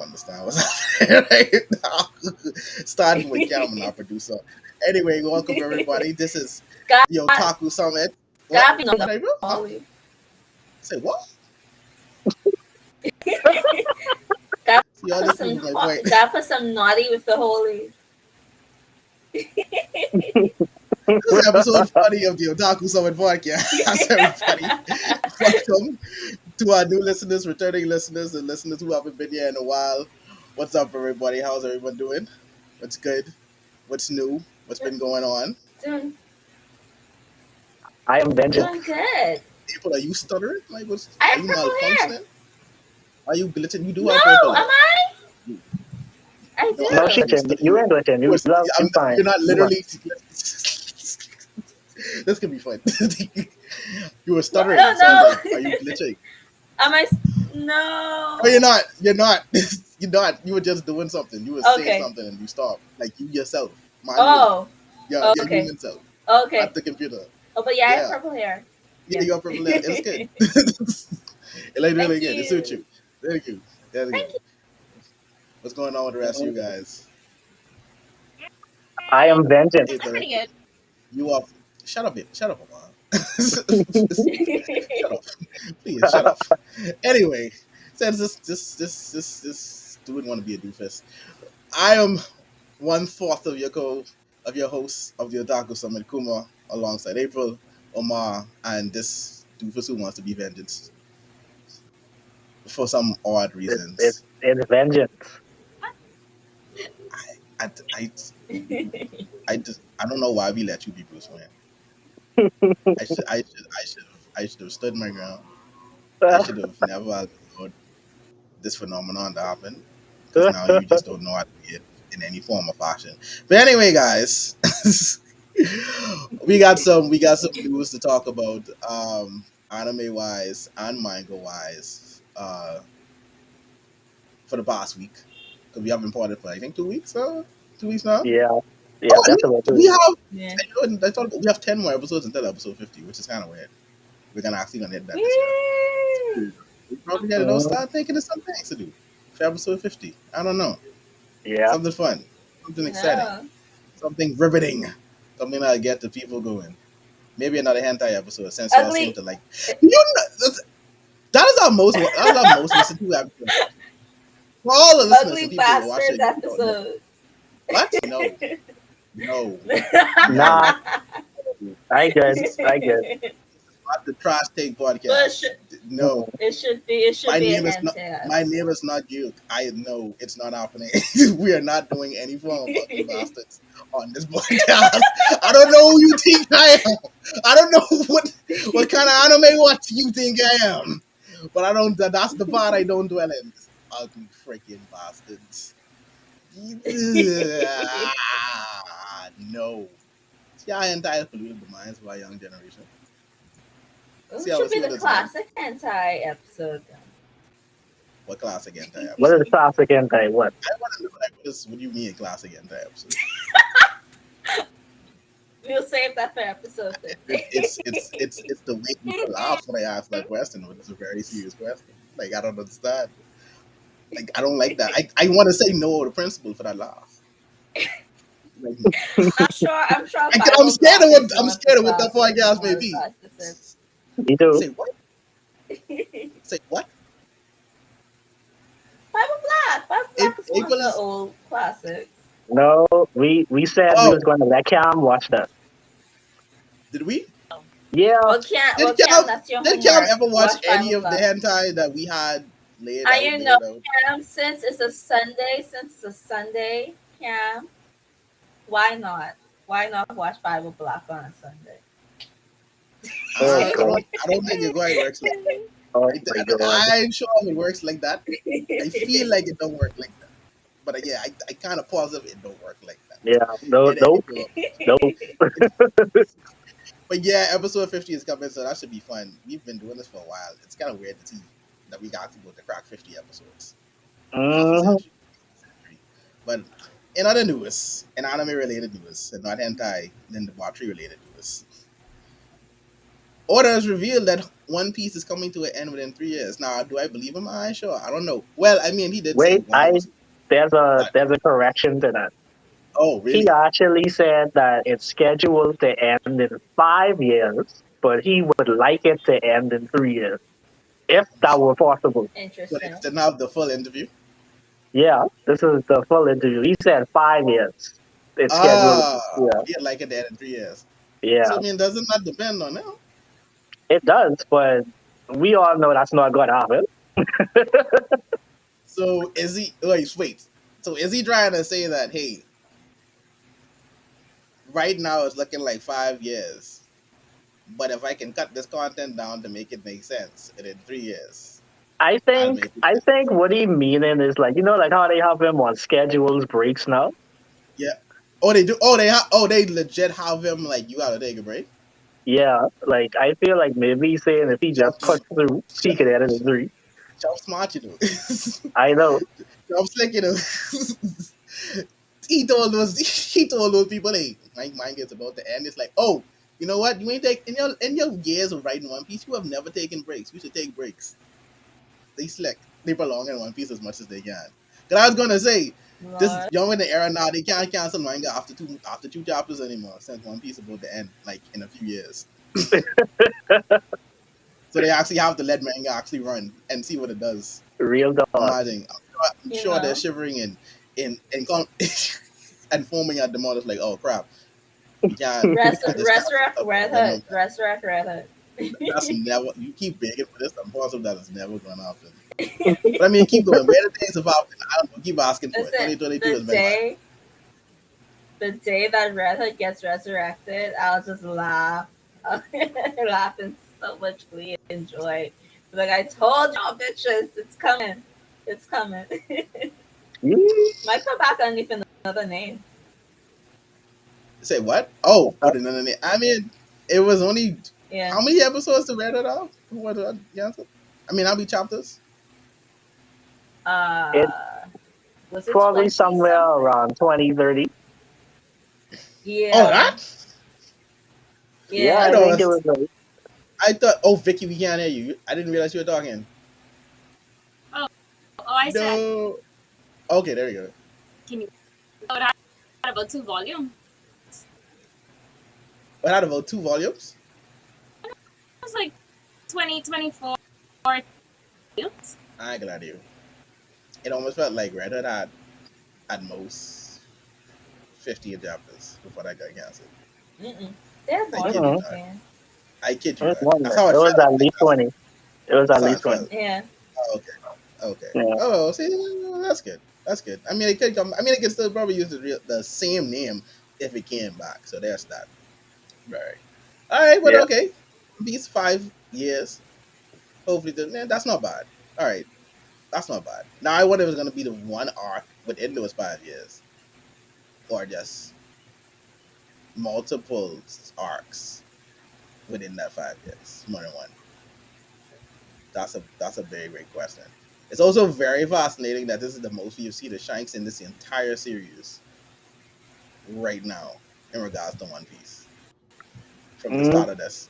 Understand what's happening right now. Starting with Cameron, our producer. Anyway, welcome everybody. This is Got, the Otaku Summit. What? gotta be on the What I do? Huh? hallway. Say what? Gotta See, y'all put just some proving my point. gotta put some naughty with the holy. This is episode 40 of the Otaku Summit podcast. Everybody, welcome to our new listeners, returning listeners, and listeners who haven't been here in a while. What's up, everybody? How's everyone doing? What's good? What's new? What's been going on? doing I am vengeance. doing good. April, are you stuttering? Like, I are have you purple hair. malfunctioning? Are you glitching? You do No, have purple am hair. I? You, I no, I No don't do. think you're shit, stuttering. you ain't glitching. You You fine. you're not You fine. literally. This could be fun. You were No, stuttering. no, It sounds no. like. Are you glitching? Am I? No, you're No. not. You're not. You're not. You were just doing something. You were saying Okay. something and you stopped. Like you yourself, manually. Oh. Your Okay. human self, not Okay. the computer. Oh, but yeah, I have Yeah. purple hair. Yeah, Yeah. you got purple hair. It's good. It looked really Thank good. It suits you. you. Thank you. There you go. Thank you. What's going on with the rest of you guys? I am vengeance. Hey, I'm pretty good. you are. Shut up, it. Shut up, Amar. Shut up. Please, shut up. Anyway, since this dude want to be a doofus, I am one fourth of your hosts of the Otaku Summit, Kuma, alongside April, Omar, and this doofus who wants to be vengeance for some odd reasons. It's vengeance. I, I, I don't know why we let you be Bruce Wayne. I should have stood my ground. I should have never allowed this phenomenon to happen because now you just don't know how to be it in any form or fashion. But anyway, guys, we got some news to talk about, anime wise and manga wise, for the past week because we haven't recorded for I think 2 weeks. 2 weeks now. Yeah, yeah, Oh, that's about we it. have. Yeah. I thought we have 10 more episodes until episode 50, which is kind of weird. We're gonna hit that this year. Woo! We probably gotta start thinking of some things to do for episode 50. I don't know. Yeah. Something fun, something exciting, No. something riveting, something that'll get the people going. Maybe another hentai episode since y'all seem Ugly. to like. You know, that is our most listened to episode. For all the listeners Ugly and people who watch bastards it, you don't know. episode. What? No, no, no. Nah, I good. Not the Trash Take But podcast. No. it should be. It should My be a name is not. hentai My episode. name is not you. I know it's not happening. We are not doing any form of ugly bastards on this podcast. I don't know who you think I am. I don't know what kind of anime watch you think I am. But I don't. That's the part I don't dwell in. Ugly freaking bastards. No. See how hentai polluted the minds of our young generation. It See how should it's be what the it's done. classic hentai episode. What classic hentai What is episode? classic hentai? What? I want to know like what do you mean classic hentai episode? We'll save that for episode 50. It's the way people laugh when I ask that question, but it's a very serious question. Like I don't understand. Like I don't like that. I want to say no to the principal for that laugh. Like, I'm sure I'm Bible scared Black of what is one of that podcast may the be. classics. Me too. Say what? Say what? Bible Black is one of April the is. old classics. No, we said we Oh, was going to let Cam watch that. did we? Yeah, Cam, that's your Did Cam homework. ever watch Watch any Bible of the Black. hentai that we had laid And out? you know, Cam, since it's a Sunday, Cam, why not? Why not watch Bible Black on a Sunday? Oh, God. I don't think it quite works like that. Oh my God. I'm sure it works like that. I feel like it don't work like that. But yeah, I kind of positive it don't work like that. Yeah, no, nope. But yeah, episode 50 is coming, so that should be fun. We've been doing this for a while. It's kind of weird to see that we got to go to crack 50 episodes. Half a century. But in other news, in anime related news, and not hentai, then debauchery related news, Oda has revealed that One Piece is coming to an end within 3 years. Now, do I believe him? I sure. I don't know. Well, I mean, he did say Wait, one more season, but there's a correction to that. oh, He really? actually said that it's scheduled to end in 5 years, but he would like it to end in 3 years, if that were possible. So they Interesting. didn't have the full interview. Yeah, this is the full interview. He said 5 years. It's scheduled. Ah, Yeah, he'd like it to end in 3 years. So yeah, I mean, doesn't that depend on him? it does, but we all know that's not going to happen. So is he? Wait. So is he trying to say that hey, right now it's looking like 5 years, but if I can cut this content down to make it make sense, and in 3 years, I'll make it. I think what he meaning is like, like how they have him on schedules breaks now. Yeah. Oh, they do. Oh, they legit have him like you gotta take a break. Yeah, like I feel like maybe he's saying if he just Jump, puts through, he could edit it three. jump smart, you know. I know. Jump slick, you know. He told those people, hey, my mind gets about to end. It's like, oh, you know what? You ain't take in your years of writing One Piece, you have never taken breaks. You should take breaks. They slick. They belong in One Piece as much as they can. Cause I was gonna say, this is Lord. young in the era now. They can't cancel manga after two chapters anymore. Since One Piece is about to end, like in a few years. So they actually have to let manga actually run and see what it does. Real dog. Imagine, I'm You sure they're know, shivering and foaming at the mouth. It's like, oh crap, we can't let this happen. resurrect Red Right now. Hood. Resurrect Red Hood. That's never. You keep begging for this. I'm positive that it's never gonna happen. But I mean, keep going. Where the things about it, I don't know. Keep asking for it. Listen, 2022 the has been like, day the day that Red Hood gets resurrected, I'll just laugh. Laughing so much glee and joy. Like I told y'all bitches, it's coming. It's coming. Might come back underneath another name. say what? Oh, no. I mean, it was only Yeah. how many episodes to read it off? What? Yeah. I mean, how many chapters? It's Uh was it probably 20 somewhere something? around 2030. Oh, Yeah. that? Yeah, I I Yeah. know. think it was like, I thought. Oh, Vicky, we can't hear you. I didn't realize you were talking. Oh, I said, No. Okay, there we go. can you know it had about 2 volumes? What had about 2 volumes? It was like 2024 volumes. I ain't gonna lie to you. It almost felt like Red Hood had at most 15 chapters before that got canceled. Mm-mm. They're I more kid than you mm-hmm. not. 10. I kid It you was not. longer. That's how It it was felt. at Like least 20. It was that's at how least it felt. 20. Yeah. Oh, okay. Okay. Yeah. Oh, see, that's good. That's good. I mean, it could come. I mean, it could still probably use the same name if it came back. So there's that. Right. All right. But Yeah. okay. These 5 years. Hopefully, man, that's not bad. All right. That's not bad. Now I wonder if it's gonna be the one arc within those 5 years, or just multiple arcs within that 5 years. More than one. That's a very great question. It's also very fascinating that this is the most you've seen the Shanks in this entire series right now in regards to One Piece from the Mm, start of this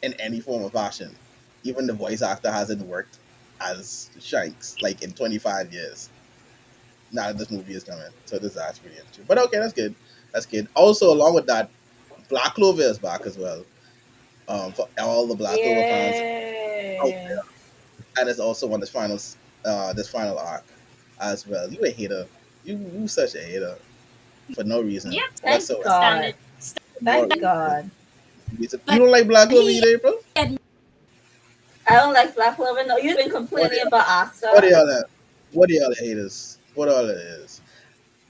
in any form of fashion. Even the voice actor hasn't worked as Shanks like in 25 years. Now that this movie is coming, so this is actually really interesting. But okay, that's good. That's good. Also, along with that, Black Clover is back as well. For all the Black Clover fans out Yeah. there, and it's also on this final arc as well. You a hater. You such a hater for no reason Yeah, Thank whatsoever. God. standard. No Thank reason. God. You But don't like Black Clover he either, April? I don't like Black Clover. No, you've been What are complaining y'all? about What are Asta. y'all? What are y'all haters? What all it is?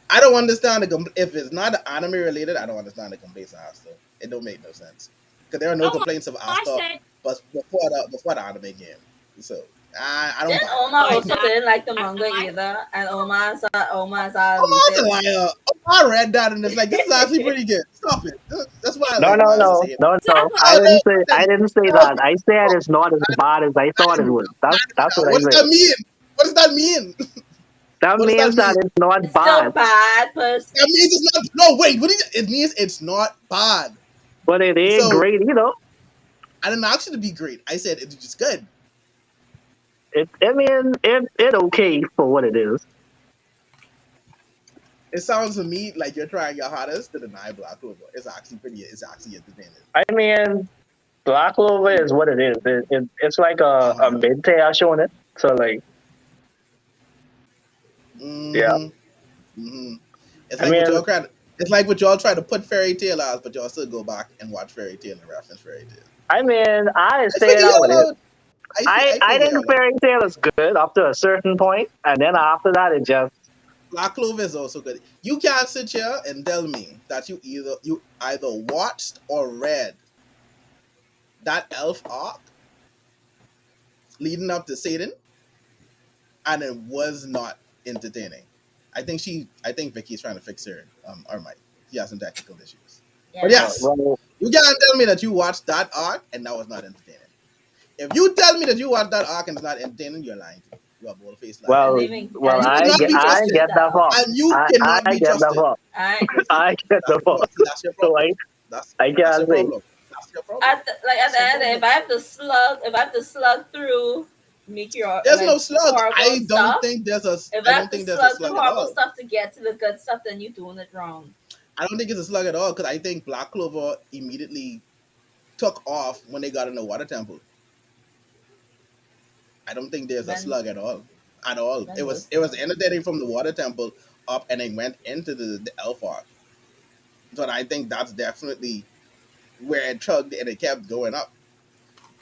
I don't understand if it's not anime related. I don't understand the complaints of Asta. It don't make no sense because there are no oh complaints of I Asta, said but before the anime game. So I don't Didn't buy that. Oma I or don't also buy that that. didn't like the I manga either? And Oma's Omar's a Lucas. liar. Omar read that and it's like this is actually pretty good. Stop it. That's why I no, like no, Omar's no, saying. no, no. exactly. I Oh no, didn't say. I didn't say no, that. I said it's not as bad as I thought it was. That's what I what does said. that mean? What does that mean? That What does that means mean? that it's not It's still bad, bad, but That means it's not. No, wait. It means it's not bad. but it ain't So great either. I didn't ask you to be great. I said it's just good. I mean, it okay for what it is. It sounds to me like you're trying your hardest to deny Black Clover. It's actually pretty. It's actually entertaining. I mean, Black Clover is what it is. It's like a Uh-huh. mid tier showing it. So like, yeah. Mm-hmm. Mm-hmm. It's I like what mean, y'all try to. It's like what y'all try to put Fairy Tail as, but y'all still go back and watch Fairy Tail and reference Fairy Tail. I I say it figure out with it. y'all out. I I figure think y'all out. Fairy Tail is good up to a certain point, and then after that, it just Black Clover is also good. You can't sit here and tell me that you either watched or read that elf arc leading up to Satan, and it was not entertaining. I think Vicky's trying to fix her or Mike. He has some technical issues. But Yeah. yes, well, you can't tell me that you watched that arc and that was not entertaining. If you tell me that you watched that arc and it's not entertaining, you're lying to me. You are bold faced liar. I well, didn't even well. You I cannot get be I trusted. get that far. And you cannot I be get that trusted. far. I See, I get that far. that's your So problem. like, That's I that's your can't say. problem. That's your problem. at That's the your end, problem. if I have to slug through meteor There's like no slug. horrible stuff, if I I don't have to think there's a slug through slug at horrible all. stuff to get to the good stuff, then you're doing it wrong. I don't think it's a slug at all because I think Black Clover immediately took off when they got in the water temple. I don't think there's a When slug at all. At all. when It was was it was that? entertaining from the water temple up and it went into the elf arc. So I think that's definitely where it chugged and it kept going up.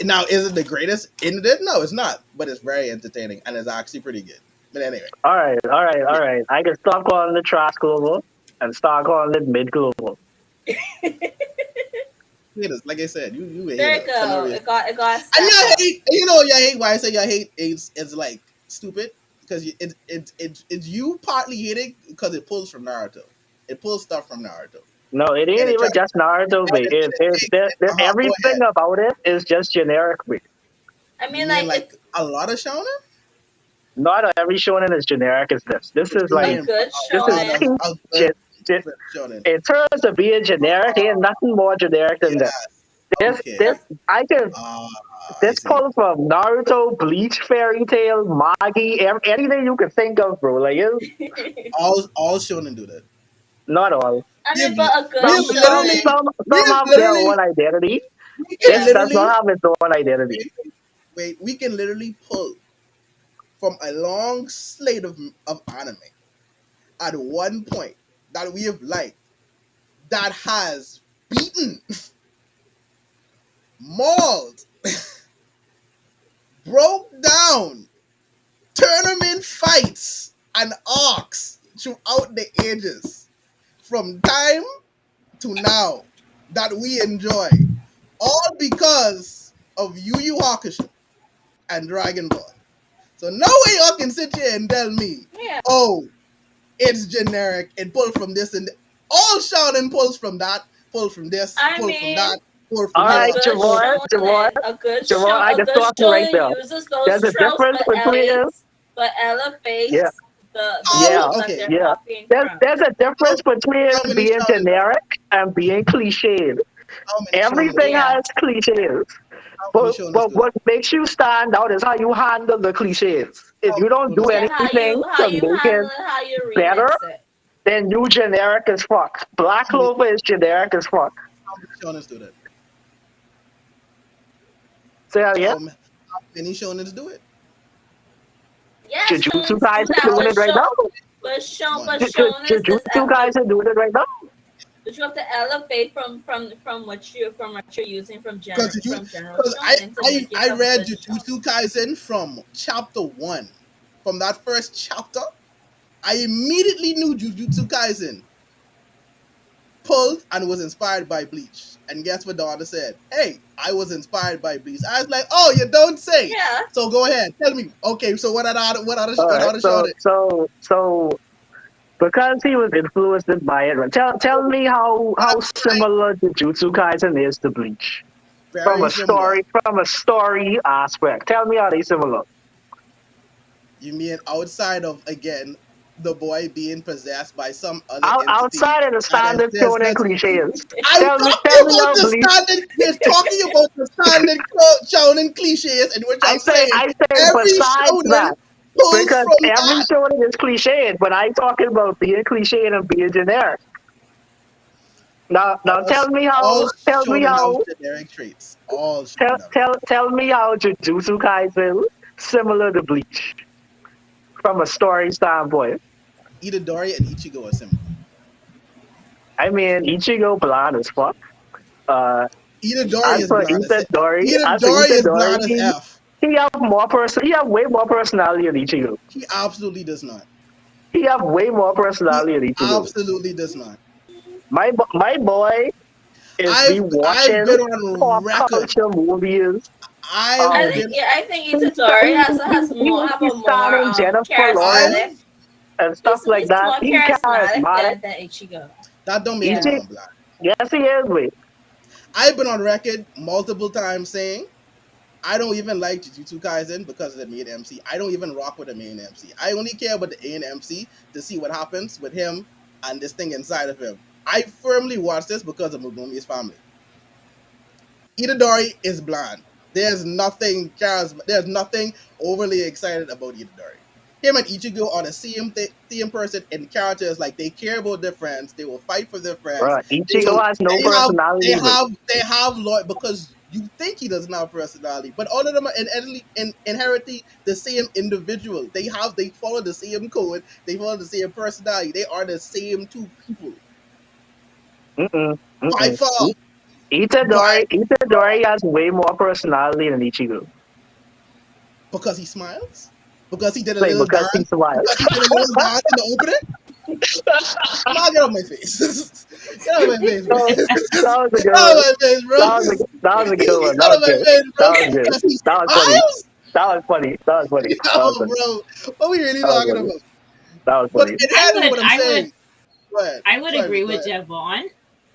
Now, is it the greatest in it? No, it's not. But it's very entertaining and it's actually pretty good. But anyway, All right. I can stop calling it trash global and start calling it mid global. haters, like I said, you a There you hater for no go. reason. It got And stack you up. hate, you know, you hate why I say you hate is like stupid because it's you partly hating because it pulls from Naruto. It pulls stuff from Naruto, No, it and ain't it even tries just Naruto, and mate. it takes. Go Everything ahead. about it is just generic, mate. I You mean, mean like like it's a lot of shonen? Not every shonen is generic as this. This What is you like a mean good a this is lot shonen. of peak a good gen, gen, shonen? in terms of being generic, ain't nothing more generic than this. Yes. This Okay. Just I can Ah, I this see. pulls from Naruto, Bleach, Fairy Tail, Magi, anything you can think of, bro. Like it's All shonen do that. not all. I We have mean, but a we good have literally shonen. we Some have have their literally own identity. we can This Yeah. does not literally have its own identity. wait, we can literally pull from a long slate of anime at one point that we have liked that has beaten, mauled, broke down tournament fights and arcs throughout the ages from time to now that we enjoy, all because of Yu Yu Hakusho and Dragon Ball. So no way y'all can sit here and tell me, Yeah. oh, it's generic. It pulled from this and all shonen pulls from that, pull from this, I pull from mean, that, pull from All a right, here, good pull Javon, from Javon, shonen, Javon, I a can good stop you right shonen there. uses those There's a tropes difference between but yeah, elevates the all yeah, tropes that okay. they're yeah. copying from. There's a How, difference between how many being shonen? generic and being cliched. How many shonen do Everything that? Yeah. has cliches. How many shonen But do that? what makes you stand out is how you handle the cliches. If How you don't many do shonen do Yeah, that? anything how to you make it handle it, how you better, remix it. then you generic as fuck. Black How many, Clover is generic as fuck. how many shonen do that? Say that again. How many shonen do it? Yeah, Jujutsu shonens do Kaisen that, doing it right now. but One. shonens is Jujutsu Kaisen doing it right now. but you have to elevate from what you're using Because from general because shonen to make I yourself a read good shonen. Jujutsu Kaisen from chapter one. From that first chapter, I immediately knew Jujutsu Kaisen pulled and was inspired by Bleach. And guess what daughter said? Hey, I was inspired by Bleach. I was like, oh, you don't say. Yeah, So go ahead, tell me. Okay, so All what right. other show? So because he was influenced by it, right? Tell me how That's right. similar Jujutsu Kaisen is to Bleach Very similar. from a story aspect. Tell me how they similar. You mean outside of again? the boy being possessed by some other entity Outside of the that is standard there's shonen nothing. cliches, I'm tell talking me about how the Bleach. standard. We're talking about the standard shonen cliches, in which I'm saying I say every besides shonen that, pulls because from every that. shonen is cliched, but I'm talking about being cliched and being generic. Now All, all tell me shonen have how, generic traits. All shonen have generic. tell me how Jujutsu Kaisen similar to Bleach from a story standpoint. Itadori and Ichigo are similar. I mean, Ichigo bland as fuck. Uh, Itadori as is for bland as Itadori is bland as F. he have more person. He have way more personality than Ichigo. He absolutely does not. He have way more He personality than Ichigo. absolutely does not. My boy is be I've watching been pop on record. culture movies. I've been I think Itadori has He more would have be a more starring Jennifer Lawrence charismatic. I've and stuff like He's that. more He charismatic charismatic. than Ichigo. that don't make him Yeah. Ichi, non-black. yes, he is. Wait, I've been on record multiple times saying I don't even like Jujutsu Kaisen because of the main MC. I don't even rock with the main MC. I only care about the main MC to see what happens with him and this thing inside of him. I firmly watch this because of Mugumi's family. Itadori is bland. There's nothing charisma. There's nothing overly excited about Itadori. Him and Ichigo are the same person in characters. Like they care about their friends. They will fight for their friends. bro. They will. Ichigo has no They have. They personality. Wait, have. They have loyal because you think he doesn't have personality, but all of them are inherently the same individual. They have. They follow the same code. They follow the same personality. They are the same two people mm-mm, by mm-mm. far. By Itadori has way more personality than Ichigo. because he smiles, because he did a Wait, little because he dance, survived. because he did a little dance in the opening. Nah, get off my face. Get out of my face, bro. So Get that was a good out of one. my face, bro. That was a good one. Get That out was of my good. face, bro. That was good. Because he That was funny. smiles. That was funny. That was funny. That was Yo, funny. bro. What we really That was talking funny. about? That was But funny. inherently what I'm saying. Go ahead. I would Sorry, agree go with ahead. Javon.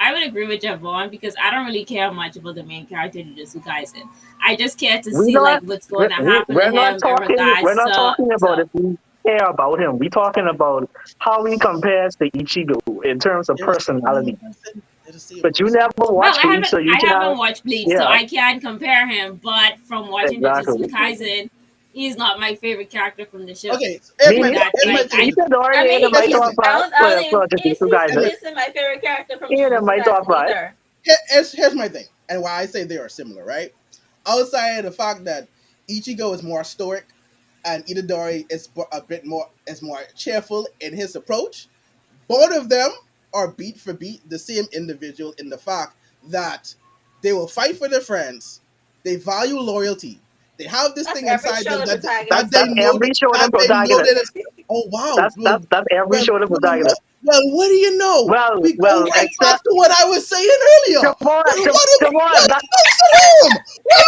I would agree with Javon because I don't really care much about the main character in Jujutsu Kaisen. I just care to We see not like what's going to happen to we're not him in talking we're regards not talking about to if we care about him. We talking about how he compares to Ichigo in terms of They're the personality. same person. They're the same But you person. never well, watched Bleach, so you I cannot. haven't watched Bleach, so Yeah, I can't compare him. But from watching Jujutsu exactly. Kaisen, he's not my favorite character from the show. Okay, so here's Me, my thing. That Here's my like thing. I Itadori I ain't in mean, my Here's my top thing. five I don't for think Jujutsu Here's my Kaisen. he's my favorite character from He ain't in Jujutsu my top Kaisen five. either. here's my thing, and why I say they are similar, right? Outside of the fact that Ichigo is more stoic and Itadori is a bit more cheerful in his approach, both of them are beat for beat the same individual in the fact that they will fight for their friends, they value loyalty, they have this That's thing every inside show them the that protagonist they That's though. know every shonen protagonist. that it's, oh wow, That's every shonen protagonist. what do you know? We go Well, right back except to what I was saying earlier. Come on, Well, what? come on. Well, That, Salam,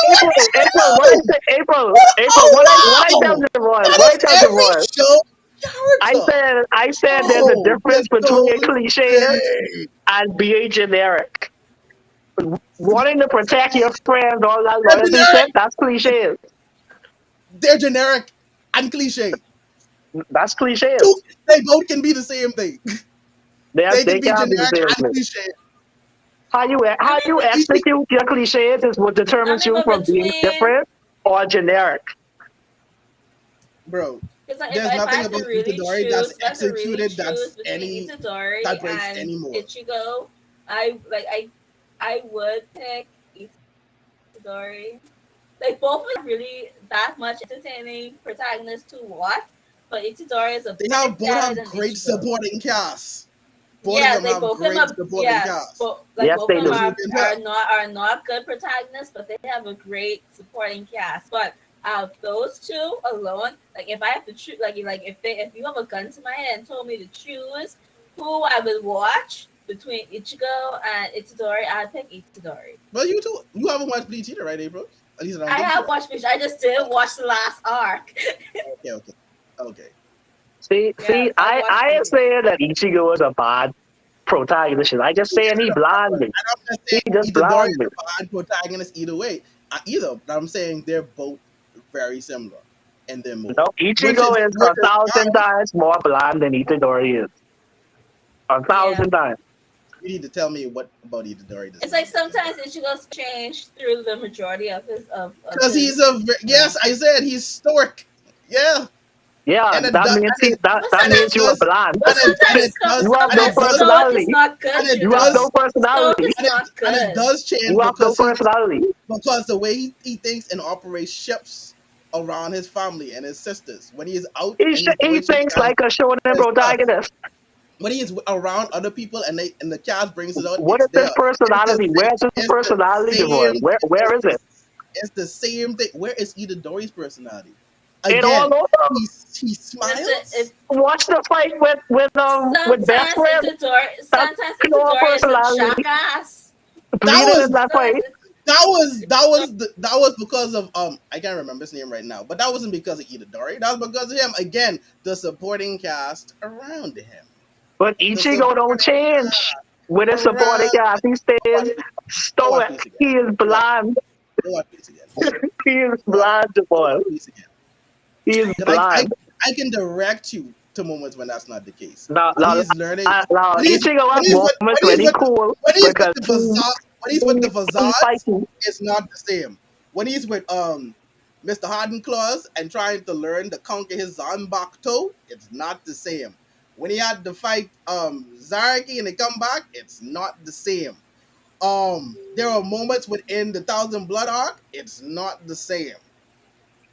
what April, what I do you know? say, April, Oh what I tell wow, Javon, that what I is tell every Javon, show character. I said there's a Oh, you difference between don't cliche say. and being generic. Wanting to protect your friends, all that They're loyalty generic. shit, that's cliche. They're generic and cliche. That's cliche. Two, they both can be the same thing. They can They be can't be the generic same and thing. cliche. How you But execute your cliches is what determines you but from being between different or generic. Bro, because there's if I nothing have to about really Itadori that's choose, if I have to really executed choose between Itadori that breaks and any mold. Ichigo, I would pick Itadori. Like both are really that much entertaining protagonists to watch, but Itadori is a They bit have both better have than great Ichigo. supporting casts. Both of Yeah, them they have both of them great are supporting yes, casts. but like Yes, both they of them do. As you can tell. are not good protagonists, but they have a great supporting cast. But out of those two alone, like if I have to choose, if you have a gun to my head and told me to choose who I would watch between Ichigo and Itadori, I'd pick Itadori. Well, you haven't watched Bleach either, right, April? At least I don't I think you have have. watched Bleach. I just didn't watch the last arc. Okay. See, Yes, I watched I ain't Bleach. saying that Ichigo is a bad protagonist. I just saying he blind me. I'm just He saying just Itadori blind is me. a bad protagonist either way. Either, but I'm saying they're both very similar. in their mold, No, Ichigo is which a is thousand why times more blonde than Itadori is. A Yeah. thousand times. you need to tell me what about Itadori does It's not like make him sometimes better. Ichigo's change through the majority of Because he's his a yes, I said he's stoic. Yeah, Yeah, and it that does, means and it, but that and it means sometimes you are does, blonde. but and sometimes it does, You have and no it sometimes does, Stoic is personality. not good, and it you You have know. no does, Stoic personality. is not and it good. does change You have no because personality. the way he thinks and operates ships around his family and his sisters when he is out and he's He doing thinks shenanigans like a shonen and stuff. protagonist. When he is around other people and the cast brings it out, What it's is his there. It's the personality? same. Where's his It's the personality, Devon? same. Where is it? It's the same thing. Where is Itadori's personality? It all Again, over. he Listen, if smiles. Watch the fight with best sometimes friend. That's sometimes pure Itadori is a personality. jackass. That Bleeding in was that fight. Sometimes that was because of I can't remember his name right now, but that wasn't because of Itadori. That was because of him. Again, the supporting cast around him. But The Ichigo don't supporting change. With his supporting around. cast, he Go watch, stays go watch stoic. Piece again. He is Go watch, blind. go watch Piece again. He is Go watch, blind, go boy. watch Piece again. He is Cause blind. I can direct you to moments when that's not the case. Now, When now, he's learning, now Ichigo has moments when he cool when he's with because the facade, he fighting. it's not the same. When he's with Mr. Harden Claus and trying to learn to conquer his Zanbakuto, it's not the same. When he had to fight Zaraki and they come back, it's not the same. There are moments within the Thousand Blood arc, it's not the same.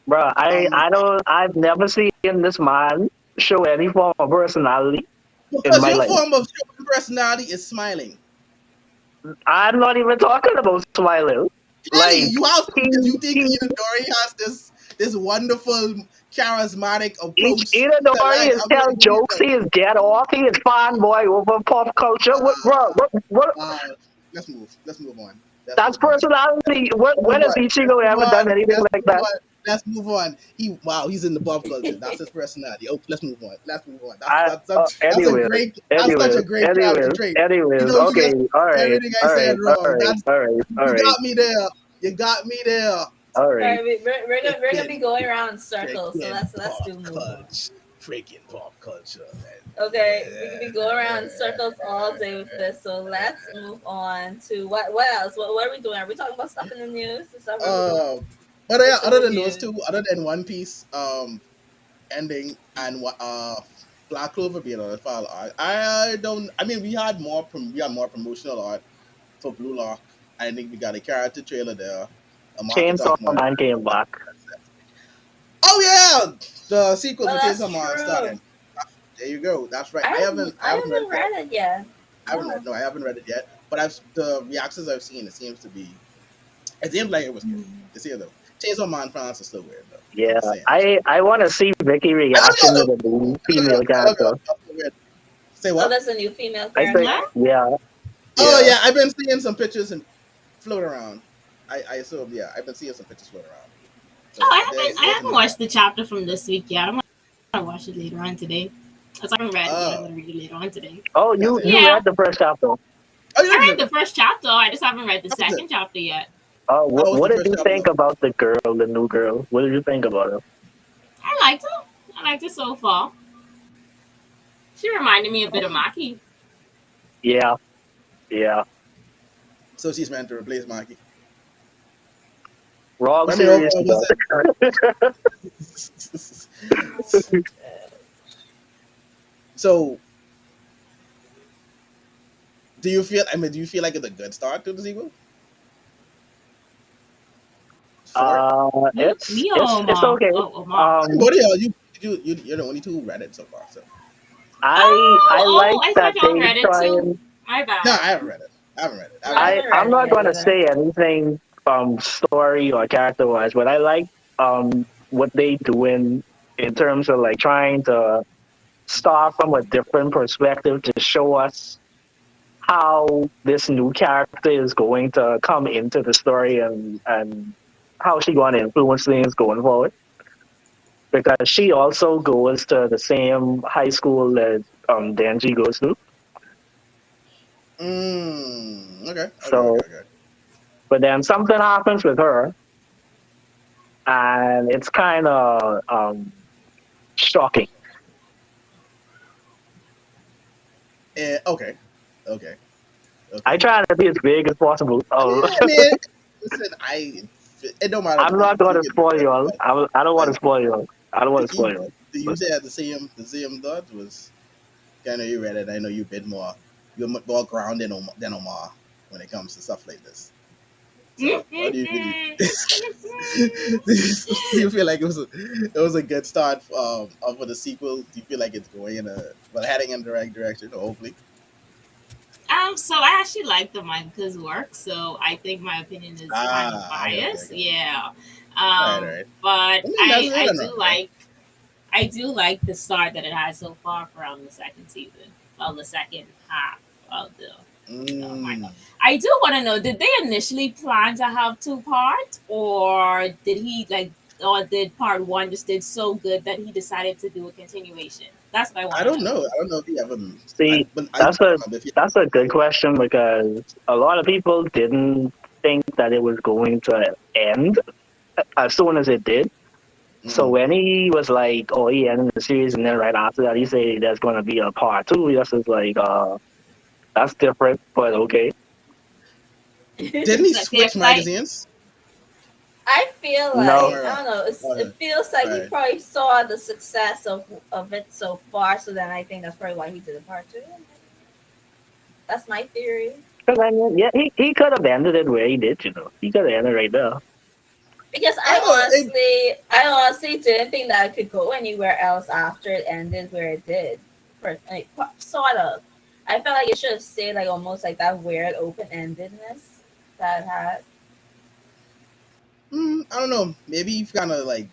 Bro, Um, I've never seen this man show any form of personality in because my your life. form of showing personality is smiling. I'm not even talking about smiling. Clearly, Like you have to he because you think he Itadori has this wonderful charismatic each approach to Itadori life. is I'm tell like, jokes, he is get off, he is fanboy over pop culture. What uh, let's move on. Let's that's move on. personality. Move When has on. Let's Ichigo move ever on. done anything Let's like move that? on. Let's move on. He's in the pop culture. That's his personality. Oh, let's move on. Let's move on. That's a Anyways, great. That's such a great character trait. You know, you okay, just everything I said wrong. That's all you right, got me there. You got me there. all All right. right, we're gonna be Freaking, going around in circles, so freaking let's pop do move on. culture. Freaking pop culture, Okay, we man. could be going around in circles all day with this. So let's move on to what else? What are we doing? Are we talking about stuff in the news? Is that what we're doing? Uh, but yeah, What's in other the than those news? two, other than One Piece, ending and what Black Clover being on the file art, I don't. I mean, we had more promotional art for Blue Lock. I think we got a character trailer there. A market Chainsaw talk more. Man came back. Oh yeah, the sequel Oh, for that's Chainsaw Man true. starting. There you go. That's right. I I haven't read haven't it yet. read it yet. No. I haven't read it yet. But I've the reactions I've seen. It seems to be. It seems like it was good. It's here though. Chainsaw Man fans are still weird though. I'm Yeah, just saying. I want to see Vicky I love reaction to y'all the new female though. I love character. y'all. I'm still weird. Say Oh, what? that's a new female I think, character. yeah, Oh yeah. yeah, I've been seeing some pictures and float around. I assume yeah, I've been seeing some pictures float around. Oh, So I there's a haven't new watched character. the chapter from this week yet. I'm gonna watch it later on today. Because I haven't read it yet. I'm Oh, gonna read it later on today. Oh, gotcha, you gotcha. Yeah, read the first chapter. Oh, you I did. read the first chapter. I just haven't read the How was it? second chapter yet. How was What the did first you chapter think though? about the girl, the new girl? What did you think about her? I liked it. I liked it so far. She reminded me a bit of Maki. Yeah, yeah. So she's meant to replace Mikey. Wrong But I mean, series, overall, but was it? So, do you feel? I mean, do you feel like it's a good start to the sequel? Short. Me or It's Ma? okay. Oh, Ma. Um, What are you're the only two who read it so far. So I like I that thought y'all they read it try too. and My no, bad. I haven't read it. I haven't read it. I No, haven't I read I it. haven't I'm read it not yet gonna either. say anything story or character wise, but I like what they doing in terms of like trying to start from a different perspective to show us how this new character is going to come into the story and how she going to influence things going forward. Because she also goes to the same high school that Denji goes to. Mm, okay. So, but then something happens with her, and it's kind of shocking. Okay, okay, I okay. try to be as big as possible. I mean, listen, it don't matter to I'm me. not going You to can do spoil whatever you you all. want. I don't want But to spoil you all. I don't want the, to spoil you, you all. the But user had the same thought was. I know you read it. I know you're more grounded than Omar when it comes to stuff like this. So, what do you really? Do you feel like it was a good start for the sequel? Do you feel like it's going in heading in the right direction? Hopefully. So I actually like the manga's work, so I think my opinion is kind of Ah, okay, okay, biased. okay. Yeah. All right, all right. But I mean, that's I even do wrong, right? the start that it has so far from the second season, well, the second half of the manga. Mm, I do want to know: did they initially plan to have two parts, or did he like, or did part one just did so good that he decided to do a continuation? That's what I want I to don't know. know. I don't know if he ever. see, I that's don't a remember if he. that's a good question because a lot of people didn't think that it was going to end as soon as it did. So Mm, when he was like, "Oh, he ended the series," and then right after that, he said there's going to be a part two. That's just like, that's different, but okay. didn't he So switch there's like, magazines? I feel Or am No, I like I wrong? don't know. Go It ahead. feels All like he right. probably saw the success of it so far. So then I think that's probably why he did a part two. That's my theory. because I mean, yeah, he could have ended it where he did. He could have ended right there. Because I don't know. I honestly didn't think that it could go anywhere else after it ended where it did. Like, sort of. I felt like it should have stayed like almost like that weird open endedness that it had. I don't know. Maybe he kind of like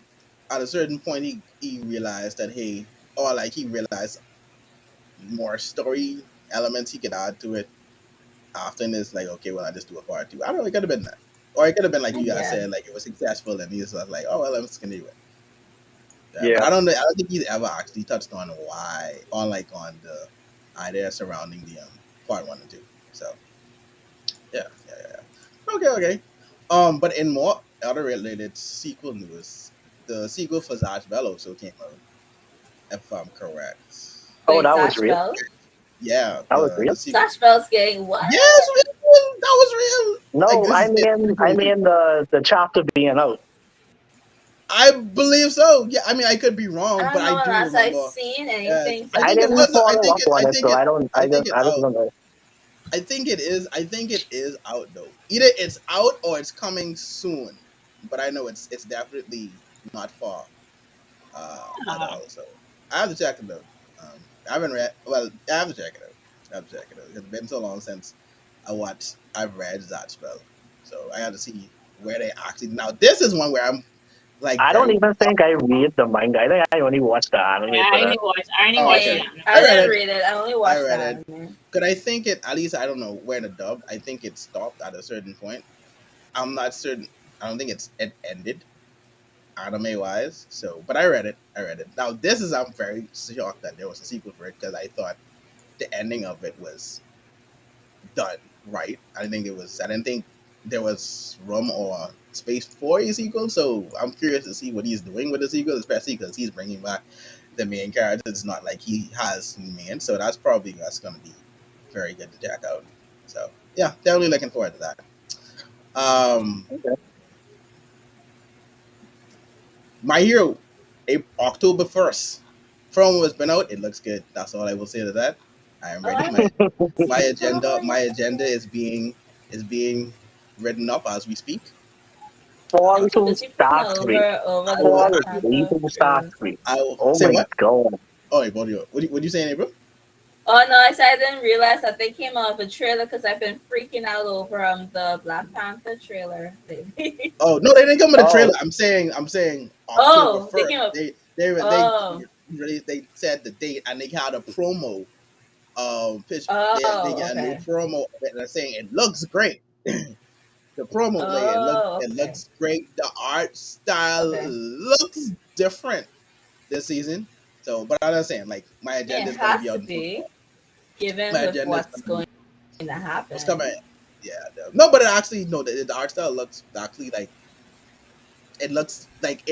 at a certain point he realized that hey, or like he realized more story elements he could add to it. Often it's like okay, well I just do a part two. I don't know. It could have been that, or it could have been like you guys Yeah. said, like it was successful and he's like oh well let's continue it. Yeah, but Yeah. I don't know. I don't think he's ever actually touched on why, on like on the idea surrounding the part one and two. So yeah. Okay, okay. But in more other related sequel news, the sequel for Zatch Bell also came out, if I'm correct. Oh, Wait, that was Sash real. Bell? Yeah, That was the real. sequel. Sash Bell's getting what? Yes, real. That was real. Like No, this is getting I sequel. mean the chapter being out. I believe so. Yeah, I mean I could be wrong, I but don't I know do unless I've remember. seen Yes, anything I for I think it didn't was. I follow think up it. on I it, think so it. I think it I just out. don't know. I think it is. I think it is out though. Either it's out or it's coming soon. But I know it's definitely not far at uh, all. So I have to check it out. I haven't read. Well, I have to check it out. I have to check it out. It's been so long since I've read that spell. So I have to see where they actually. Now this is one where I'm like I don't very. even think I read the manga. I think I only watched the anime yeah, for that. I only Oh, watched okay. the Same. anime. I I read didn't it. read it. I only I watched the read it. anime. Cause I think it at least I don't know where the dub. I think it stopped at a certain point. I'm not certain. I don't think it ended anime wise. So, but I read it. I read it. Now this is I'm very shocked that there was a sequel for it because I thought the ending of it was done right. I didn't think it was. I didn't think there was room or space for a sequel. So I'm curious to see what he's doing with the sequel, especially because he's bringing back the main character. It's not like he has new main, so that's going to be very good to check out. So yeah, definitely looking forward to that. Um, My Hero, October 1st. From what's been out, it looks good. That's all I will say to that. I am Oh, ready. I My haven't my seen the agenda promo my yet. agenda is being written up as we speak. I'm Fall Uh, too to busy flipping Stark over I the will Fall Black is Panther leaving Stark trailers. I will Oh say my what? god. Oh, wait, what do you saying, bro? Oh no, I said I didn't realize that they came out with a trailer because I've been freaking out over the Black Panther trailer lately. Oh no, they didn't come with a trailer. Oh, I'm saying October Oh, they first. came up. They Oh, really they said the date and they had a promo pitch. They oh, get a new okay. promo of it and they're saying it looks great. The promo play Oh, it okay. looks great. The art style Okay. looks different this season. So, but I'm not saying like my Yeah, agenda it is going to be has out to in full be force. My given with agenda is what's going to be going to what's coming. happen. Yeah, no, but it actually no, the art style looks actually like it looks like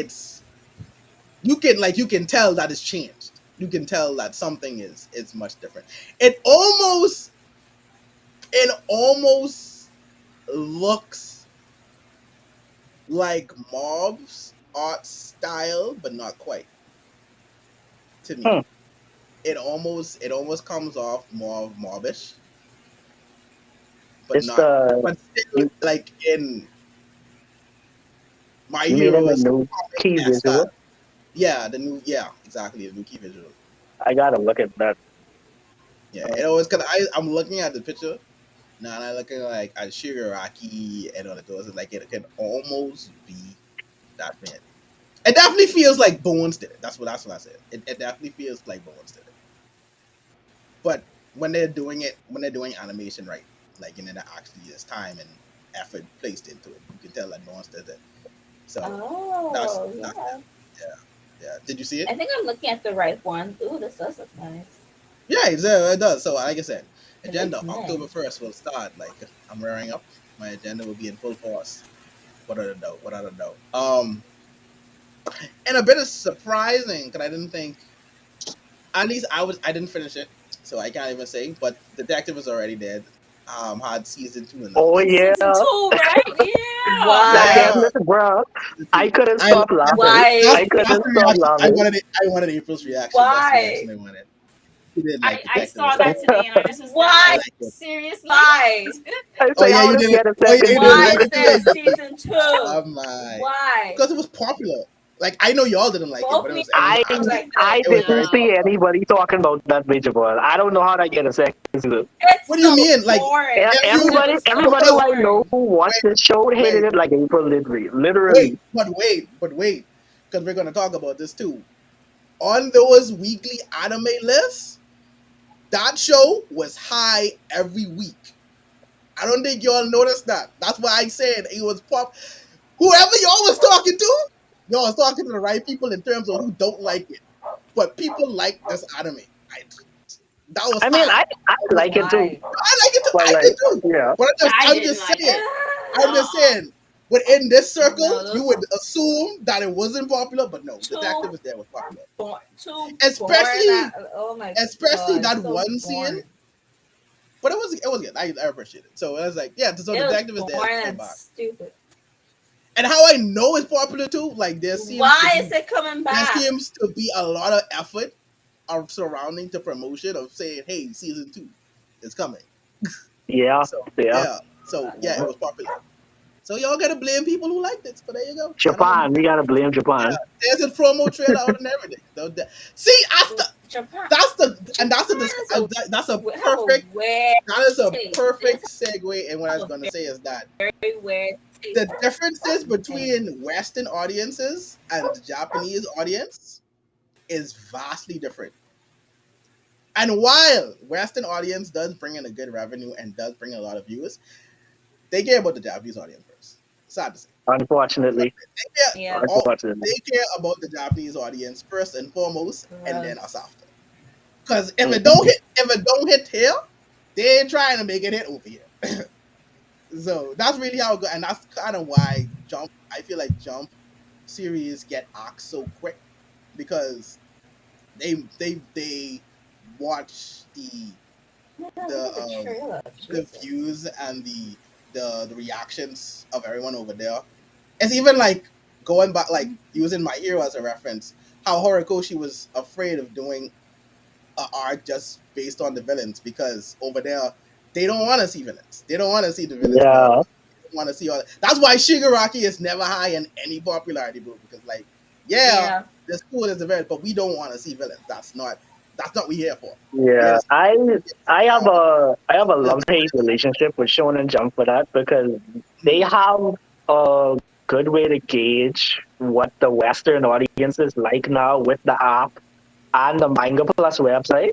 you can tell that it's changed. You can tell that something is much different. It almost looks like Mob's art style, but not quite to me. Hmm. It almost comes off more of Mobish, but It's not. the But still, you like in My you mean in the Heroes new comic key style. visual? Yeah, exactly, the new key visual. I gotta look at that. Yeah, it always cause I'm looking at the picture now and I'm looking like at Shigaraki and all the doors. Like it can almost be that man. It definitely feels like Bones did it. That's what I said. It definitely feels like Bones did it. But when they're doing animation right, like there actually is time and effort placed into it. You can tell that Bones did it. So Oh, that's yeah. it. Yeah. Did you see it? I think I'm looking at the right one. Ooh, this does look nice. Yeah, it does. So like I said, It looks agenda nice. October 1st will start. Like I'm rearing up. My agenda will be in full force. What I don't know. What I don't know. And a bit of surprising because I didn't think. At least I didn't finish it, so I can't even say. But Detective is already dead. Had season 2 Oh announced. yeah, Season two, right? Yeah. that Yeah, Why? definitely, bro. season I 2. couldn't I stop laughing. Why? I that's couldn't the stop reaction I laughing. wanted. I wanted April's reaction. That's the reaction Why? I wanted. She didn't like I Detective. saw It's like that today and I just was there I Why? like, like it. seriously? Why? I Oh say, yeah, how you did didn't. get a Oh yeah, second you didn't Why like is season? it too. there a Did you? season two? Oh my. Why? Because it was popular. Like I know y'all didn't like it, Both but it me was I and actually like I it was didn't very it. see popular. anybody talking about that major ball. I don't know how that get a second season. It's What do you so mean? Like boring. The if you season Everybody, is so everybody who because I know boring. who watched wait this show hated wait it like April Lidley. wait Literally. because we're gonna talk about this too. On those weekly anime lists, that show was high every week. I don't think y'all noticed that. That's why I said it was pop. Whoever y'all was talking to, y'all was talking to the right people in terms of who don't like it. But people like this anime. I, that was I mean, high. I That was like it too, Why? I like it too. but I like, did too. yeah. But I I'm didn't just like it. saying. I'm just Uh-uh. saying. Within this circle, No, you those would assume that it wasn't popular, but no, too Detective is there was popular. too boring. Especially, Oh my especially god, that so one scene. boring. But it was good. I appreciate it. So I was like, yeah. So It was Detective is there. boring They're and back. stupid. And how I know it's popular too, like Why is it coming there back? seems to be a lot of effort surrounding the promotion of saying, "Hey, season 2 is coming." Yeah, So yeah. yeah, it was popular. So y'all gotta blame people who liked it. But there you go. I don't. Japan, we gotta blame Japan. There's a promo trailer out and everything. So see, after Japan, that's Japan is that's a have a perfect weird that is a taste. They perfect just segue. And what I have was a gonna say is that very weird taste the differences in anime. between Western audiences and the Japanese audience is vastly different. And while Western audience does bring in a good revenue and does bring a lot of viewers, they care about the Japanese audience first. Sad to say. Unfortunately, They care, Yeah, unfortunately. they care about the Japanese audience first and foremost, and then us gross. after. Because Mhm. if it don't hit here, they ain't trying to make it hit over here. So that's really how it goes, and that's kind of why Jump. I feel like Jump series get axed so quick because they watch Yeah, look the at the trailer. the Jesus. views and the reactions of everyone over there. It's even like going back, like using My Hero as a reference. How Horikoshi was afraid of doing a arc just based on the villains because over there they don't want to see villains. They don't want to see the villains power. Yeah, They don't want to see all. That's why Shigaraki is never high in any popularity, bro. Because like, yeah, Yeah, the school is the villain, but we don't want to see villains. That's not what we here for. We yeah. understand. I have a love hate relationship with Shonen Jump for that because they have a good way to gauge what the Western audience is like now with the app and the Manga Plus website.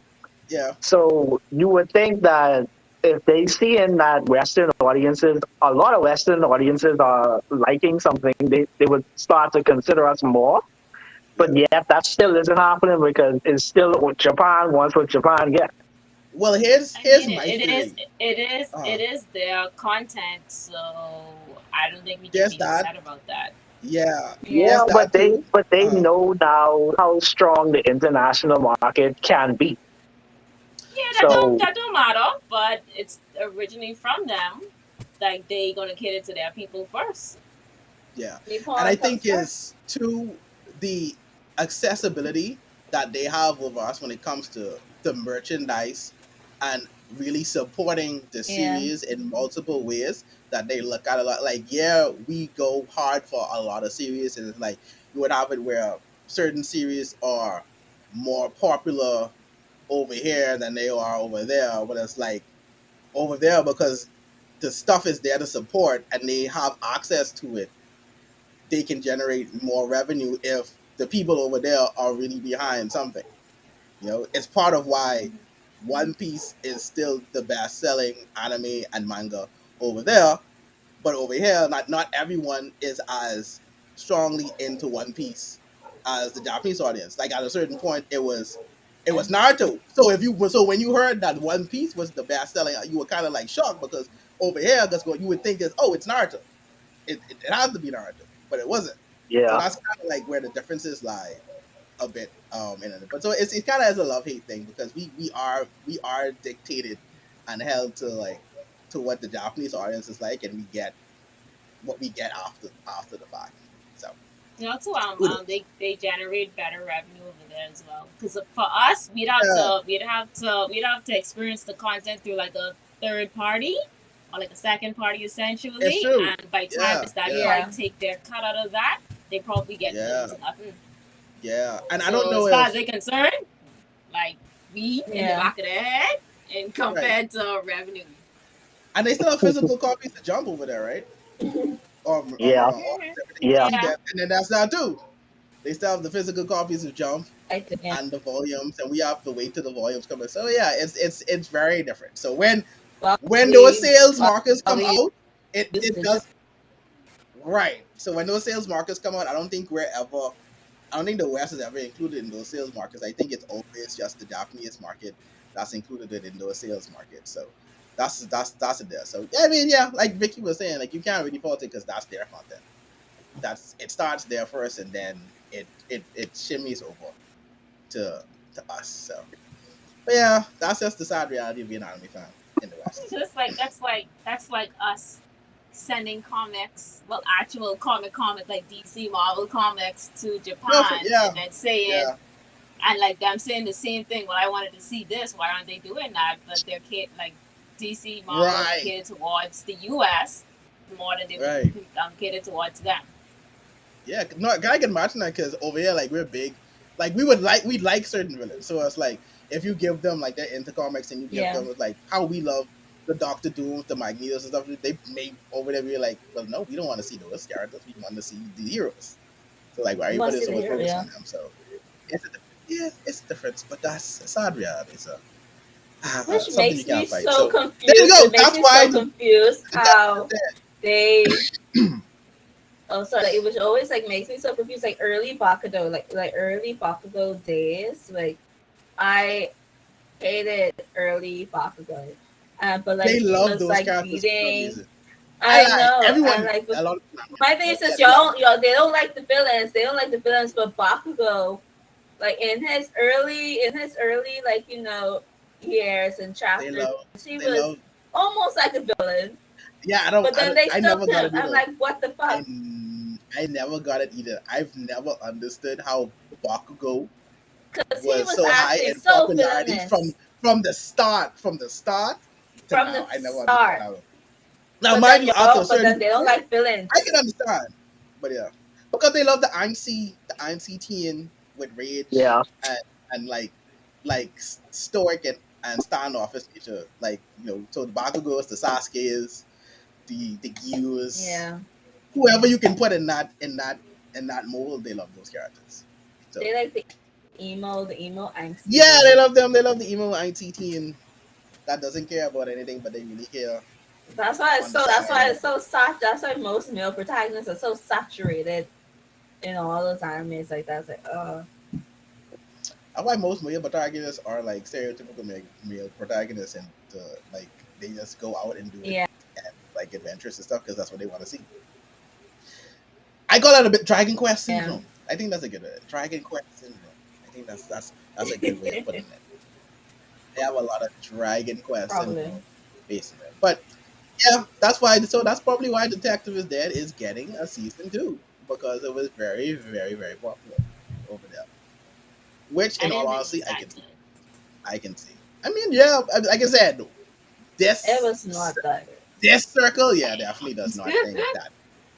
Yeah. So you would think that if they see in that Western audiences, a lot of Western audiences are liking something, they would start to consider us more. But Yep. yet that still isn't happening because it's still what Japan wants, what Japan gets. Well, I here's mean, my theory. it Uh, is their content, so I don't think we can there's be that. upset about that. Yeah, Yeah, it's Yeah. that too. but they Uh, know now how strong the international market can be. Yeah, So that don't matter, but it's originally from them. Like they gonna cater to their people first. yeah, and I Nippon think comes first. is to the accessibility that they have over us when it comes to the merchandise and really supporting the Yeah. series in multiple ways that they look at a lot. Like, yeah, we go hard for a lot of series, and it's like you would have it where certain series are more popular over here than they are over there, but it's like over there because the stuff is there to support and they have access to it, they can generate more revenue if the people over there are really behind something. You know, it's part of why One Piece is still the best selling anime and manga over there, but over here, not everyone is as strongly into One Piece as the Japanese audience. Like at a certain point, it was Naruto. So when you heard that One Piece was the best selling, you were kind of like shocked because over here, that's what you would think is, oh, it's Naruto. It has to be Naruto, but it wasn't. So yeah, that's kind of like where the differences lie a bit in it. But so it's kind of as a love hate thing because we are dictated and held to like to what the Japanese audience is like, and we get what we get after the fact. So You know, too, who knows? they generate better revenue over there as well. Because for us, Yeah, we'd have to experience the content through like a third party or like a second party it's essentially. true. And by the time Yeah, it's that yeah, party Yeah. take their cut out of that, they probably get little yeah, to nothing. yeah. And I don't So know as far as if they're concerned, like we in the Yeah. back of their head, and right. compared to revenue. And they still have physical copies to jump over there, right? yeah, Or Mhm. everything you yeah, see Yeah. them, and then that's not too. They still have the physical copies of Jump I do. Yeah. and the volumes, and we have to wait till the volumes come in. So yeah, it's very different. So when those We sales markers come we out, use it digital. does right. So when those sales markers come out, I don't think the West is ever included in those sales markets. I think it's always just the Japanese market that's included in those sales markets. So that's it there. So yeah, I mean, yeah, like Vicky was saying, like you can't really fault it because that's their content. That's it starts there first, and then it shimmies over to us. So, but yeah, that's just the sad reality of being an anime fan in the West. Just like that's like us sending comics, well, actual comic like DC Marvel comics to No, Japan, yeah, and then saying, yeah, and like them saying the same thing. Well, I wanted to see this. Why aren't they doing that? But they're like DC Marvel right, catered towards the U.S. more than they would right. cater towards them. Yeah, no, I can imagine that because over here, like we're big, like we like certain villains. So it's like if you give them like their intercomics and you give Yeah. them like how we love the Doctor Doom, the Magnetos and stuff, they may over there be like, well, no, we don't want to see those characters. We want to see the heroes. So like, why We want to everybody's see the always hero. focused Yeah. on them? So it's a, yeah, it's a difference, but that's a sad reality. So Which something you makes me can't fight. so So there you confused. go. It makes That's me why so confused the devil is how they. Oh, sorry. Like, it was always like makes me so confused. Like early Bakugo, like early Bakugo days. Like I hated early Bakugo, but they like he love was those like characters for some beating. reason. I I like know, and everyone. like A lot of people, my thing is yeah, just they love. y'all they don't like the villains. They don't like the villains, but Bakugo, like in his early like years and They chapters, love. he They was love. almost like a villain. Yeah, I don't. But then they I still never got him. it I'm either. like, what the I fuck? I never got it either. I've never understood how Bakugo Because he was was so high acting in so popularity villainous from the start to from now. the I never understood start. how. Now, mind you, after a But certain then they don't point, like I can villains. understand. But yeah, because they love the antsy teen with rage yeah. and like stoic and standoffish nature. Like so the Bakugos, the Sasuke's, the Gyus, Yeah, whoever you can put in that mold, they love those characters. So they like the emo angsty yeah, they boy. love them. They love the emo antsy teen that doesn't care about anything, but they really care That's why it's on the so. That's side. why it's so That's why most male protagonists are so saturated in all those animes like that. It's like, That's why most male protagonists are like stereotypical male protagonists, and like they just go out and do it yeah, and like adventures and stuff because that's what they want to see. I call that a bit Dragon Quest Yeah. syndrome. I think that's a good Dragon Quest syndrome. I think that's a good way of putting it. They have a lot of Dragon Quest Probably. syndrome based on it. But yeah, that's why. So that's probably why Detective is Dead is getting a season 2 because it was very, very, very popular over there. Which, I in all didn't think it honesty, was that good. I can see. I mean, yeah, like I said, It this was not that good. this circle, yeah, definitely does not think that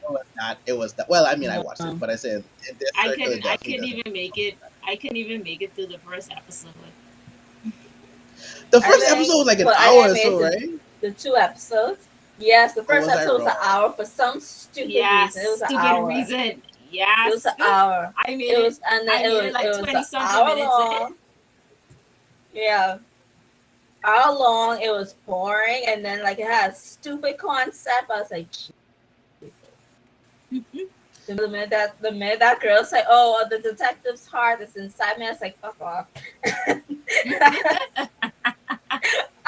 it was that. It was that. Well, I mean, I watched it, No. but I said in this circle, it I definitely couldn't doesn't. even make it. I couldn't even make it through the first episode. The I first think episode was like an well, hour I or made so, right? the 2 episodes. Yes, the Or first was I episode was an wrong? hour for some stupid Yes, reason. It was an stupid hour. reason. It was Yes, an hour. I made It it. was and then I made it it like was 20 an something hour minutes in. long. Yeah. Hour long, it was boring, and then like it had a stupid concept. I was like, the minute that girl said, "Oh, the detective's heart is inside me," I was like, "Fuck off."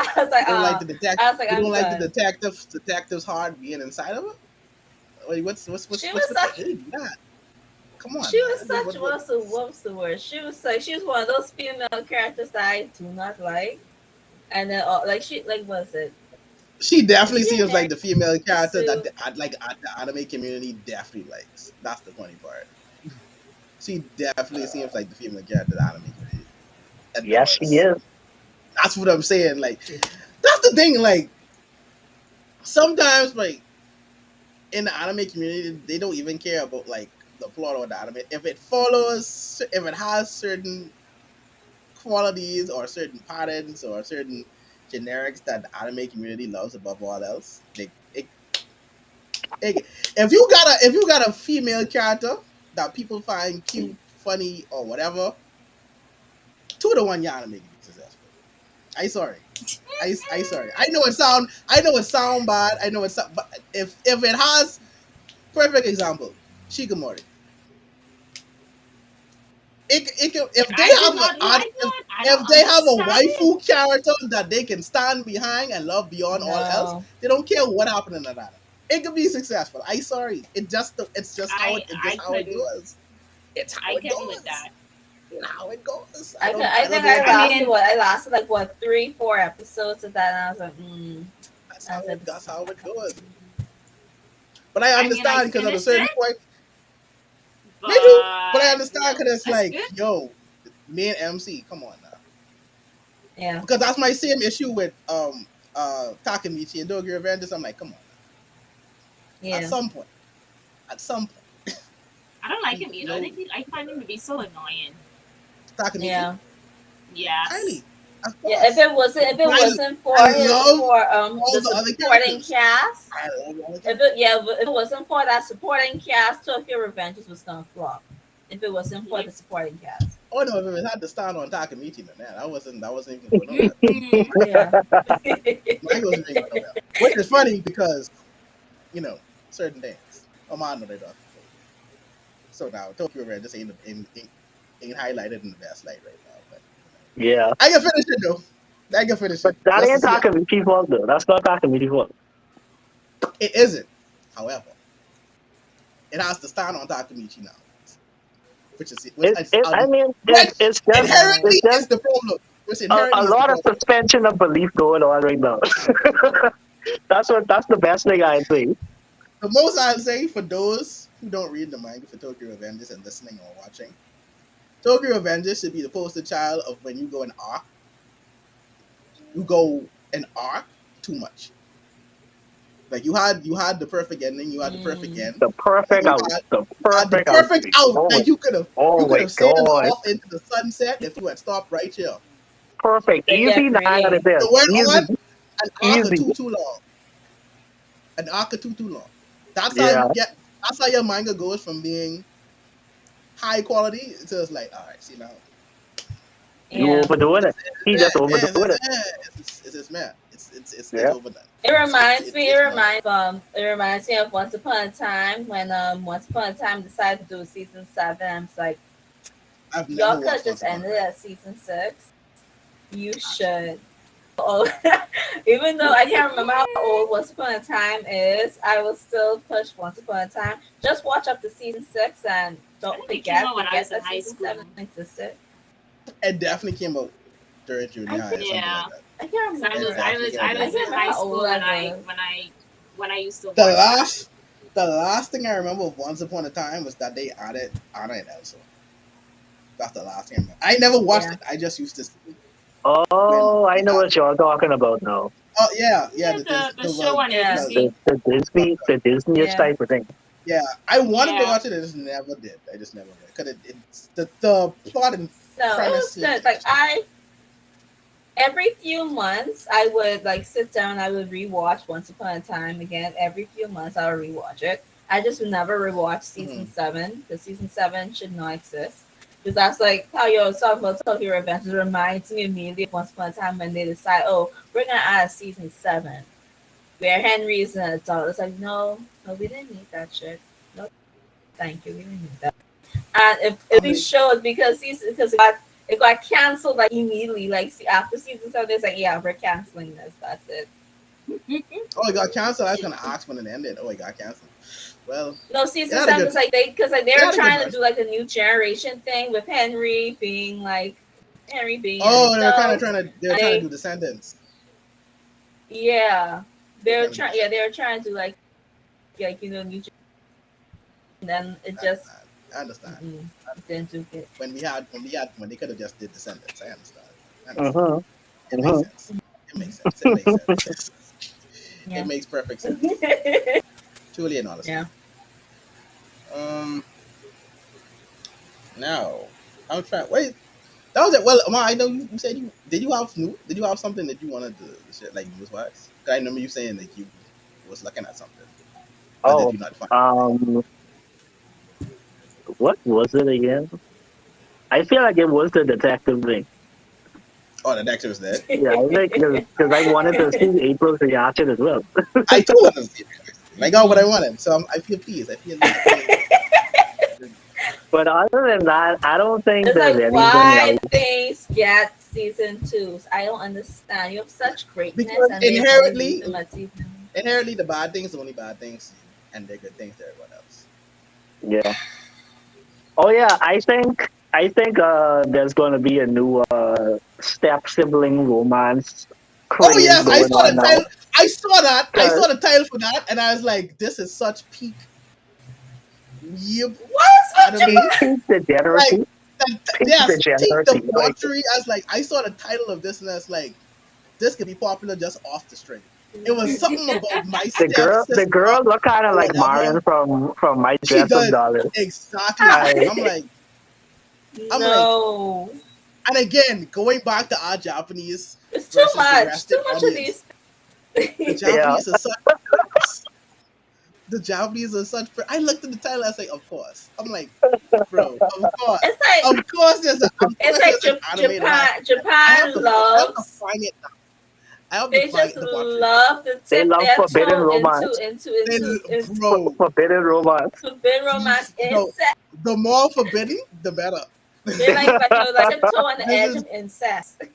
I was like, You don't like the detective. I was like, You I'm don't like the done. detective's heart being inside of her. Wait, She what's was with the such. egg? Nah, come on, She was man. such. What was the word? She was one of those female characters that I do not like. And then, like she, like, was it? She Is definitely she seems like married the female to character that Sue? the anime community definitely likes. That's the funny part. She definitely seems like the female character the anime community Yes, she adores. is. That's what I'm saying. Like, that's the thing. Like, sometimes, like, in the anime community, they don't even care about like the plot or the anime. If it has certain qualities or certain patterns or certain generics that the anime community loves above all else, if you got a female character that people find cute, funny, or whatever, 2 to 1 your anime can be successful. I sorry. I sorry. I know it sound bad. I know it's but if it has perfect example, Shikamori. It can, if they I did have not like that. I don't if they have a understand it. waifu character that they can stand behind and love beyond all else, No. they don't care what happened in that anime. It could be successful. I sorry. It's just how it's just I how it couldn't. goes. It's how I it couldn't with goes. that. You know how it goes. I I don't think know if I mean, I lasted like what 3 4 episodes of that, and I was like, I said, that's how it goes. But I I mean, I understand because at a finished certain it, point, me too. But I but understand no, because it's that's like, good. yo, me and MC, come on now. yeah, Because that's my same issue with Takemichi and Dogi Revengers. I'm like, come on now. yeah, At some point, I don't like him you either. I know, think I find him to be so annoying. Takemichi, yeah. Yes. highly, of Yeah, course. if it But wasn't for I his love the all the other supporting characters. cast, I love all the if characters. it wasn't for that supporting cast, Tokyo Revengers was gonna flop. If it wasn't for Yep. the supporting cast, Oh no, if it had to stand on Takemichi, then man, that wasn't even going nowhere. yeah, Mine wasn't even going nowhere. Which is funny because, you know, certain things. Oh man, no, they don't. So now Tokyo Red just ain't highlighted in the best light right now. But Yeah. I can finish it though. I can finish But it that just to ain't see. Takamichi fault though. That's not Takamichi fault. It isn't. However, it has to stand on Takemichi now, I mean, which it's inherently just is the problem. Which a inherently is the lot of problem. suspension of belief going on right now. That's the best thing I'd say. The most I'll say for those who don't read the manga for Tokyo Revengers and listening or watching, Tokyo Revengers should be the poster child of when you go an arc. You go an arc too much. Like you had the perfect ending, you had the perfect mm, end, The and perfect out. The you had the perfect perfect outing. out that Oh you could my have sailed god. off into the sunset if you had stopped right here. Perfect. they Easy, get 9 out of greedy. 10. The went on Easy. an arc or Easy. too long. An arc or too long. That's how Yeah. you get. That's how your manga goes from being high quality to it's like, all right, see now, You Yeah, overdoing it. He just overdoing it. it's just man, it's Yeah. overdone. it reminds me of Once Upon a Time when Once Upon a Time decided to do season 7. I'm just like, I've never y'all could have watched Once just Upon a ended Time. at season 6. You Actually, should. old. Even though I can't remember how old Once Upon a Time is, I will still push Once Upon a Time. Just watch up to season 6 and I don't think it came forget out when I was in that high season school. 7 existed. It definitely came out during junior I high think or something Yeah. like that. I can't So It remember. definitely came out I during I was can't in junior remember high. high how old school I when was. I used to The watch that. last thing I remember of Once Upon a Time was that they added Anna and Elsa. That's the last thing I remember. I never watched Yeah. it. I just used to see it when Oh, I they know had. what you're talking about now. Oh yeah, yeah. Yeah, the show on Yeah. The, ABC. The Disney Yeah. type of thing. yeah. I wanted to Yeah. watch it. I just never did. I just never did because it's the plot and No, it premise was seems good. Like interesting. every few months I would like sit down, I would rewatch Once Upon a Time again. Every few months I would rewatch it. I just would never rewatch season Hmm. 7. The season 7 should not exist. Because that's like how you was talking about Tokyo Revenge. It reminds me immediately of Once Upon a Time when they decide, oh, we're gonna add a season 7 where Henry is an adult. It's like, no, no, we didn't need that shit. No, thank you, we didn't need that. And if I'm we like, showed because it got canceled like immediately, like see, after season 7, it's like, yeah, we're canceling this. That's it. oh, it got canceled. I was gonna ask when it ended. Oh, it got canceled. Well, No, it season had a 7 good. is like they It were had a good trying to run. do like a new generation thing with Henry being an Oh, adult. they were And trying to do the sentence. yeah, They were trying to do the sentence. they were trying to new and then it I just understand. I understand. didn't do it. When they could have just did the sentence. I understand. I understand. Mm-hmm. It makes Mm-hmm. sense. It makes sense. It makes sense. It Yeah. makes perfect sense. Truly and honestly. Yeah. Um. Now, I'm trying. Wait. That was it. Well, Ma, I know you said did you have something that you wanted to share, like news wise? I remember you saying that you was looking at something, or did Oh, you not find anything? um, what was it again? I feel like it was the detective thing. Oh, the doctor was dead. Yeah, I think because I wanted to see April's reaction as well. I too wanted to see it. And I got what I Mhm. wanted, so I feel pleased. I feel But other than that, I don't think It's there's like anything why else. things get season 2s. I don't understand. You have such greatness because and they only leave them at season. inherently the bad things are only bad things, and they're good things to everyone else. Yeah. Oh yeah, I think there's going to be a new step sibling romance Oh craze yes, I going saw on the now. title. I saw that. I 'Cause saw the title for that, and I was like, "This is such peak weeb What is with anime." peak Like, degeneracy, peak yes, take the degeneracy. Like, debauchery. I was like, I saw the title of this, and I was like, "This could be popular just off the string." It was something about my the stepsister girl look kind of or like whatever. Marion from My She Dress Up does Darling. exactly. I I'm like, No. and again, going back to our Japanese It's too versus the much. Western Too much of audience, these the things. yeah, Japanese are such perks. The Japanese are such perks. I looked at the title. I was like, of course. I'm like, bro, It's like of it's course like there's an anime that has. Japan I have to loves find it now. I have to they find just the debauchery. love to they tip love their forbidden toe romance. into Bro, Forbidden romance. forbidden romance no, incest. the more forbidden, the better. They like tiptoe on the This edge is of incest. Like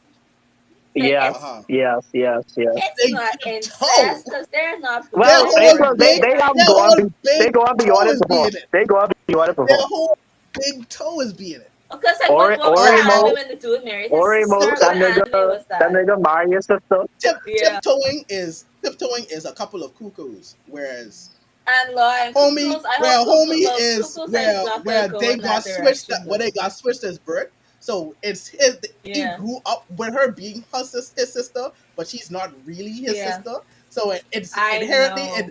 Yes, uh-huh. yes. it's Big not toe. incest because they're not Their Well, forbidden whole or April, big, they're not their whole they big go on toe beyond it is before. being it. They go on beyond it Their before. whole big toe is being it. because like what was that Um, Oremo, anime when the dude married his Oremo, sister? What anime was that that? nigga Marius sister. Yeah. tiptoeing is a couple of cuckoos, whereas And Law and Cuckoos. I hope Cuckoos is not gonna where go they in got that switched direction where they though. got switched as birth. So he Yeah. grew up with her being his sister, but she's not really his Yeah. sister. So it's I inherently know.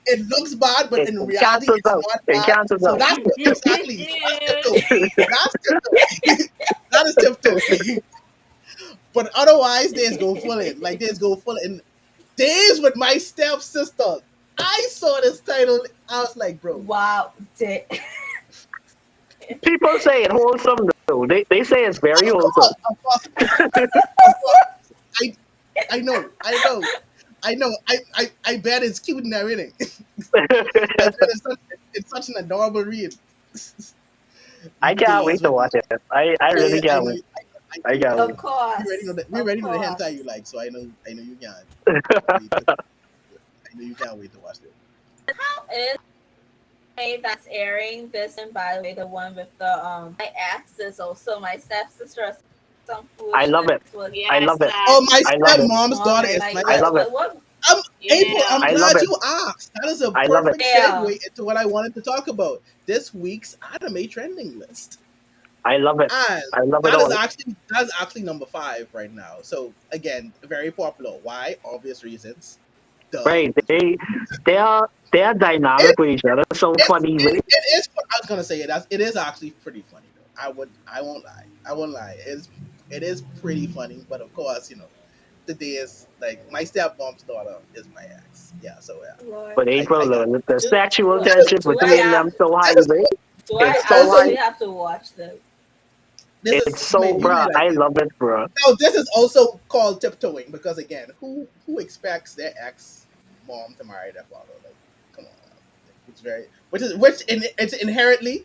it looks bad, but It in reality cancels it's out. not It bad. cancels So out. that's exactly so that's tiptoeing. That's tiptoeing. That is tiptoeing. But otherwise, there's go full in. Like there's go full in. Days with my stepsister. I saw this title. I was like, bro. Wow. People say it wholesome though. They say it's very Of wholesome. course, of course, of course. I I know, I know, I know. I bet it's cute and everything. I bet it's such an adorable read. I can't Days wait to with watch it. I really I can't know wait. I got Of it. course, We of already know the hentai course. you like, so I know you can't wait to I know you can't wait to watch it. How is that's airing this? And by the way, the one with the my ex is also my stepsister. Some I love foolishness it. with I Yes, love it. Oh, that. my I love it. stepmom's daughter mom. is Like my I ex. love it. what? April, I'm I Yeah. love glad it. you asked. That is a I love it. perfect Yeah. segue into what I wanted to talk about. This week's anime trending list. I love it. And I love it all. that is actually number 5 right now. So again, very popular. Why? Obvious reasons. Duh. Right. They are dynamic with each other. So funny. Right? It is. I was gonna say it. It is actually pretty funny though. I won't lie. I won't lie. It is pretty funny. But of course, the day is like my stepmom's daughter is my ex. Yeah. So yeah. Lord. But I April, got the Do, sexual do, that is tension do I between have them so high. that is Right? do I It's that so is high. actually so have to watch this? this It's is so, you bruh. may like I it. love it, bruh. Now this is also called tiptoeing because again, who expects their ex mom to marry their father? Like, come on. It's very it's inherently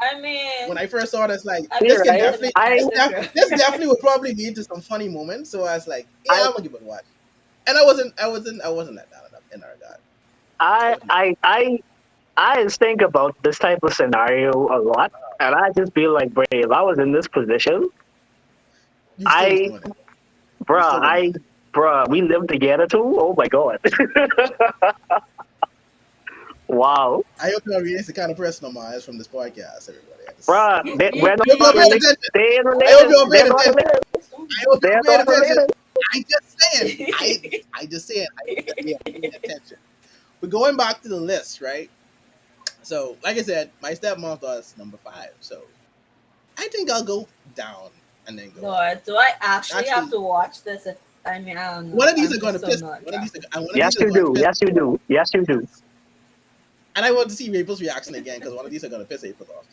I when mean, I first saw this, like I'm Yeah, this just can right. here to definitely I, this definitely would probably lead to some funny moments. So I was like, yeah, I, I'm gonna give it a watch. And I wasn't that down in our god. I I, wasn't that. I, I, I think about this type of scenario a lot, and I just feel like, bro, if I was in this position, You still was I, doing it. You bruh, still would do I, it. bruh, we live together too. Oh my god, wow, I hope you're reading the kind of personal minds from this podcast, everybody. bruh, we're I hope not you're paying really attention. staying I hope related. you're They're paying not attention. related. I hope They're you're paying not attention. related. I just saying. I just saying. I hope that we are paying attention. But going back to the list, right? So, like I said, my stepmom was number 5. So I think I'll go down and then go up. Lord, do I actually have Actually, to watch this? I mean, I don't one know. of these I'm are going just to so piss. not attracted. One of Yes, these are you going to do. piss Yes, you April off. do. Yes, you do. Yes. And I want to see April's reaction again because one of these are going to piss April off.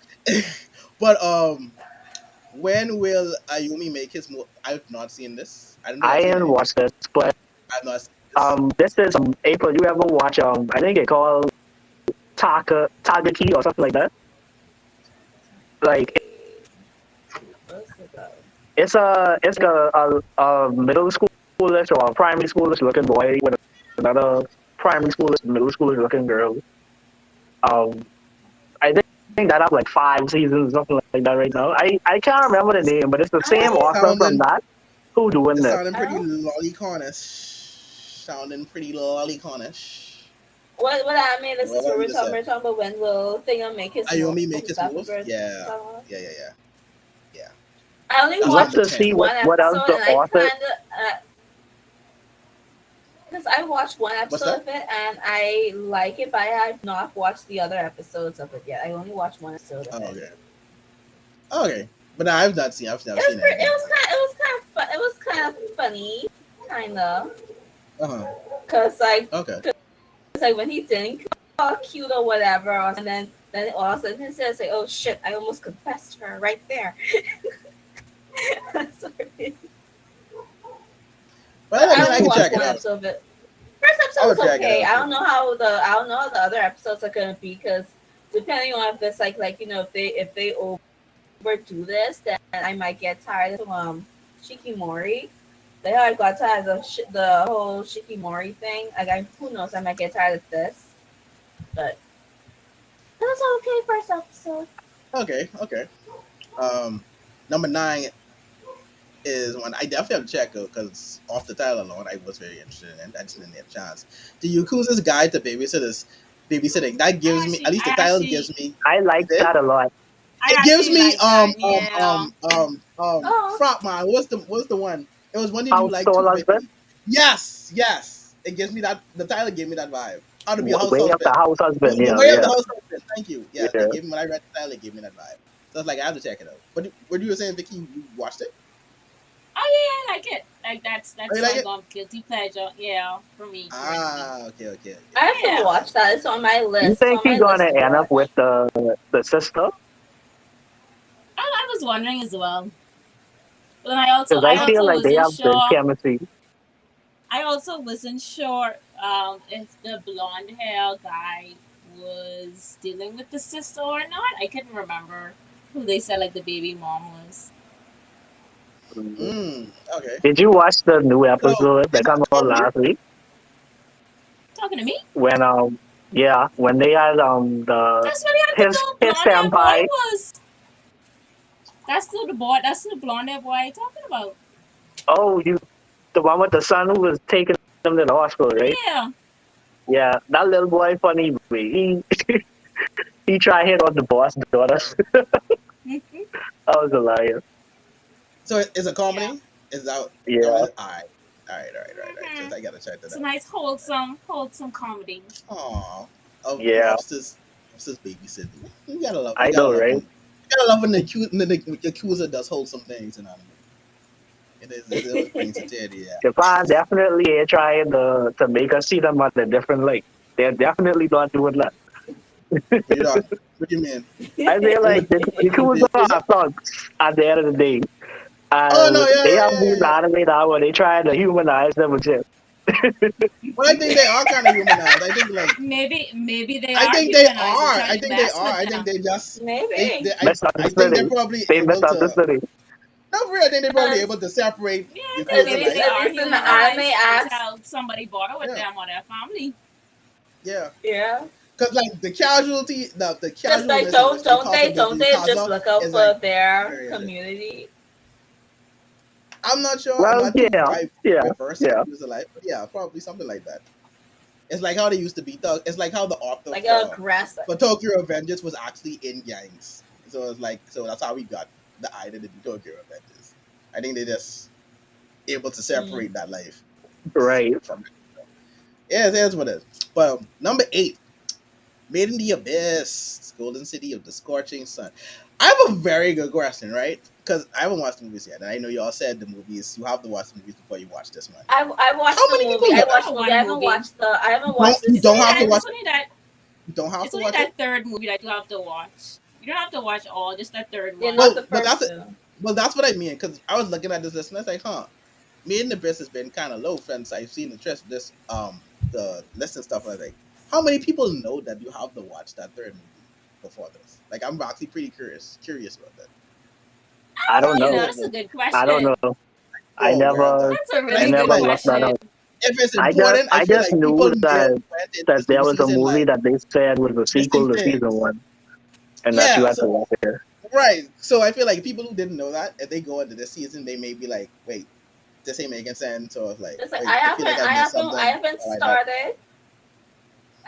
But when will Ayumi make his? I've not seen this. I don't think I I've seen didn't any of watch these. this, but I've not seen this. this is April. You ever watch I think it called Tagaki or something like that. Like What's it about? it's a middle schoolish or a primary schoolish looking boy with another primary schoolish middle schoolish looking girl. Um, I think that have like 5 seasons something like that right now. I can't remember the name, but it's the same I author from Sounding, that who doing it's this. sounding I pretty don't. lolliconish. Sounding pretty lolliconish. What I mean, this is Whatever what you just said. we're talking about. When will Thingo make his move? Ayumi make Is his that what move? we're Yeah. talking about? Yeah. Yeah. I only That's Let's number watched just 10. see one what else episode, the and I author. kind of because I watched one What's episode that? of it and I like it, but I have not watched the other episodes of it yet. I only watched one episode of Oh, it. okay. Okay. But no, I've never seen anything from it. It was kind of funny, kind of, Uh-huh. cause Okay. when he didn't call cute or whatever, and then all of a sudden he says like, "Oh shit, I almost confessed to her right there." Sorry. But Well, I I mean, I only can watched check it one out. episode of it. First I episode would was check it okay. out too. I don't know how the other episodes are gonna be because depending on if it's if they overdo this, then I might get tired of Shikimori. They I got tired of the whole Shikimori thing. Who knows? I might get tired of this, but it was okay first episode. Okay. Um, Number 9 is one I definitely have to check out because off the title alone, I was very interested in it. I just didn't have a chance. The Yakuza's Guide to Babysitting. That gives me, at least the title gives me, I like it did? that a lot. I It gives actually me like that. Yeah. Oh, Frog Man. What's the one? It was one did you House like too, Soul Husband, Vicky? Yes. It gives me that. The title gave me that vibe. How to be a house way of the husband. house husband. The Yeah, way of the yeah, house husband. Thank you. Yeah, they yeah. gave me when I read the title, it gave me that vibe. So I was like, I have to check it out. What you were saying, Vicky? You watched it? Oh yeah, I like it. Like Oh, you that's like like it? guilty pleasure. Yeah, for me currently. Okay. I have to Yeah. watch that. It's on my You list. It's think on he's my list gonna to end up with watch. the sister? I was wondering as well. But then Because I I feel also like they wasn't have good sure. chemistry. I also wasn't sure if the blonde hair guy was dealing with the sister or not. I couldn't remember who they said like the baby mom was. Okay. Did you watch the new So episode is that it came a out comedy? last week? Talking to me? When yeah, when they had the That's what he had the his little his blonde hair boy senpai. was. That's still the boy. That's the blonde hair boy I talking about. Oh, you the one with the son who was taking him to the hospital, right? Yeah. Yeah, that little boy funny. He tried hit on the boss daughter. That was hilarious. So it's a Yeah. comedy? Is that what Yeah, it? All right. So Hmm. I gotta check that It's a out. nice wholesome comedy. Aw, of yeah, Webster's babysitting. You gotta love. I know, right? You gotta love when the accuser does wholesome things in anime. It always brings a tear to your eye. Japan definitely ain't trying to make us see them at a different light. They're definitely not doing that. You know what do you mean? I feel You like mean the you mean Yakuza the accuser? are thugs at the end of the day. Oh no, They have yeah. these anime now where they try to humanize them and shit. Well, I think they are kind of humanized. I think like Maybe they I are think they humanized and are. I trying the think they best are. with I think them. they just Maybe. I think they're Misunderstanding. probably They able to. misunderstanding. No, for real, I think they're probably Because able to separate Yeah, I think Yakuza at maybe least they life. at are least in the anime humanized acts, until somebody bother with Yeah, them or their family. yeah. yeah. Because like the Because like casualness in which they talk about don't the they just Yukaza look out is like for their very legit. community? I'm not sure. I'm Well, not too yeah, yeah, versed in yeah. Yakuza life, but yeah, probably something like that. It's like how they used to be thug. It's like how the author Like aggressive. for Tokyo Avengers was actually in gangs. So it's like that's how we got the identity Tokyo Avengers. I think they just able to Mm. separate that life Right. from it. Yeah, that's what it is. But number 8, Made in the Abyss, Golden City of the Scorching Sun. I have a very good question, right? Because I haven't watched the movies yet, and I know y'all said the movies. You have to watch the movies before you watch this one. I How watched the many movie. people I know? watched Not the movie. one movie. I haven't watched the You don't have to season. watch It's it. only that. You don't have It's to only watch it. that third movie that you have to watch. You don't have to watch all, just that third Yeah, one. not the Well, but first two. that's what I mean. Because I was looking at this list and I was like, Made in the Abyss has been kind of low, friends. I've seen the list and stuff. And I was like, how many people know that you have to watch that third movie before this? Like, I'm actually pretty curious about that. I don't You Like, know, know. that's a good I don't question. know. I oh, girl. never, That's a And I I really feel good never like looked that question. up. if it's important, I I feel just like people knew may have went that into there the was a season movie like that they said was a missing sequel to season things. one, and that you Yeah, had to so watch it. right. So I feel like people who didn't know that, if they go into this season, they may be like, wait, this ain't making sense, or like, It's like wait, I feel like I missed I something. haven't Or like that. started.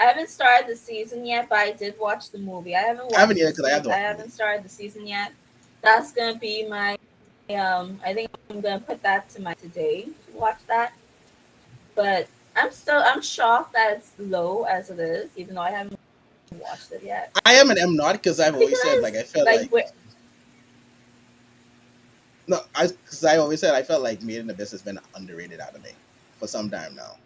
I haven't started the season yet, but I did watch the movie. I haven't I haven't watched yet the because I have season. to I watch the haven't movie. started the season yet. That's gonna be my. I think I'm gonna put that to my today to watch that. But I'm shocked that it's low as it is, even though I haven't watched it yet. I am and am not because I've always said Because like I felt like like no, I always said I felt like Made in Abyss has been underrated anime for some time now.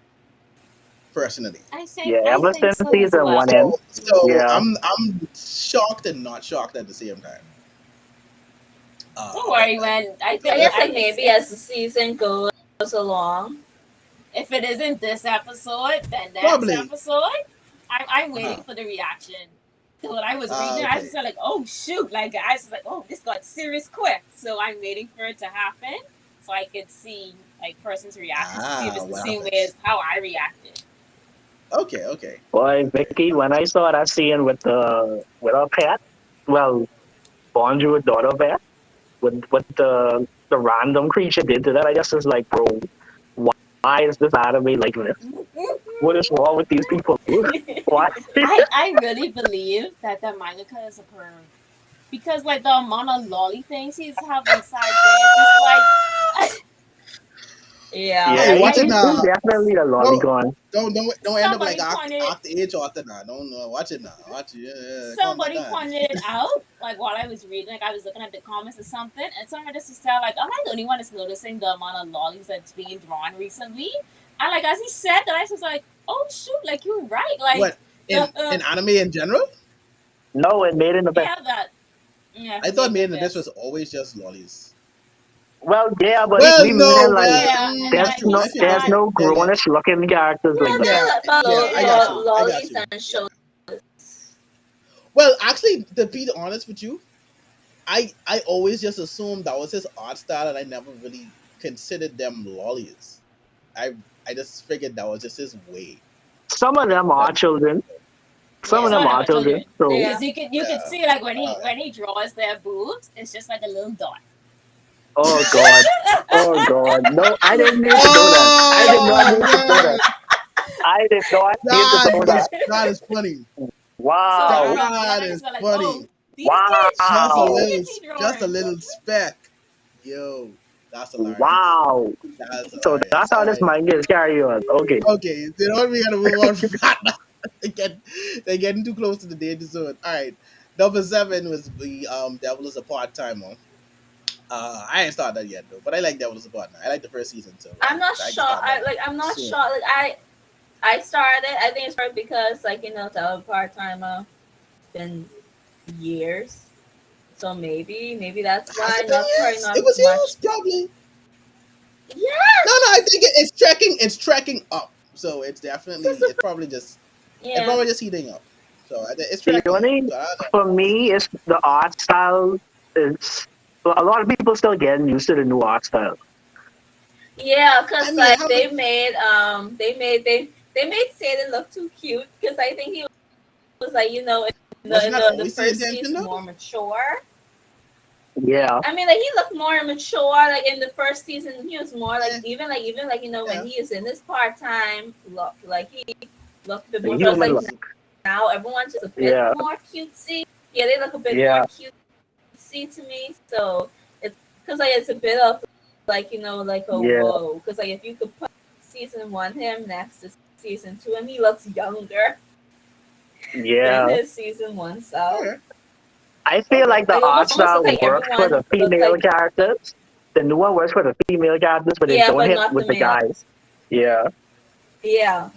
Personally, Yeah, I ever think since so as season well. one end. so Yeah, I'm shocked and not shocked at the same time Don't about worry, that. man. I guess I like it's maybe as the it's season goes along. if it isn't this episode, then next Probably. episode. I'm waiting Uh-huh. for the reaction. So when I was reading, I was Okay. just like, oh shoot! Like I was like, oh, this got serious quick. So I'm waiting for it to happen so I could see like person's reactions to see if it's the What same way happens? as how I reacted. Okay. boy, Vicky, when I saw that scene with her pet, well, Bonjour daughter pet, with what the random creature did to that, I just was like, bro, why is this anime like this? What is wrong with these people? Why? I really believe that the mangaka is a perv. Because like the amount of lolly things he's have inside there, it's just like Yeah. Hey, Yeah, watch it I now. he's definitely a No, lolicon. don't end up like somebody pointed act age author now. Don't watch it now. Watch it. Yeah, calm that somebody down. pointed it out, like while I was reading, like I was looking at the comments or something, and someone just said, like, am I the only one that's noticing the amount of lollies that's being drawn recently? And like as he said that, I was like, oh shoot, like you're right, like What in anime in general? No, it made in the best. yeah, that yeah, I made thought in Made the in Abyss was best. always just lollies. Well, yeah, but Well, we mean no, like well, Yeah, and then like he I there's feel said, no yeah, grownish looking characters like Yeah, that. yeah, they're yeah. I got you. I got lollies you. and Yeah. shows. Well, actually, to be honest with you, I always just assumed that was his art style, and I never really considered them lollies. I I just figured that was just his way. Some of them That are children. Some Yeah. of Some them of them are are children. children. So Yeah. Because you could yeah. see like Uh, when he draws their boobs, it's just like a little dot. oh god, oh god, no, I didn't need to know that. I did not oh need to know man, that. I did not need to know that. that is funny. So like Wow, from then That I is just felt like, funny. oh, these wow, kids he Just a drawing. little speck. Yo, that's hilarious. wow. That's So hilarious. that's how All this right. manga is carrying on. Okay. Okay, you know what? We gotta move on from that now. They're getting too close to the danger zone. All right. Number 7 was the Devil is a Part Timer. I ain't started that yet though, but I like Devil is a Part Timer. I like the first season, so I'm not I can sure. start that I'm not soon. sure. I started. I think it's started because the part timer been years. So maybe that's Has why it been not probably years? It not was much. years, probably. No, no, I Yes. think it's tracking. It's tracking up. So it's This definitely. is It's probably just. It's yeah. probably just heating up. So it's The tracking up. only So I don't know. for me is the art style. Is a lot of people still getting used to the new art style. Yeah, I cause mean, like how much? they made Satan look too cute because I think he was like Wasn't in that the always the first intention season though? more mature. Yeah, I mean, like he looked more mature. Like in the first season, he was more like Yeah, even like when yeah. he is in his part time look, like he looked a bit the more. Cause human like look. now everyone's just a bit Yeah, more cutesy. Yeah, they look a bit more yeah, cutesy to me. So it's because like it's a bit of like like a yeah, whoa. Because like if you could put season 1 him next to season 2, and he looks younger than yeah. his season 1 self. Okay, I feel okay. like the Like art almost look style like works for everyone the look female like characters. The new one works for the female characters, but it yeah, don't but hit not the with the male. guys. Yeah, Yeah.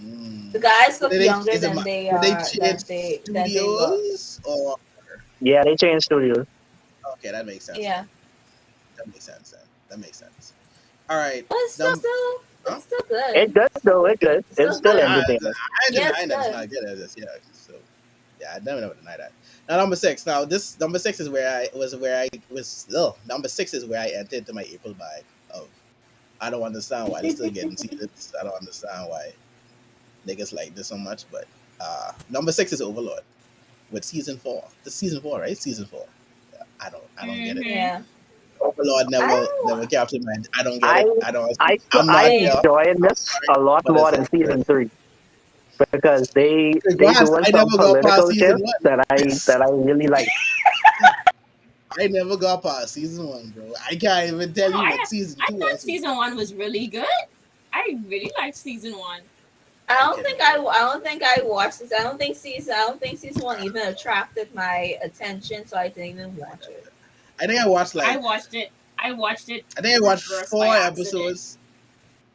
The Mm. guys So look did they? younger Is it? than they Did they are change than they look. studios or? yeah. They changed studios. Okay, that makes sense then. Yeah. That makes sense then. That makes sense. All right. But Num. it's Huh? still good. It's good though. It's good. It's It's still still Yeah, good. entertaining. I ain't Yeah, it's denying that it's good. not good at this. Yeah. So yeah, I never deny that. Now number 6. Now this number 6 is where I was. Oh, number 6 is where I entered to my April bag of. I don't understand why they're still getting seasons. I don't understand why niggas like this so much. But number 6 is Overlord with season 4. The season 4, right? Season 4. Yeah, I don't get it. Mm-hmm. Yeah. Overlord I never don't captured my. I don't get I it. I don't. I'm I not same. there. enjoying I'm this sorry, a lot but more it's than over. season 3 because they Gosh, doing I some never got past political season shit one. that I really like. I never got past season 1, bro. I can't even tell No, you what season I two or thought season. season 1 was really good. I really liked season 1. I'm kidding, bro. I don't think I watched this. I don't think season 1 even attracted my attention, so I didn't even watch it. I think I watched I like watched it. I watched it I think I watched reverse by accident.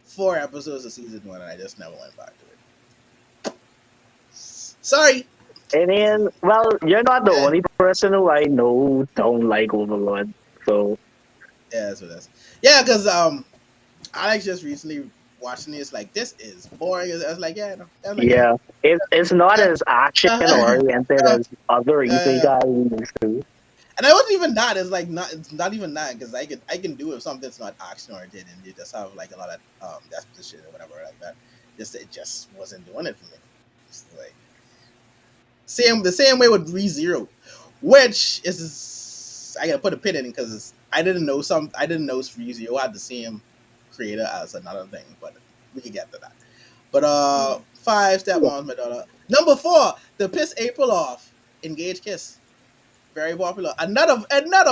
4 episodes of season 1, and I just never went back to it. Sorry. And then, well, you're not the Yeah, only person who I know don't like Overlord. So yeah, that's what that's. Yeah, because Alex just recently watching this like this is boring. I was like, yeah, no. I was like, yeah, yeah, it's not yeah, as action yeah, oriented yeah, as other yeah. Isekai used to. And I wasn't even that. It's like not. It's not even that because I can do if something's not action oriented and you just have like a lot of exposition or whatever like that. Just it just wasn't doing it for me. It's like the same way with ReZero, which is I gotta put a pin in because I didn't know ReZero had the same creator as another thing, but we can get to that. But Mm. 5 step moms, my daughter. Number 4, the piss April off. Engage Kiss. Very popular. Another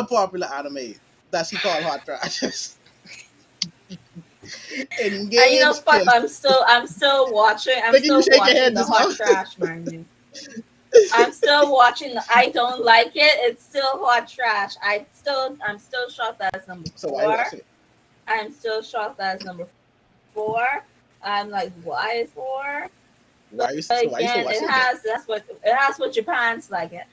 popular anime that she called hot trash. And Engage fuck, Kiss. I'm Making you still shake your watching head the just hot now. trash, man. I'm still watching. I don't like it. It's still hot trash. I'm still shocked that it's number So why are you 4. watching it? I'm still shocked that it's number 4. I'm like, why is 4? But Why you still again, watching it then? it has what Japan's like it.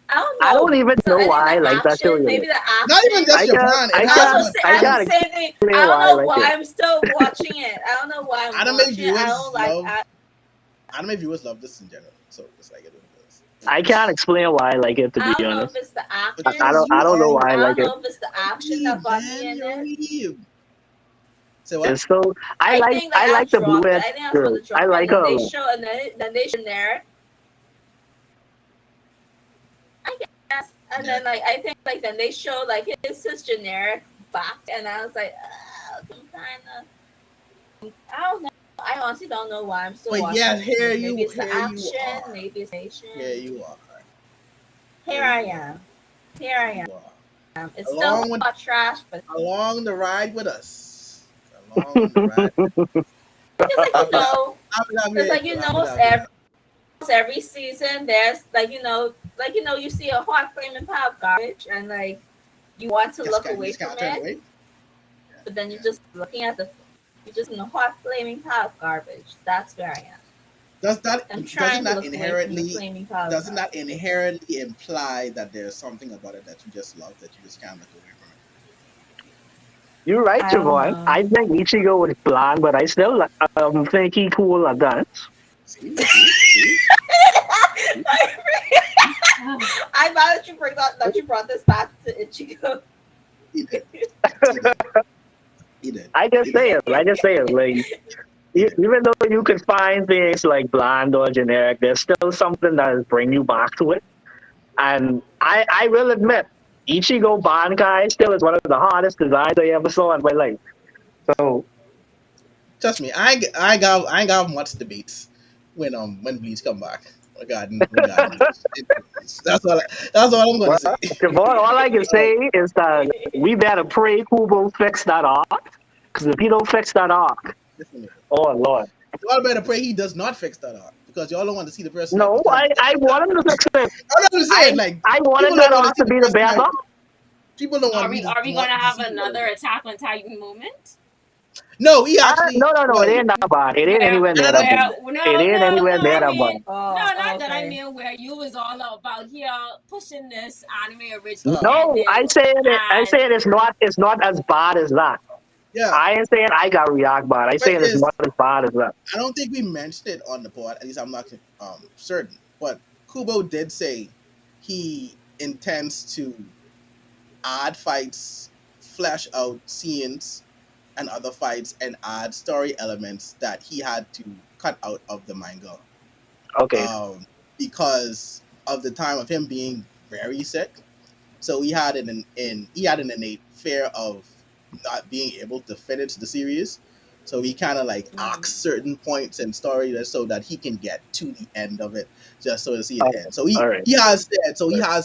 I don't I don't know. even So know I think why I like that show yet. maybe the Not even action. just Japan. It has some I I'm can't the same thing. explain I don't why I know like why it. I'm still watching it. I don't know why I'm anime watching it. I viewers don't like. love anime viewers love this in general. So it's like it is. I can't explain why I like it, to I be don't know if honest. it's the I action. don't Because I you don't know are why I I like don't it. know if it's the action weeb, that got me man. in You're it. weeb. Say what? It's so I think like I I like the blue dropped it. haired I think I was girl. supposed to I drop it, and like then her. they show, and then they show there. I guess, and Yeah. then like I think like then they show like his generic back, and I was like, I'm kind of. I don't know. I honestly don't know why I'm still But yeah, watching this. Maybe it's the here you action. are. Maybe it's the Here action. you are. Here Here I you am. are. Here I You are. am. It's still Along with hot trash, but along the ride with us. Along on the ride. because like I'll be I'll be because there like too. I'll be there. every season there's you see a hot flaming pile of garbage, and like you want to look You away just from can't turn it, away. but then Yeah. you're just looking at you're just in a hot flaming pile of garbage. That's where I am. Does that I'm doesn't trying to that look away from the inherently flaming pile of doesn't that garbage. inherently imply that there's something about it that you just love that you just can't look away from You're right, I don't Javon. know. I think Ichigo was bland, but I still think he cool at that. See? I'm glad that you brought this back to Ichigo. He did. He did. He did. I just He did. say it. I just say it. Like He did. even though you can find things like bland or generic, there's still something that will bring you back to it. And I will admit, Ichigo Bankai still is one of the hardest designs I ever saw in my life. So Trust me, I ain't got much debates when Bleach come back regarding Bleach. That's all I'm gonna well, say. Javon, all I can Um, say is that we better pray Kubo fix that arc. Because if he don't fix that arc, listen to me. oh Lord. Y'all better pray he does not fix that art because y'all don't want to see the person that No, become. I want him to fix it. I'm not just saying like I people wanted don't that want to arc see to the be the person best that arc. people don't want Are to we really are we want gonna to have see the another person. Attack on Titan moment? No, he actually No, it well, ain't that bad. It ain't Where anywhere near I that don't where bad. think It ain't anywhere no, near I that mean bad. no, Oh, not that I okay. mean where you was all about here pushing this anime original uh No, ending I and said it's not as bad as that. yeah. I ain't saying I got react bad. I But saying it's is not as bad as that. I don't think we mentioned it on the pod. At least I'm not certain. But Kubo did say he intends to add fights, flesh out scenes and other fights, and add story elements that he had to cut out of the manga. Okay. Um, because of the time of him being very sick. So he had an innate fear of not being able to finish the series. So he kind of like Mm. arcs certain points and story so that he can get to the end of it, just so to see it Okay. end. So All right. he has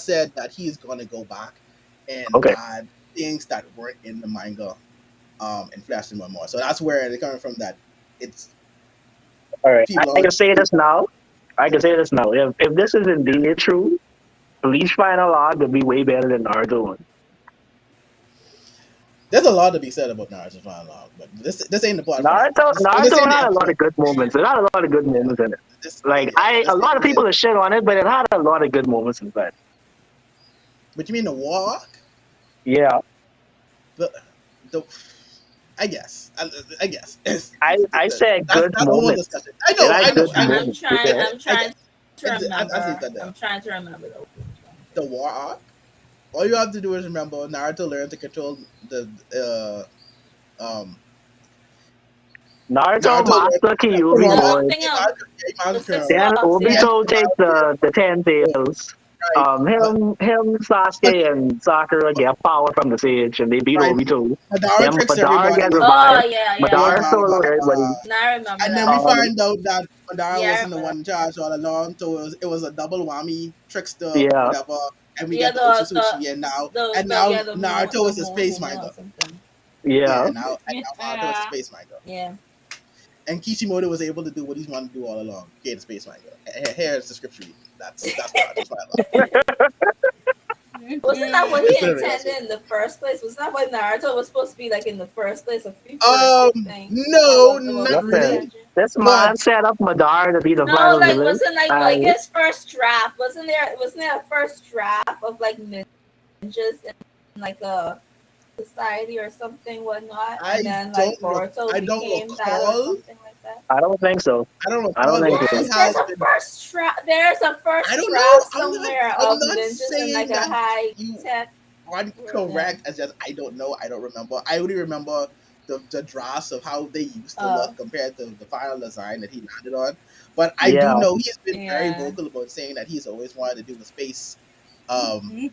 said that he's gonna go back and Okay. add things that weren't in the manga, and flash them more. So that's where they're coming from. That it's All right. people I are can say this now. I can say this now. If this is indeed true, Bleach Final Arc would be way better than Naruto one. there's a lot to be said about Naruto Final Arc, but this ain't the part for that. This Naruto ain't the had a lot episode. of good moments. It had a lot of good Yeah, moments in it. this Like yeah, but a lot of this people ain't. are shit on it, but it had a lot of good moments inside. But you mean the war arc? Yeah. The the I guess I said that's good a whole moments. discussion. It had good I'm moments. trying. Yeah. I'm I trying guess. to I see remember. that I'm there. trying to remember The war arc. All you have to do is remember Naruto learned to control um Naruto Naruto learned Master to Kyuubi No, Kurama. I'm boy. thinking of He mastered the six Kurama. Then months. Then Yeah. Obito takes the ten yeah, tails. right. But Him, but Sasuke, and Sakura get power from the sage, and they beat right. Obito. Madara Then tricks Madara everybody gets into Oh revived. yeah, yeah, going Madara yeah. on solo about everybody. Now I remember and then we that. find out that Madara Yeah, I wasn't the remember one in charge all along. So it was a double whammy, trickster, Yeah. whatever. And we that. Yeah, get the Otsutsuki, and now yeah, Naruto the is a moon space woman or manga. something. Yeah, Yeah. and now Naruto is a space manga. Yeah. And Kishimoto was able to do what he's wanted to do all along, create a space manga. Here's the scripture reading. That's Naruto's final. Wasn't that what It's he literally that's it. intended in the first place? Was that what Naruto was supposed to be like in the first place? A futuristic thing? Is that No, what not was Listen, really. intention? this But man set up Madara to be the No, final like villain. wasn't like And his first draft? Wasn't there a first draft of like ninjas in like a society or something whatnot, I and then don't like Boruto I don't became that or recall. something like I don't think so. I don't I don't recall, think but so. he Yes, there's has a been. first draft. There's a I first don't know. draft somewhere I'm of not ninjas in like saying a that high you tech are version. correct. As just I don't know. I don't remember. I only remember the drafts of how they used to Oh, look compared to the final design that he landed on. But I do Yeah, know he's been very yeah. vocal about saying that he's always wanted to do a space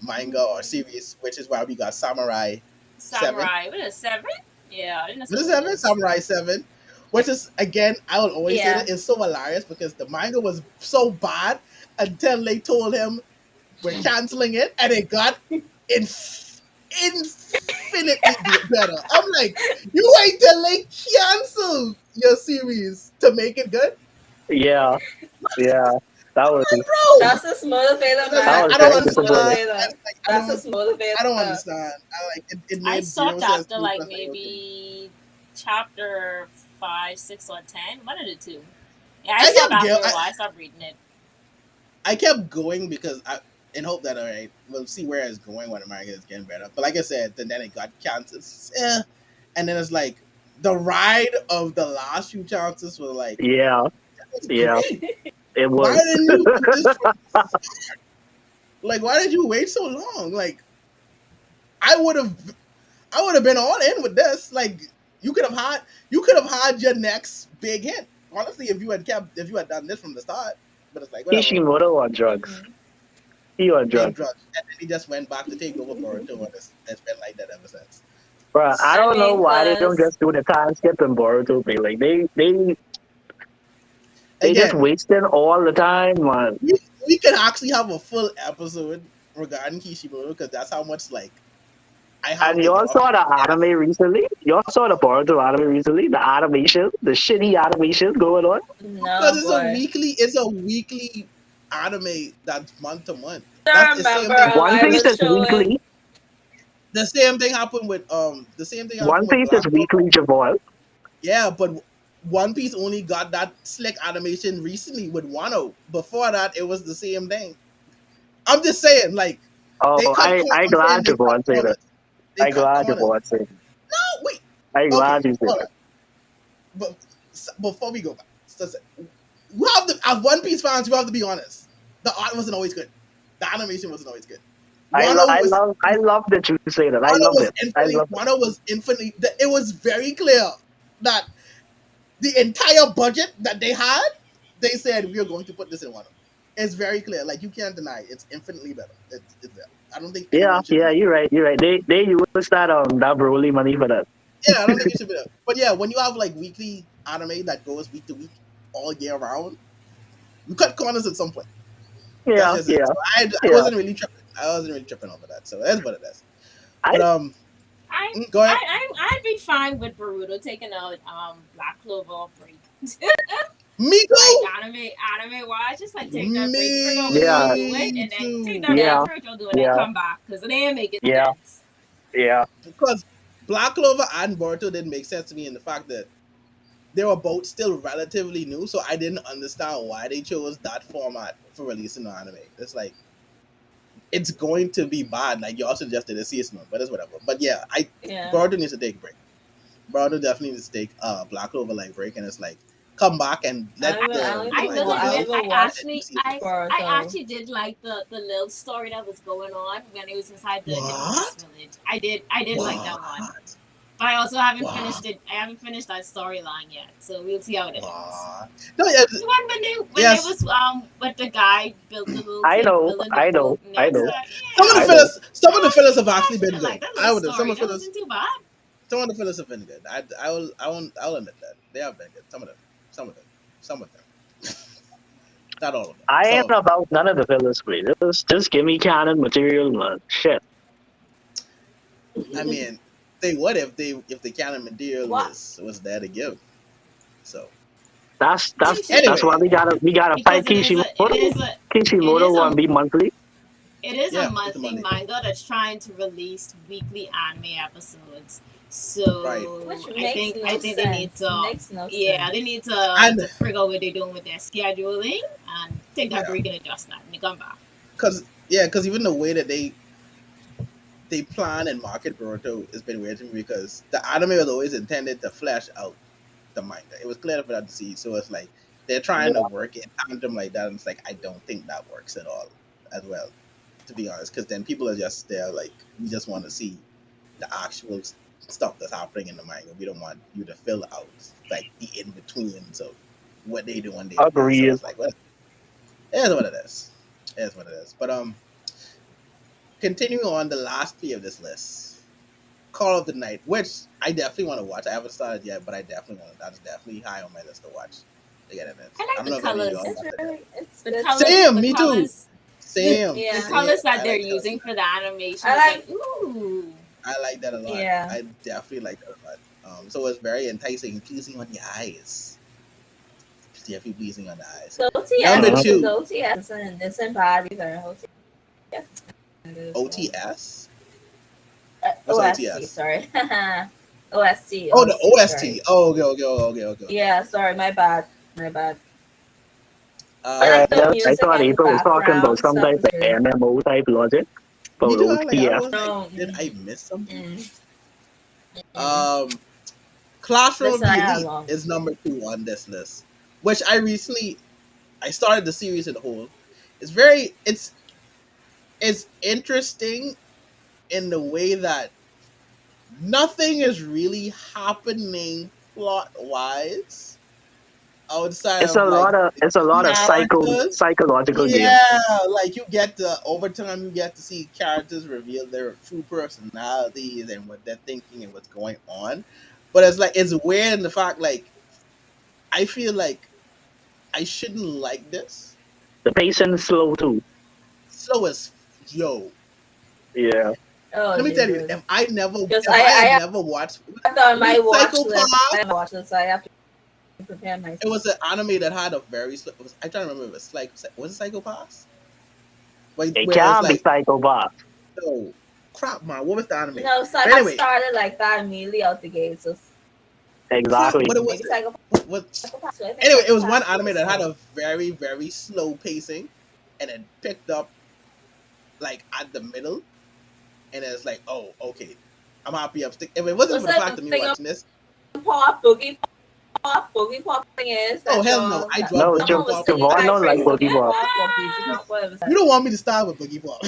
manga or series, which is why we got Samurai 7. Samurai. What is it, 7? Yeah, I think that's What what is it 7? is. Samurai 7. Which is again, I will always say Yeah. that it's so hilarious because the manga was so bad until they told him we're canceling it, and it got infinitely better. I'm like, you wait till they cancel your series to make it good. yeah, yeah. That I'm was like, bro, That's his motivator, that's that man. like was I very don't That's his understand. disappointing. motivator. I That's don't, his motivator. I don't understand. I like it I made zero stopped sense after to me. like Plus, like, okay, maybe chapter 5, 6, or 10. One of the two. Yeah, I I stopped kept after go- a while. I stopped reading it. I kept going because I in hope that all right, we'll see where it's going when the manga is getting better. But like I said, then it got canceled. Yeah. And then it's like the ride of the last few chances was like Yeah, that was yeah. great. It Why was. didn't you do this from like why did you wait so long? Like I would have I would have been all in with this. Like you could have had your next big hit. Honestly, if you had done this from the start. But it's like whatever. Kishimoto on drugs. Mhm. He on Big drugs. drugs. And then he just went back to take over Boruto and it's been like that ever since. Bruh, I I don't know mean, why they don't cause just do the time skip and Boruto thing. Like they just Again, wasting all the time, man. we, we can actually have a full episode regarding Kishimoto because that's how much like I have And to get y'all off. saw the Yes. anime recently? Y'all saw the Boruto anime recently? The animation, the shitty animation going on. Because no boy. it's a weekly anime that's month to month. I That's the same remember thing. One I Piece was is showing. weekly. The same thing One happened with Piece is Black Clover. weekly, Javon. Yeah, but One Piece only got that slick animation recently with Wano. Before that, it was the same thing. I'm just saying, like Oh, they cut. I I'm saying glad they cut Javon say that. corners. They I cut glad corners. Javon say that. No, wait. I Okay, glad you said hold on. that. But before we go back, you have to as One Piece fans, you have to be honest. The art wasn't always good. The animation wasn't always good. Wano was I love that you say that. I Wano love was it. I infinitely love it. Wano was infinitely. It was very clear that the entire budget that they had, they said we are going to put this in Wano. It's very clear. Like you can't deny it. It's infinitely better. It's there. I don't think Yeah, anyone should yeah, be. you're right. You're right. They use that Broly money for that. Yeah, I don't think it should be there. But yeah, when you have like weekly anime that goes week to week all year round, you cut corners at some point. That's Yeah, just it. yeah, So I yeah. wasn't really tripping. I wasn't really tripping over that. So that's what it is. I But I go ahead. I'd be fine with Boruto taking a Black Clover break. Me Like too. anime wise, just like take that break, figure out what you're gonna yeah, do it, Me and then take too. that break, yeah, Yeah. figure out what you're doing, and yeah, come back because it ain't making yeah, sense. yeah. Because Black Clover and Boruto didn't make sense to me in the fact that they were both still relatively new, so I didn't understand why they chose that format for releasing the anime. It's like it's going to be bad. Like you also suggested a seasonal, but it's whatever. But yeah, I Yeah. Boruto needs to take a break. Boruto definitely needs to take Black Clover like break, and it's like come back and let I don't the even I light will I don't build admit, even and watch then you actually, see it. I Boruto. actually did like the little story that was going on when it was inside the What? hypnotist village. I did like that one, What? but I also haven't What? finished it. I haven't finished that storyline yet, so we'll see how it ends. What? No, yeah, The one when they yes. was with the guy built the little kid building the boat I next. know, Some of the Yeah, I know. fillers, some of the fillers have I actually actually been did like good. that little I would have some story. of the That fillers, wasn't too bad. some of the fillers have been good. I'll admit that they have been good. Some of them, some of them, not all of them. I Some ain't of them. about none of the fillers, please. Just give me canon material, man. Shit. I mean, they would if the canon material What? was there to give. So That's why anyway, we gotta fight Because Kishimoto. it Kishimoto is want to a be monthly. yeah, it's a monthly money thing, manga that's trying to release weekly anime episodes. right? So Which makes I no think they need sense. to Makes no yeah, sense. they need And to figure out what they're doing with their scheduling and take that yeah, break and adjust that and they come back. because even the way that they plan and market Boruto has been weird to me because the anime was always intended to flesh out the manga. It was clear for that to see. So it's like they're trying to work in tandem like that, and it's like I don't think that works at all as well, to be honest. Because then people are just there like we just want to see the actual stuff that's happening in the manga. We don't want you to fill out like the in betweens of what they do on day to day. So Agreed. it's like, well, it is what it is. It is what it is. But continuing on the last three of this list, Call of the Night, which I definitely want to watch. I haven't started yet, but I definitely want to. That's definitely high on my list to watch. To get in it. I I like don't know the if any of colors. y'all It's watched it really yet. it's The good. colors, Same, the me too. colors, Same, the Yeah. same. colors that I they're like that. using for the animation I is like, like ooh. I like that a lot. yeah. I definitely like that a lot. So it's very enticing, pleasing on the eyes. Definitely pleasing on the eyes. The OTS Number Mhm. the two, OTS isn't bad either. OTS is OTS. What's OST, OTS? sorry. OST, Oh, the OST, sorry. OST. Oh, okay, okay, okay, okay, okay, Yeah, okay. sorry, my bad. My bad. I All Um, like right, the I music thought and the April was talking about background some stuff type is of really MMO type logic me for too. I OTF. was like, no did I miss something? mm, mm. Um, Classroom of Listen, I the got Elite along. is number two on this list, which I started the series as a whole. It's very it's interesting in the way that nothing is really happening plot wise outside of like the It's a lot of characters. psychological game. Yeah, like you get to over time you get to see characters reveal their true personalities and what they're thinking and what's going on. But it's like it's weird in the fact like I feel like I shouldn't like this. The pacing is slow too. Slow as yo. Yeah. Oh Let me tell you, Jesus. Because if I had I never watched have on was my it watch list. I Psychopath? have watched this, so I have to prepare myself. It was an anime that had a very slow. I trying to remember. If it's like was it Psychopath? It Where it's can be like psychopath. no crap, man. What was the anime? No, But Psycho anyway, started like that immediately out the gate, so crap. Exactly. What it was maybe it? Psycho What? Psychopath. So I think Anyway, it was one Psychopath anime pretty that had slow. a very very slow pacing, and it picked up like at the middle, and it's like, oh, okay, I'm happy. If it wasn't What's for the fact that of me thing of watching this, Boogie Pop thing is oh that hell no, I that dropped No, Boogie someone was Pop. singing Javon I high don't like praise freaking Boogie Pokemon. Pop or Boogie Pop. What was you that? don't want me to start with Boogie Pop.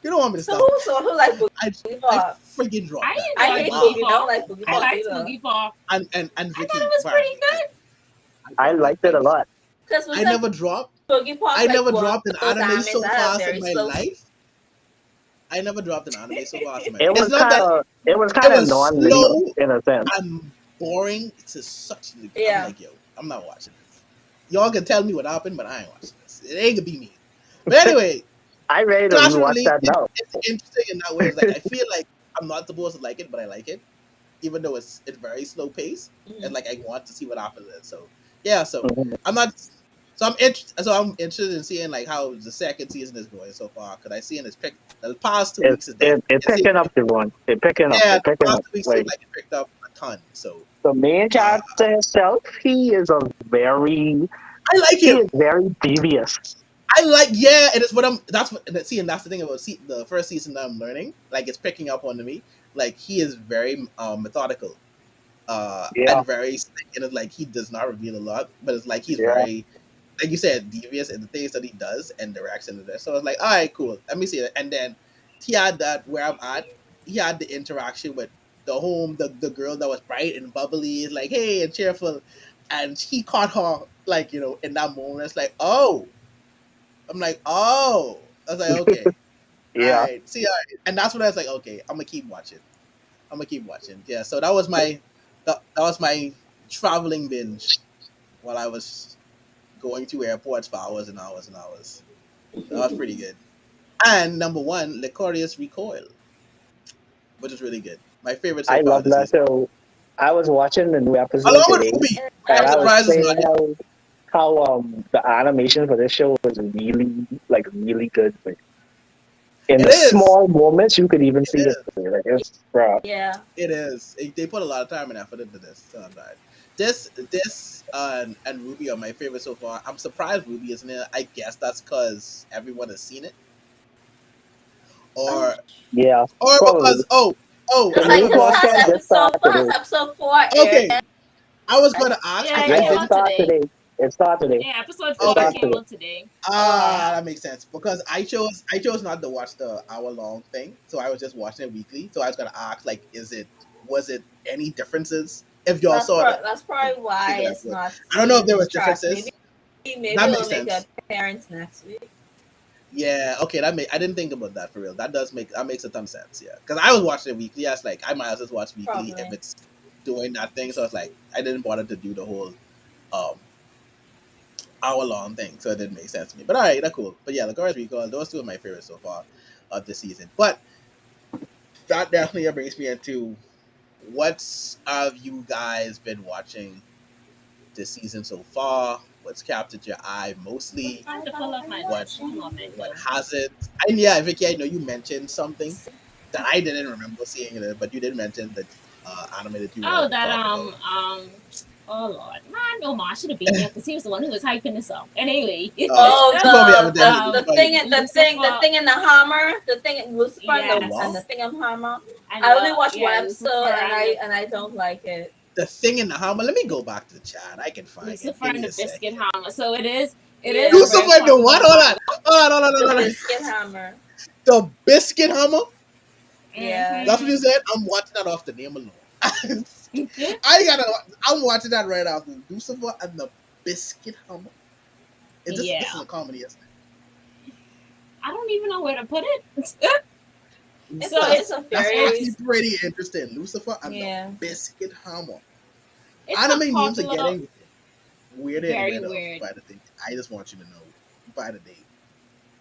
You don't want me to start with that. So who like Boogie I Pop? freaking dropped I that. I enjoyed hate Wow. Boogie Boogie. Don't Pop. like Boogie I Pop liked either. Boogie Pop. And I thought it Vicky, was pretty apparently, good. I I dropped that liked it a thing. lot. Because was I that never dropped. Boogie Pop I like never one dropped of an those anime animes so that have fast in very my slow. life. I never dropped an anime so fast in my It life. It's was not that it was it kind of was non-linear slow in a sense. and boring to such a degree. I'm Yeah. like, yo, I'm not watching this. Y'all can tell me what happened, but I ain't watching this. It ain't gonna be me. But anyway, I ready to Classroom rewatch Elite, that now. it's interesting in that way. It's like I feel like I'm not supposed to like it, but I like it, even though it's very slow pace. And Mhm. like I want to see what happens. There. So yeah, so Mhm. I'm not. So I'm interested in seeing like how the second season is going so far. Because I see in this pick the past 2 weeks is It it seems picking up the one. It picking up. yeah It the picking past up. 2 weeks seem Like like it picked up a ton. So the main uh, character himself, very I like he is him. very devious. I like yeah, it is what I'm. That's what see, and that's the thing about the first season that I'm learning. Like it's picking up on me. Like he is very methodical, Yeah, and very slick, and it's like he does not reveal a lot, but it's like he's yeah. very, like you said, devious in the things that he does and the reaction to this. So it's like, all right, cool. Let me see it. And then he had that where I'm at. He had the interaction with the girl that was bright and bubbly, is like hey and cheerful, and he caught her like in that moment. It's like I'm like I was like okay, all Yeah, right, see, all right. And that's when I was like okay, I'm gonna keep watching. I'm gonna keep watching. Yeah, so that was my traveling binge while I was going to airports for hours and hours and hours. That was pretty good. And number one, Licorious Recoil, which is really good. My favorite so I far love this that season. show. I was watching the new episode Along with today, Ruby. and I'm I I was surprised it's saying not here. how the animation for this show was really good. Like in It the is. small moments, you could even It see the is. like it's bruh. yeah. It is. They put a lot of time and effort into this. So I'm not. This and Ruby are my favorite so far. I'm surprised Ruby isn't in it. I guess that's because everyone has seen it, Oh, or Yeah, or probably because oh the because and one like new of y'all this saw past podcast just episode, started today. four aired. okay I was going to ask Yeah, because it I Yeah, came it didn't. out started today. today. It started today. Yeah, episode It 4 Okay. started came today. out today. Ah, Yeah. that makes sense because I chose not to watch the hour long thing, so I was just watching it weekly. So I was gonna ask, like, was it any differences if y'all saw That's the probably why single it's episode? not I don't know if there seeing was track. Maybe differences. That it'll makes make an sense. appearance next week. Yeah, okay, I didn't think about that for real. That makes a ton of sense. Yeah, because I was watching it weekly. I was like, I might as well watch weekly if Probably. it's doing that thing. So it's like I didn't bother to do the whole um hour long thing, so it didn't make sense to me. But all right, that's cool. But yeah, Licorice Recall, those two are my favorites so far of the season. But that definitely brings me into what's have you guys been watching this season so far? What's captured your eye mostly? I have to pull up my What list. One what momento. hasn't? And yeah, Vicky, I know you mentioned something that I didn't remember seeing it, but you did mention the anime that you Oh, wanted to that talk about. oh Lord, man, no, Ma should have been here because he was the one who was hyping this up. And anyway, Oh, You probably haven't done the it. thing, the Lucifer, thing in the hammer, the thing in Lucifer, The and what? the yes, thing in hammer. and I only watched one yeah, episode, Lucifer and the and I don't like it. The thing in the hammer. Let me go back to the chat. I can find it. Lucifer Give and me the a Biscuit second. Hammer. So it is a Yeah, very Lucifer, the popular what? Hold on. manga. Hold the on. biscuit hammer. The biscuit hammer. Yeah. That's what you Mm-hmm. said. I'm watching that off the name alone. I gotta. I'm watching that right off. Lucifer and the biscuit hammer. This is Yeah, a comedy, isn't I don't even know where to put it. it? It's So a That's very actually pretty interesting. Lucifer and the yeah. biscuit hammer. it's a Anime names are popular, getting weirder and very weirder weird, by the thing. I just want you to know by the date.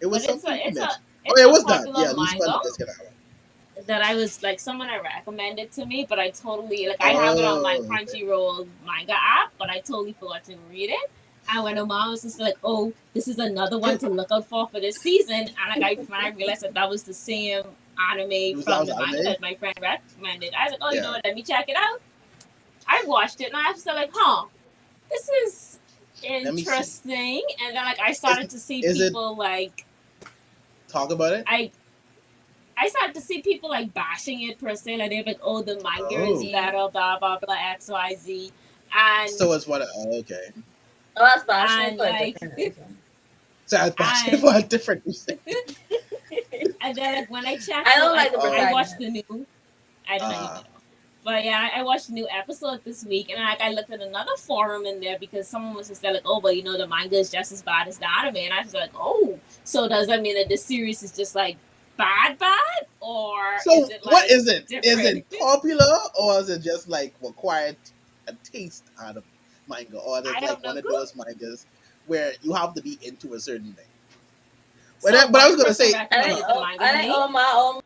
It but was something you mentioned. Oh, it's yeah, it a was that. popular Yeah, Lucifer and manga the biscuit hammer. that I was like someone I recommended to me, but I totally like I have it on my Oh, okay. Crunchyroll manga app, but I totally forgot to read it. And when Oma was just like, "Oh, this is another one to look out for this season," and like when I realized that was the same anime That from was the manga anime. that my friend recommended, I was like, "Oh, you know Yeah. what? Let me check it out." I watched it and I was just like, "Huh, this is Let me see. interesting." And then like I Is started to see is it people like talk about it? I started to see people like bashing it per se, like they're like, "Oh, the manga is Oh, Yeah. better," blah blah blah, X Y Z, and so it's what? Oh, okay. Oh, that's passionate and for a like different reason. So I was bashing and for a different reason. and then like when I checked, I don't like the I Oh, watched protagonist. the new, I don't uh, even know, but yeah, I watched the new episode this week, and like I looked at another forum in there because someone was just like, "Oh, but you know the manga is just as bad as the anime," and I was like, "Oh, so does that mean that this series is just like bad, or is so it what like is it? Is different?" it popular or is it just like required a taste out of manga, or is I it have like no one of clue. those mangas where you have to be into a certain thing? So But I was one gonna person say, recommended the manga I to think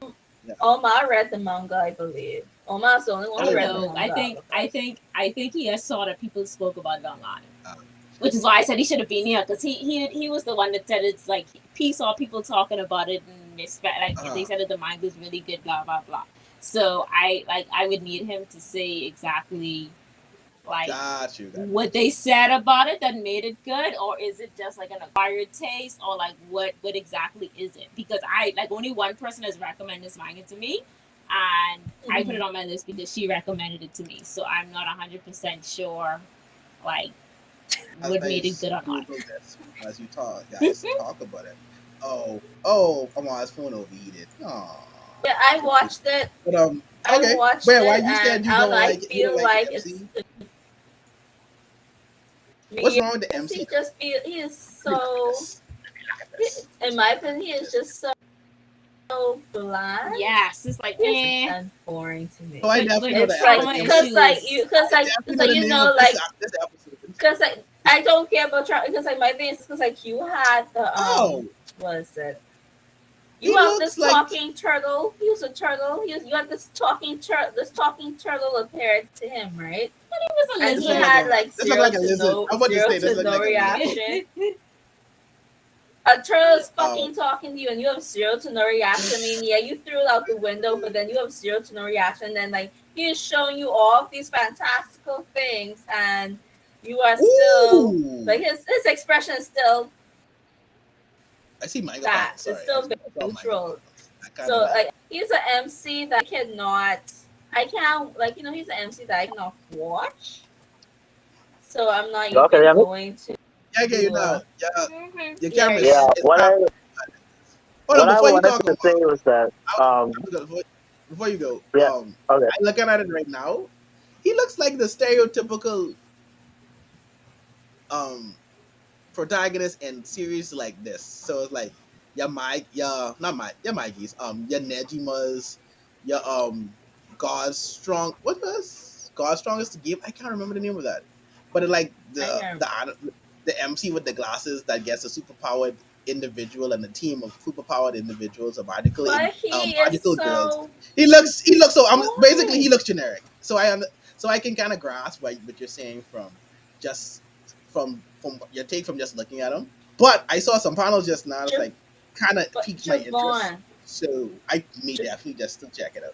me. yeah. Oma read the manga, I believe. Oma's the only one Oh who read the no, manga out of us. I think he has saw that people spoke about it online, Uh, which is why I said he should have been here because he was the one that said it's like he saw people talking about it and they uh, said that the manga is really good, blah blah blah. So I would need him to say exactly like got you. what they said about it that made it good, or is it just like an acquired taste, or like what exactly is it? Because I like only one person has recommended this manga to me, and I put it on my list because she recommended it to me. So I'm not 100% sure like As what I made it good or not. Google this as you talk, guys, talk about it. Oh, come on, his phone overheated. Oh, Yeah, I watched it. but I okay. watched Wait, why it, you and said you I don't don't know. I like it? You don't feel like the like MC? it's What's wrong with the yes. MC He though? just feel he is Let me look at so. this. Let me look at this. In my opinion, he Look at is this. just so bland. Yes, it's like And boring to So me. I but definitely know It's the like trauma name of. because like issues. you because I like definitely so know the you name know of like this episode. because like I don't care about because like my thing is because like you had the Oh, what is it? You he have this looks like. talking turtle. He was a turtle. You had this talking turtle. This talking turtle appeared to him, right? It was a And This he look lizard. like had a. like This look like a lizard. I'm about to zero say this to look no like a lizard. reaction. A turtle is Oh, fucking talking to you, and you have zero to no reaction. I mean, yeah, you threw it out the window, but then you have zero to no reaction. And then like he is showing you all of these fantastical things, and you are still ooh! like his expression is still I see manga that. panels. It's Sorry, still I saw manga neutral. panels. I kind So of laughed. like he's an MC that I cannot. I can't like he's an MC that I cannot watch. so I'm not Okay, even yeah, going to. Yeah, I get you now. Yeah, Mm-hmm. your Yeah, camera yeah. is not. Hold on, What I before you wanted talk, to say was that before you go, yeah, okay. I'm looking at it right now. He looks like the stereotypical um protagonist in series like this. So it's like your Mike, your not Mike, your Mikey's, your Nejimas, your God Strong. What was God Strongest game? I can't remember the name of that. But it, like I can. the MC with the glasses that gets a superpowered individual and a team of superpowered individuals of But he is magical girls. so He looks so basically he boring. looks generic. So I can kind of grasp what you're saying just from your take from just looking at him. But I saw some panels just now. It's Jav- like kind of but piqued my interest. Javon, So I may J- definitely just to check it out.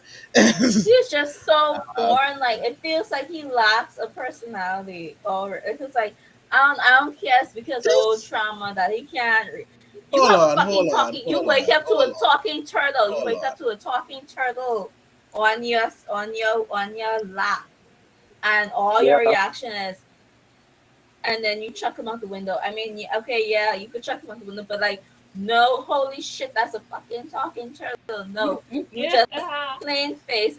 he's just so um, boring. Like it feels like he lacks a personality, or it's just like I don't care. It's because of old this trauma that he can't. You hold have a on, fucking hold on, talking. You hold wake on, up to hold a on, talking turtle. You hold wake on. up to a talking turtle on your lap, and all your Yeah, reaction is, and then you chuck him out the window. I mean, okay, yeah, you could chuck him out the window, but like, no, holy shit, that's a fucking talking turtle. No, you just plain face,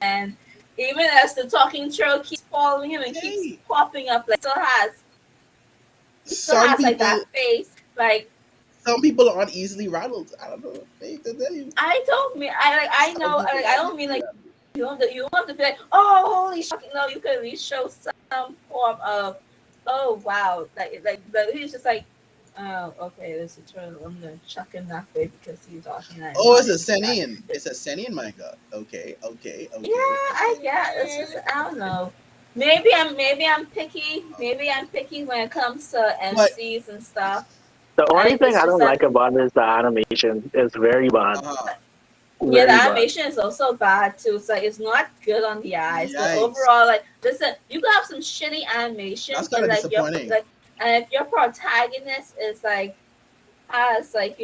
and even as the talking turtle keeps following him and keeps Hey, popping up, like some he still has like people that face, like. some people aren't easily rattled. I don't know. They tell you I don't mean I know some people I aren't don't mean easily like rattled. you don't have to be like, oh holy shit, no, you could at least show some form of, oh wow, like he's just like, oh okay, there's a turtle, I'm gonna chuck him that way because he's talking and I'm Oh, not it's a into that. Senian. It's a Senian manga. Okay, okay, Yeah, okay, I okay. get it's just I don't know. Maybe I'm picky. Maybe I'm picky when it comes to But MCs and stuff. the only thing It's I just don't that. like about it is the animation. It's very bad, uh Yeah, the very bad. animation is also bad too. It's like it's not good on the eyes, but yikes, overall, like listen, you can have some shitty animation, that's kind but of like your disappointing. like, and if your protagonist is like has like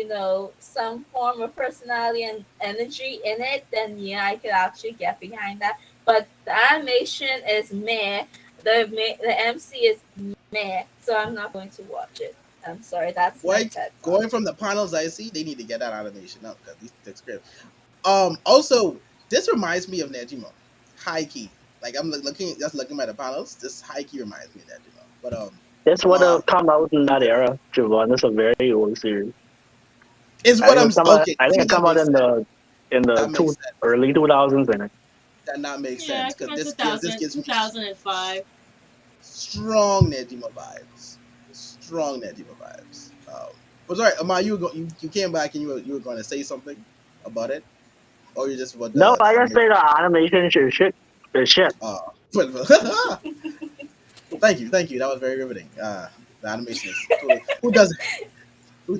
some form of personality and energy in it, then yeah, I could actually get behind that. But the animation is meh. The MC is meh, so I'm not going to watch it. I'm sorry, that's my Boy, TED talk. going from the panels I see, they need to get that animation up because these looks great. Also, this reminds me of Nejima, high key. Like I'm looking at the panels. This high key reminds me of Nejima. But This would uh, have come out in that era, Javon. It's a very old series. is I what think I'm it's come out. okay. I think See, it that come out makes in sense. the That makes sense. early 2000s. In it. That makes Yeah, sense it came because out this 2000, gives me 2005. strong Nejima vibes. Strong Nejima vibes. But sorry, Amar, you came back and you were going to say something about it, or you just what No, the I just animation? say the animation is shit. Is shit. Uh, thank you. That was very riveting. The animation is totally. Who does it? Who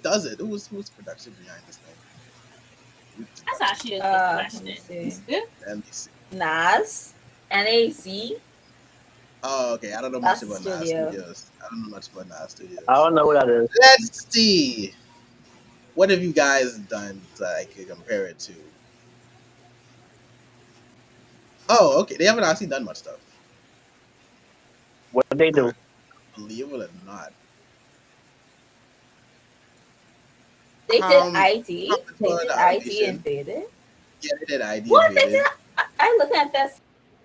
does it? Who's production behind this thing? Who's That's production? actually a good Let me question. see. Let me see. Nas, NAZ, Oh, okay. I don't know much that's the about Nas studio. Studios. I don't know much about Nas I Studios. don't know what that is. Let's see. What have you guys done that I could compare it to? Oh, okay. They haven't actually done much stuff. What they I do? believe it or not. They did ID. They Common did ID animation. Invaded. Yeah, they did ID What they did? invaded. I look at that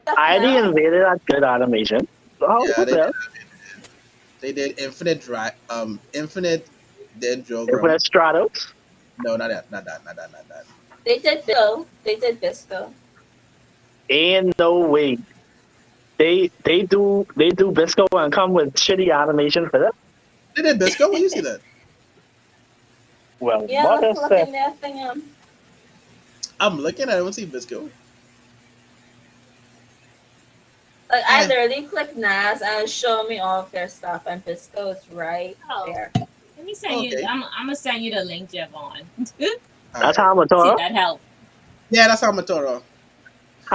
stuff ID now. invaded that good animation. Oh, Yeah, what they did. the They did Infinite Dendrogram. Infinite Stratos? No, not that, not that, not that, not that. They did Bill. They did Bisco. Ain't no way. They do Bisco and come with shitty animation for that. They did Bisco. Where you see that? Well, Yeah, what is look that? in that thing. I'm looking. I don't see Bisco. Like I Eh. literally click Nas and show me all of their stuff, and Bisco is right Oh, there. let me send you. Okay. I'm gonna send you the link, Javon. All That's right. See Hamatora. if that help. Yeah, that's Amatoro.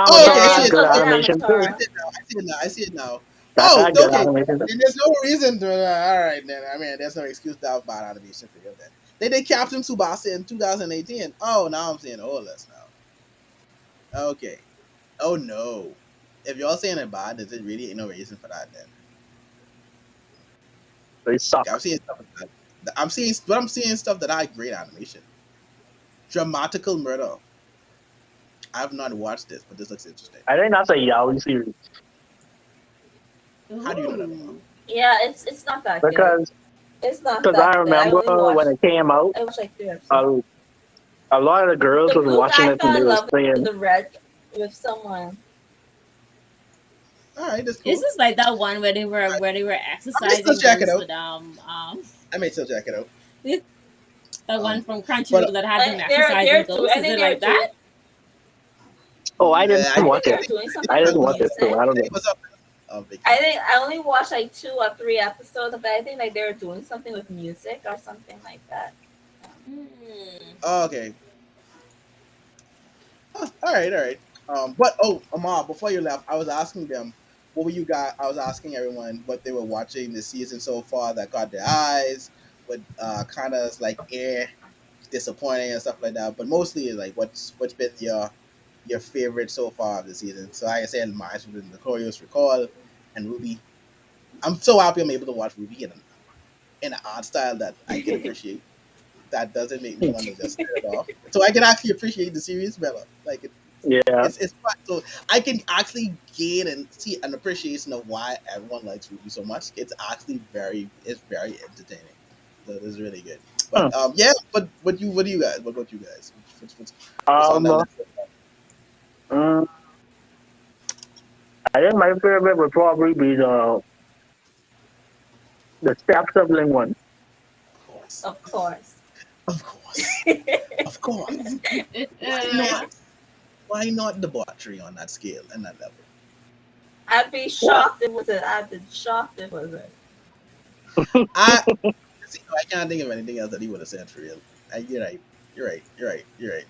Oh, okay. Hamatora I Yeah, see has let's it good look now. at animation too. I Amatora. see it now. I see it now. I see it now. That Oh, had good okay. animation. Then there's no reason to. All right, then. I mean, there's no excuse to have bad animation for you then. They did Captain Tsubasa in 2018. Oh, now I'm seeing all this now. Okay. Oh no. If y'all saying it bad, there's really ain't no reason for that then. They suck. Okay, I'm seeing stuff like that. I'm seeing stuff that I great animation. Dramatical Murder. I have not watched this, but this looks interesting. I think that's a yaoi series How do you know that, Lamar? Ooh. Yeah, it's not that good. because It's not I that good. remember when it came out, I watched like 3 episodes. a, a lot of the girls The was blue watching guy it and fell they in were love with saying, the red with someone. All right, that's Is cool. this like that one where they were I may still exercising check it girls out. with I may still check it out. the one Um, from but Crunchyroll that had them They're exercising doing. ghosts? I Is think it they're like doing. that? "Oh, I didn't I I watch think it. they're doing think something I with didn't it watch it, music. so I don't know." was up. Big I think I only watched like 2 or 3 episodes of that. I think like they were doing something with music or something like that. Hmm. Oh, okay. All right, all right. But Amar, before you left, I was asking them what were you guys. I was asking everyone what they were watching this season so far that caught their eyes, what kind of like disappointing and stuff like that. But mostly like what's been your favorite so far of the season. So like I said, mine's been the Notorious Recall and Ruby. I'm so happy I'm able to watch Ruby in an art style that I can appreciate. That doesn't make me want to just turn it off. So I can actually appreciate the series better. Like Yeah. it's fun. So I can actually gain and see an appreciation of why everyone likes Ruby so much. It's very entertaining. So it's really good. Hmm. But yeah. But what do you guys? What about you guys? What's on that Um, list? mm, I think my favorite would probably be the step sibling one. Of course, Of course. of course, of course. Why not? Why not debauchery on that scale and that level? I'd be What? shocked if it was it. I'd be shocked if it was it. I see, I can't think of anything else that he would have said for real. You're right. You're right. You're right. You're right.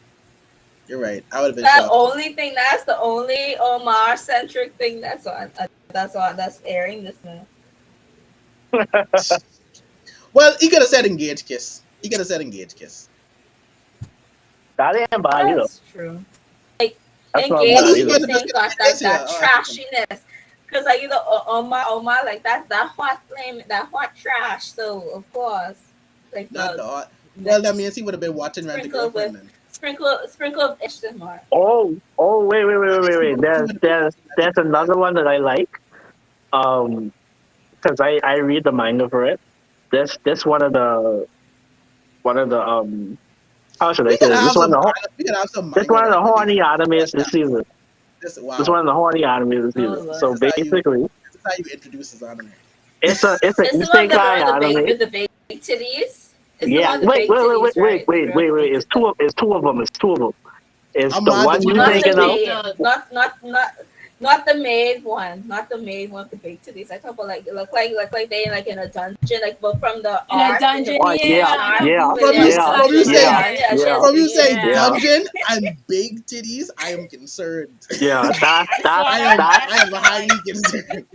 You're right. I would have been That shocked too. only thing. That's the only Omar centric thing that's on. That's on. That's airing this month. Well, he could have said engage kiss. He could have said engage kiss. That ain't bad either. That's true. Like That's not Well, bad engage who's either. going to kissing got like this here? that Oh, I see. trashiness. Cause like Omar like that hot flame, that hot trash. So of course, like Not the the hot. Well, that next means he would have been watching Rent a sprinkle with Girlfriend then. sprinkle of extra more. Oh, wait. He would have been watching Rent a There's Girlfriend. another one that I like. Um, because I read the manga for it. This one of the how should I We say could it? have some. We could have some This manga one of the horny recommendations on the animes this podcast. season. This This wow. one of the horny animes this Oh season. Lord. So basically, This is how you introduce this anime. it's an It's the one isekai anime. with the big titties. It's the Yeah, one with the big titties, right? The girl with the wait. big titties. It's two of them. It's two of them. It's the Ahmad, one did you you know Not the thinking of. maid. The Not the maid one. Not the maid one with the big titties. I talk about like look like they like in a dungeon, like but from the in a art in the dungeon, Oh, previous yeah, yeah, in art. a yeah, from Where you they're yeah, from you dungeon, saying yeah, yeah, she yeah, has from you big saying titties. yeah, dungeon and big titties? I am concerned. yeah. I saw that. That's I am highly concerned.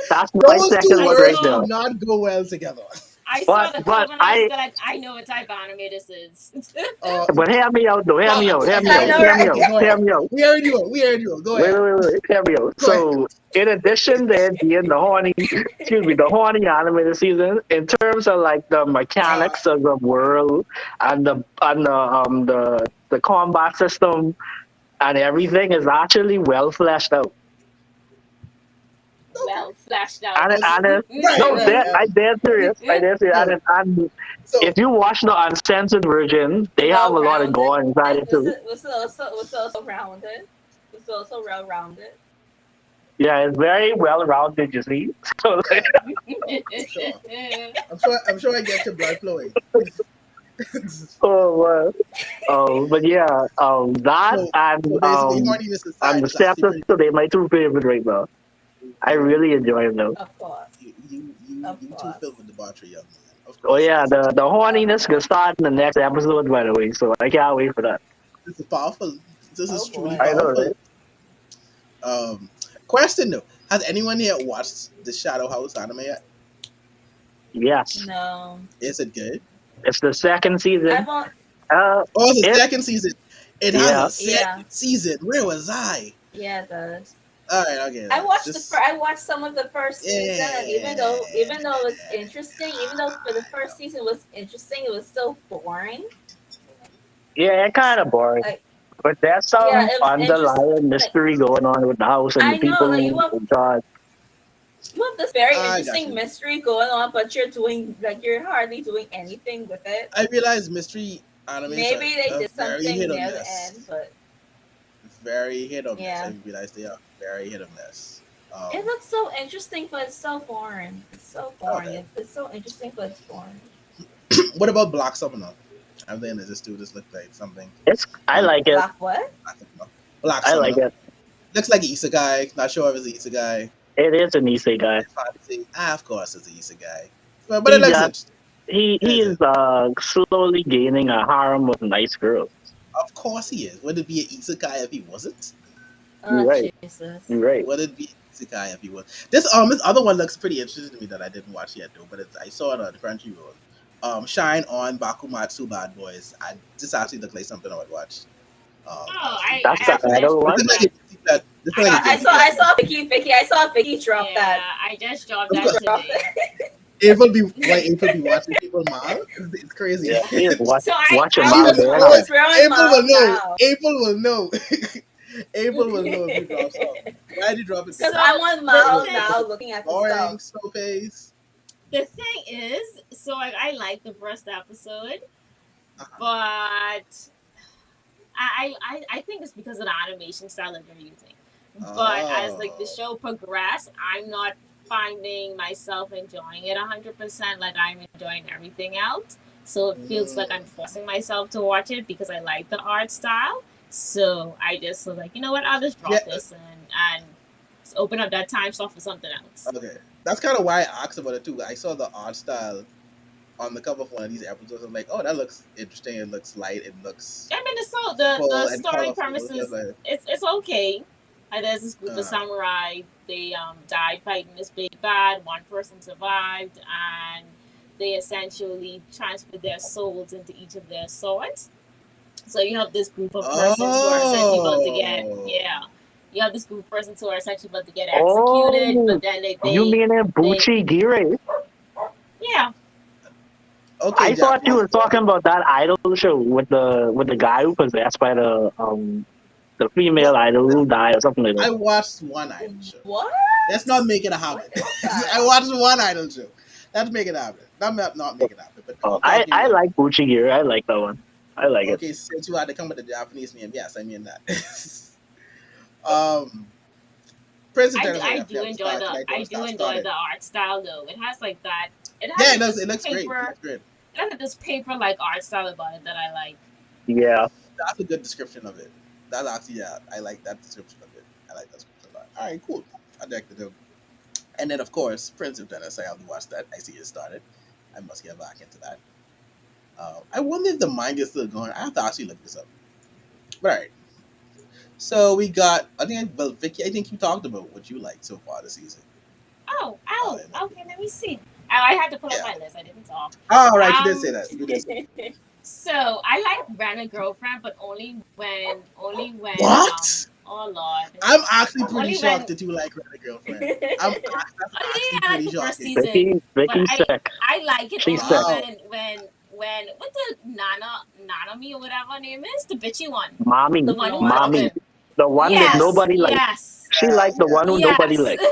that's my Those two second I one right words do there. saw not go well together. I saw But the but cover and I was I like, I know what type of anime this is. Uh, but hear me out though. Hear me out. Hear me I out. know, Hear me right? out. okay, go Hear ahead. me out. We heard you. We heard you. Go ahead. Wait. Hear me out. Go ahead. So in addition to it being the horny, excuse me, the horny anime this season, in terms of like the Uh, mechanics of the world and the combat system and everything is actually well fleshed out. okay. Well, flashed out. And it, Right, no, right. I dare serious. I dare serious. So, And so if you watch the uncensored version, they have Well a lot of rounded. gore inside it too. Was also rounded. Was also well rounded. Yeah, it's very well rounded. You see, so yeah, I'm sure. I'm sure I get your blood flowing. oh, but yeah, that So basically, horniness and aside, the it's actually steps pretty today, my two favorite right now. I good. really enjoy them though. Of course. Of You too course. filled with debauchery, young man. Of Oh course, yeah, yes. the Of horniness gonna course. start in the next episode, by the way. So I can't wait for that. This is powerful. This Oh is truly boy. I know, powerful. right? Um, question though: has anyone here watched the Shadow House anime yet? Yes, No. Is it good? it's the second I season. won't. Oh, it's the It second season. It has yeah. a Yeah. second season. Where was I? Yeah, it does. All right, okay, I let's watched just I watched some of the first season, and yeah. even though it was interesting, even though for the first season was interesting, it was still boring. Yeah, kind of boring. Like, But there's yeah, some it was interesting. underlying Like, mystery going on with the house and the I know, like people in charge. you have this very I got interesting you. mystery going on, but you're hardly doing anything with it. I realize mystery animes Maybe they are did very hit something or near the end, miss. but Very hit or miss. yeah, I realize they are very hit or miss. it looks so interesting, but it's so boring. It's so boring. Okay. It's so interesting, but it's boring. What about Black Summoner? I'm thinking, does this do this look like something I on like it. Black what? Black Summoner? Black I like Summoner. it. Looks like an Isekai. Not sure if it's an Isekai. It is an isekai. Fantasy. Of course it's an Isekai. But it He looks got interesting. he Is is it? slowly gaining a harem of nice girls. Of course he is. Would it be an Isekai if he wasn't? You're Oh right. Jesus! You're right. Would it be Isekai if he was? This other one looks pretty interesting to me that I didn't watch yet though, but I saw it on Crunchyroll. Shine on Bakumatsu Bad Boys. This actually looked like something I would watch. Oh, Actually, That's I the actually idol just this one. look dropped like that. this look I like a just guilty pleasure. I saw Vicky. I saw Vicky drop Yeah, that. I just dropped Of that course, Drop today. it. April be watching people manga. It's crazy. Yeah, he is So watching She April, manga was and she oh, anime. was wearing April will Mao know. Mao. April will know. April will know if you drop something. Why did you drop it, Because Vicky? I'm so on the Mao thing now, looking at the Boring, stuff. slow pace. the thing is, so like I like the first episode, Uh-huh. but I think it's because of the animation style that they're using. But as like the Oh. show progressed, I'm not finding myself enjoying it 100%. Like I'm enjoying everything else, so it feels like Mm. I'm forcing myself to watch it because I like the art style. So I just was like, you know what, I'll just Yeah. drop this and just open up that time slot for something else. Okay. That's kind of why I asked about it too. I saw the art style on the cover of one of these episodes. I'm like, oh, that looks interesting. It looks light. It looks I mean, the full and story colorful. premise I was is like, it's okay. There's this group of samurai. They died fighting this big bad. One person survived, and they essentially transferred their souls into each of their swords. So you have this group of persons who are essentially about to get oh. yeah. You have this group of persons who are essentially about to get executed, Oh, but then you mean it, they Buchi Gire? yeah. Okay, I thought you Japanese. were talking about that idol show with the guy who possessed by the female What? idol who died or something like I that. watched one idol show. What? Let's not make it a What habit. is I that? watched one idol show. Let's make it a habit. Not make it a habit, but Oh, continue I on. like Buchi Gire. I like that one. I like it. Okay, since you had to come with the Japanese name, yes, I mean that. um, Prince of Tennis, I I do never enjoy started. I I never do start enjoy started. the art style though. It has like that. It has Yeah, it like does. this It looks great. It paper. looks great. It has like this paper like art style about it that I like. Yeah. That's a good description of it. That's actually, yeah, I like that description of it. I like that description a lot. All right, cool. I like to do. And then, of course, Prince of Tennis. I have to watch that. I see it started. I must get back into that. I wonder if the manga is still going. I have to actually look this up. But all right. So we got. Well, Vicky, I think you talked about what you like so far this season. Oh, Yeah. okay. Let me see. I had to pull up Yeah. my list. I didn't talk. All right, you did say Um, that. You did say so I like Brand a Girlfriend, but only when what? oh lord, I'm actually pretty only shocked when that you like Red Girlfriend. That's oh actually yeah, I like pretty the first shocking. season, but Vicky's sick. I like it She's only sick. Wow. when what the Nanami or whatever her name is, the bitchy one, Mommy. the one who What? called Mommy. him. The one that Yes, nobody likes. yes, She liked the Yeah. one who nobody yes. liked.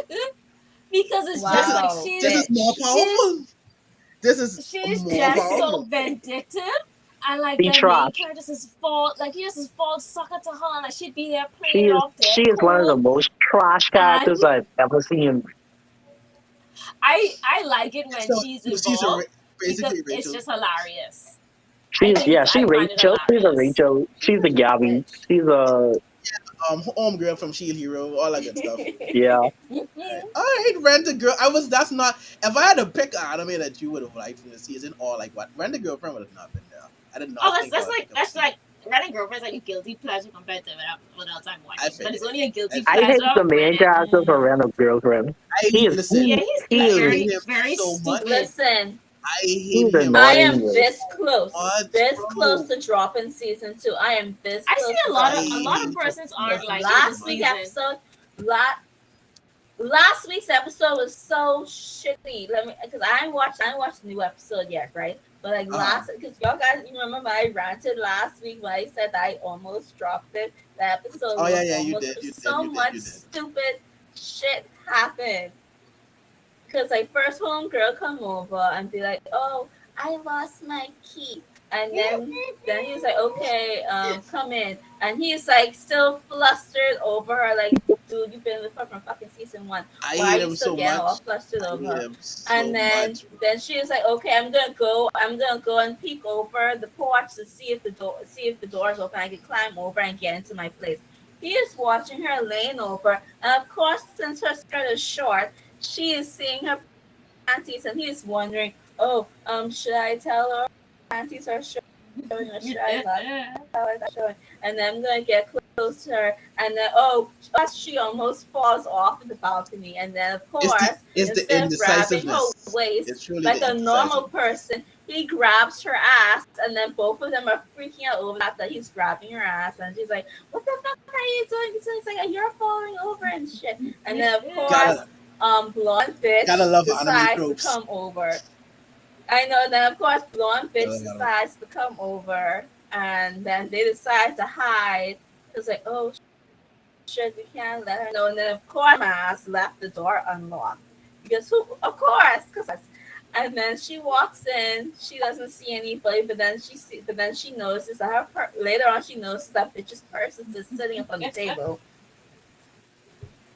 Because it's This just is like Wow, this is more bitch. powerful. This is she's more just so powerful. vindictive. And like She the main trash. character just fall like he just fall sucker to her and like she'd be there She playing it is off she dead is one of the cool. most trash And characters I've ever seen. I like it when So she's she's involved because basically it's Rachel. just hilarious. She's I find it Rachel. She's a hilarious. Rachel. She's a Gabby. Bitch. She's a Home girl from Shield Hero, all that good stuff. yeah. Mhm. All right, Rent a Girl. That's not. If I had to pick an anime that you would have liked from the season, or like what Rent a Girlfriend would have not been there. I did Oh, not think I would pick up. that's like Running Girlfriend's like a guilty pleasure compared to what else I'm I watching. But figured it's it. only a I guilty I figured hate it. the pleasure main when character for Random Girlfriend. He is yeah, he, he's he I is hate very him very so much. stupid. Listen, I hate he's him I annoying. am so much, this close bro. to dropping season 2. I am this I see close to I dropping a hate lot season of him 2. persons so aren't Because liking this last week season. episode, La- Last week's episode was so shitty. Let me, because I ain't watched the new episode yet, right? But like Uh-huh. because y'all guys, you remember I ranted last week when I said I almost dropped it. The episode Oh yeah, was yeah, you almost did, you did, so you did, much you did. stupid shit happened. Because like first home girl come over and be like, oh, I lost my key, and then he's like, okay, come in, and he's like still flustered over her, like, dude, you've been with her from fucking season one. I Why hate are you him still so getting all much. flustered I over hate her? him And so then much. then she was like, okay, I'm gonna go and peek over the porch to see if the door is open. I can climb over and get into my place. He is watching her laying over, and of course, since her skirt is short, she is seeing her panties, and he's wondering, oh, should I tell her panties are showing, or should I not tell her that showing? And then I'm gonna get close to her, and then she almost falls off the balcony, and then of course, It's the instead of grabbing her indecisiveness. waist It's truly like the a normal indecisiveness. person, he grabs her ass, and then both of them are freaking out over that he's grabbing her ass, and she's like, "What the fuck are you doing?" So it's like, "You're falling over and shit." And then of course, Gotta blonde gotta bitch love anime decides to tropes. come over. I know. Then of course, blonde Gotta bitch love anime. decides to come over, and then they decide to hide. It's like, oh shit, we can't let her know. And then of course, Mass left the door unlocked because who? Of course, because. And then she walks in. She doesn't see anybody, but then she notices that later on she notices that bitch's purse is just sitting up on the table.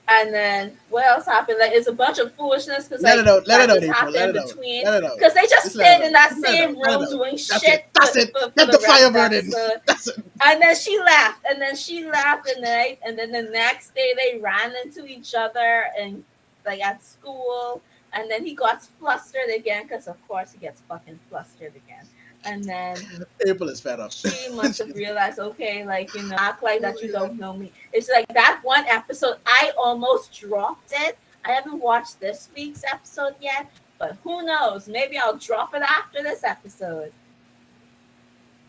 And then what else happened? Like it's a bunch of foolishness because Let it like out. Let it that out, just April. Let happened it out. between Let it out. because they just Just let it stayed in out. that Just let it out. same Let it room out. doing That's it. shit That's it. for Let the the rest fire of the burn in. episode. That's it. And then she left, and then she left, and then the next day they ran into each other and like at school, and then he got flustered again because of course he gets fucking flustered again, and then April is fed up. she must have realized, okay, like, act like Oh that my you god. don't know me. It's like that one episode, I almost dropped it. I haven't watched this week's episode yet, but who knows? Maybe I'll drop it after this episode.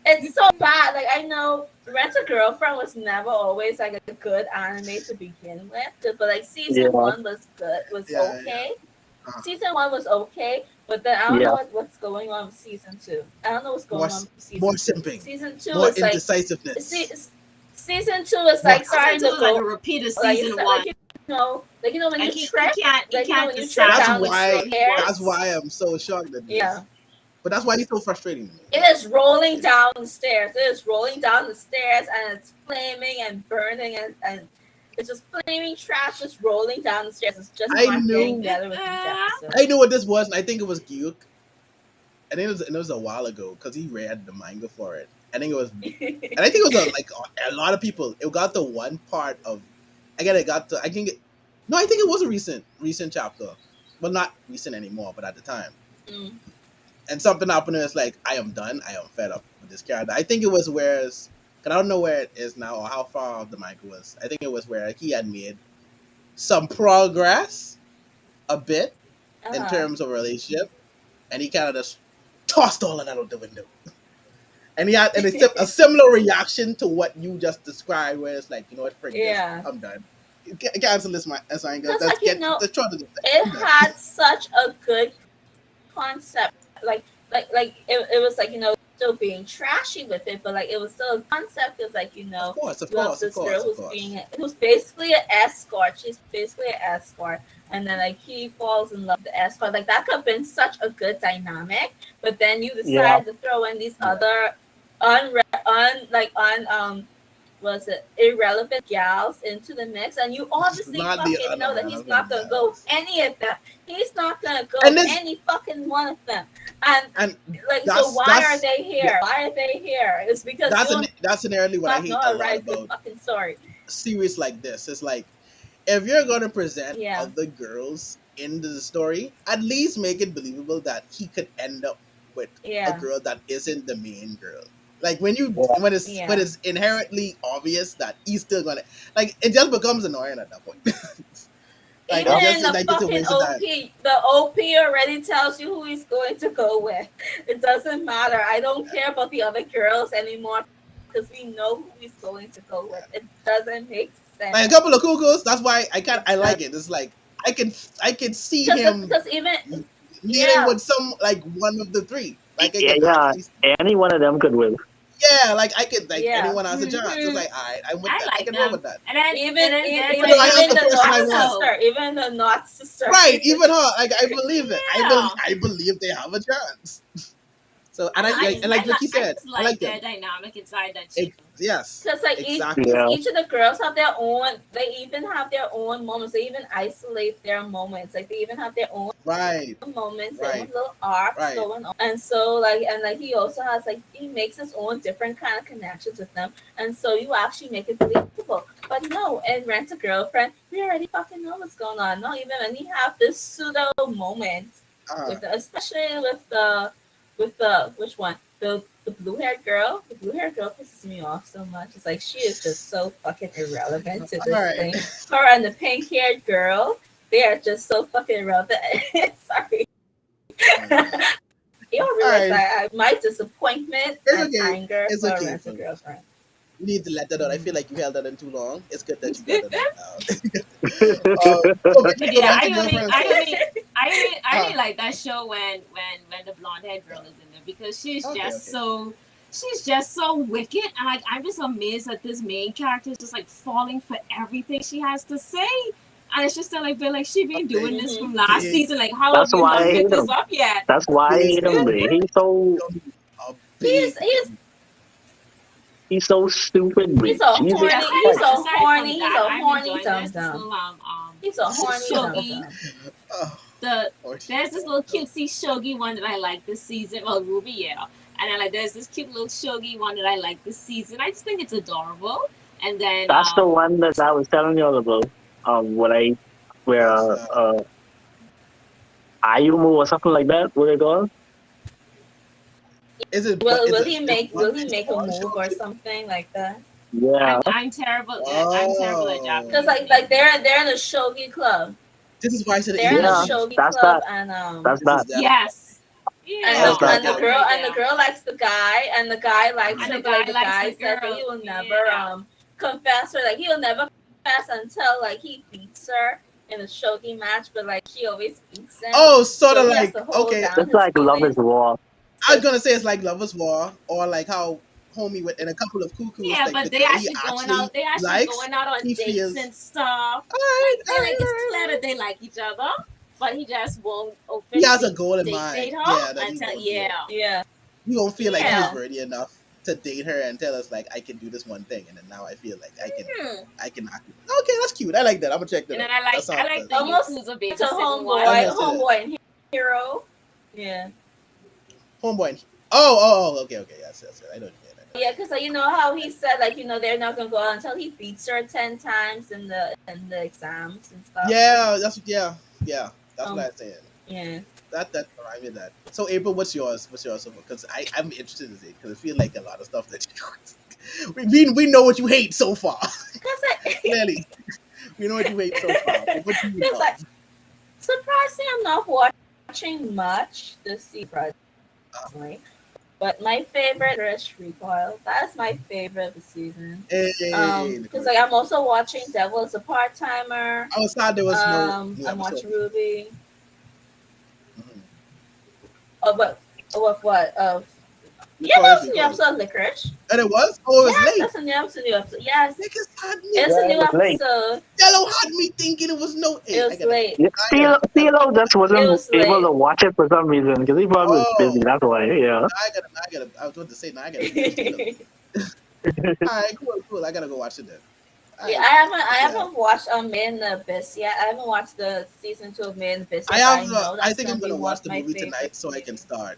It's so bad. Like, I know Rent a Girlfriend was never always like a good anime to begin with, but like season Yeah, one was good, was Yeah, yeah. okay. Uh, Season one was okay, but then I don't know yeah, what's going on with season two. I don't know what's more going on with more season two. simping. Season two More is like indecisiveness. season two is More like Season starting two to is like go a repeat of like it's season not one. when you Like trip you can't when you trip decide that's down the which why one that's stairs. why I'm so shocked at Yeah, this. But that's why he's so frustrating to me. it is rolling down the stairs. It is rolling down the stairs, and it's flaming and burning, and it's just flaming trash just rolling down the stairs. It's just I not getting knew better with each episode. I knew what this was, and I think it was Gyuk. I think it was a while ago because he read the manga for it. I think it was, and I think it was a lot of people. It got the one part of, again, it got to. I think it, no, I think it was a recent chapter, well, not recent anymore, but at the time. Mm. And something happened, and it's like I am done. I am fed up with this character. I think it was whereas, cause I don't know where it is now or how far the manga was. I think it was where he had made some progress, a bit in Uh-huh. terms of relationship, and he kind of just tossed all of that out the window. And he had a similar reaction to what you just described, where it's like, you know what, frick this, Yeah. I'm done. Cancel this my assignment. Because Let's like get let's try to do that. it I'm done. had such a good concept. It was like still being trashy with it, but like it was still a concept. Because like Of course, of you have course, of this girl course, of course. who's basically an escort. She's basically an escort, and then like he falls in love with the escort. Like that could have been such a good dynamic, but then you yeah, decide to throw in these Yeah. other was it irrelevant gals into the mix, and you obviously Not the fucking know that he's unrelevant not gonna go gals. any of them. He's not gonna And go this any fucking one of them. And and like, so that's why are that's they yeah, here? Why are they here? It's because you don't that's inherently what I not hate know a how to lot write a good about fucking story. series like this. It's like if you're gonna present Yeah, other girls into the story, at least make it believable that he could end up with a yeah, girl that isn't the main girl. Like when you yeah, when yeah. it's inherently obvious that he's still gonna, like, it just becomes annoying at that point. Like Even yeah, in it's the like just a fucking waste of time. OP, the OP already tells you who he's going to go with. It doesn't matter. I don't care about the other girls anymore because we know who he's going to go with. It doesn't make Like a couple of cuckoos. That's why I like it. It's like I can see him because even kneeling yeah with some like one of the three. Like I Yeah, can yeah. actually Any one of them could win. yeah, like I could like yeah anyone has a chance. It's Hmm. like I'm with I that. I like can roll them. with that. even And then there's Even though like I have even the the person I not want. sister, even the not sister. Right, even her. Like I believe it. yeah. I believe they have a chance. So and I I like just and like Ricky I said, just I like like their them. dynamic inside that It, ship. yes, Because like exactly. Yeah. each of the girls have their own. They even have their own moments. They even isolate their moments. Like they even have their own Right, moments, their own right, little arcs right. going on. And so like he also has like he makes his own different kind of connections with them. And so you actually make it believable. But no, in Rent a Girlfriend, we already fucking know what's going on. Not even when he have this pseudo moment Uh, with especially with the which one? The blue haired girl. The blue haired girl pisses me off so much. It's like she is just so fucking irrelevant to all this right. thing. Her and the pink haired girl, they are just so fucking irrelevant. Sorry. You don't All realize right. my disappointment It's and okay. anger It's for okay. Rent a Girlfriend. You need to let that out. I feel like you held that in too long. It's good that you got it out now. But So yeah, Rent a Girlfriend. I Uh, really like that show when the blonde haired girl is in there because okay, okay. she's just so wicked, and like I'm just amazed that this main character is just like falling for everything she has to say. And it's just like, but like she been doing Big, this from Mm-hmm. last big, season. Like, how have That's you why not I big, picked hate this him. up yet? That's why I big hate him. dummy. Man. Dummy. A He's big he's dummy. He's so stupid. Man. he's a Jesus horny. He's Christ. a Aside from horny. He's that, a I'm horny enjoying dum this dum. little He's a horny dum shogi. dum. Oh, The Lord. There's this little cutesy shogi one that I like this season. Well, Ruby, yeah, and then like there's this cute little shogi one that I like this season. I just think it's adorable. And then That's the one that I was telling you all about. What I where Yes. Ayumu or something like that. What they call? Is it? But is it? Will he It's a make a boy move or show? something like that? Yeah. I'm terrible. I'm terrible at Oh, Because Japanese like names. they're in a shogi club. this is why I said the They're in a Asian Yeah. names. shogi That's club that. and That's This is that. that. Yes. That's Yeah, that. and the that girl right and the there. girl likes the guy and the guy likes And her, the but like guy the likes the guy says that he girl. will never Yeah. confess her. Like he'll never confess until like he beats her in a shogi match, but like she always beats him. Oh, sort So of he has like to hold okay. down It's his like Love is feelings. War. I So was gonna say it's like Lovers War or like how Homie with and a couple of cuckoos Yeah, like the but they girl he actually going actually out. They actually likes. going out on He dates feels and stuff. all right, Like all they like right, it's all clear right, all that right. they like each other, but he just won't He has a officially goal in date mind. her Yeah, that he until won't do it. yeah. yeah, He won't feel like he's yeah, worthy enough to date her and tell us like I can do this one thing, and then now I feel like Hmm. I can. Okay, that's cute. I like that. I'm gonna check that And then out. That I sounds. like the almost Yakuza to babysitting one. I'm gonna say that. homeboy and hero. Yeah. Homeboy. Oh, okay, yes, yes, yes. I know what you mean. I know. Yeah, because like, you know how he said like they're not gonna go out until he beats her 10 times in the exams and stuff. Yeah, yeah. That's what Um, I'm saying. yeah. That remind me of that. So April, what's yours? What's yours? Because I'm interested in it because I feel like a lot of stuff that we know what you hate so far. Because Clearly, we know what you hate so far. But what do you because like love? surprisingly, I'm not watching much this season, surprisingly. But my favorite is Recoil. That is my favorite of the season. Hey, Because like I'm also watching Devil as a Part Timer. I was sad there was no new I'm episode. watching Ruby. Mhm. Oh, but of what? Of yeah, Recoil, that's a new Recoil. episode of Licorice. And it was? Oh, it was Yes, late. that's a new episode. Yes, Niggas had me. it's a Yeah, new it was late. episode. Yellow had me thinking it was no. Hey, It was late. Yeah, Theo just It wasn't was able late. to watch it for some reason because he probably was busy. Oh, That's why. Yeah. I gotta. I was about to say, now I gotta finish Steel. All right, cool. I gotta go watch it then. All Yeah, right. I Yeah. haven't watched Made in the Abyss yet. I haven't watched the season 2 of Made in the Abyss I yet. have. Know I that's think I'm gonna be gonna one watch of the my movie favorite tonight so I can seasons. start.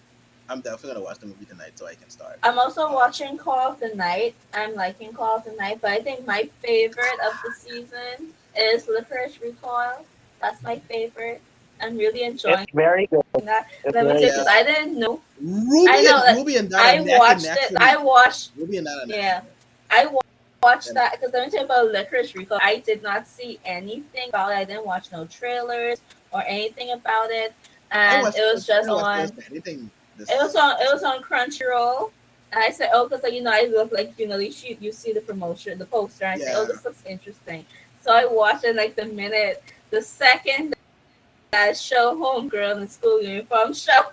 I'm definitely gonna watch the movie tonight so I can start. I'm also watching Call of the Night. I'm liking Call of the Night, but I think my favorite of the season is Licorice Recoil. That's my favorite. I'm really enjoying It's very good. that. It's Let me very say Yeah, because I didn't know. Ruby I know and that Ruby and that I are neck and watched neck it. for I me. watched Ruby and that are neck yeah. and neck. I watched And that because let me tell you about Licorice Recoil. I did not see anything about it. I didn't watch no trailers or anything about it, I and watched. it was I just didn't watch on. this for anything. It was This on Crunchyroll, And I said, oh, because I look like you see the promotion, the poster, and I say, oh, Yeah. this looks interesting. So I watched it like the second that show homegirl in the school uniform, shove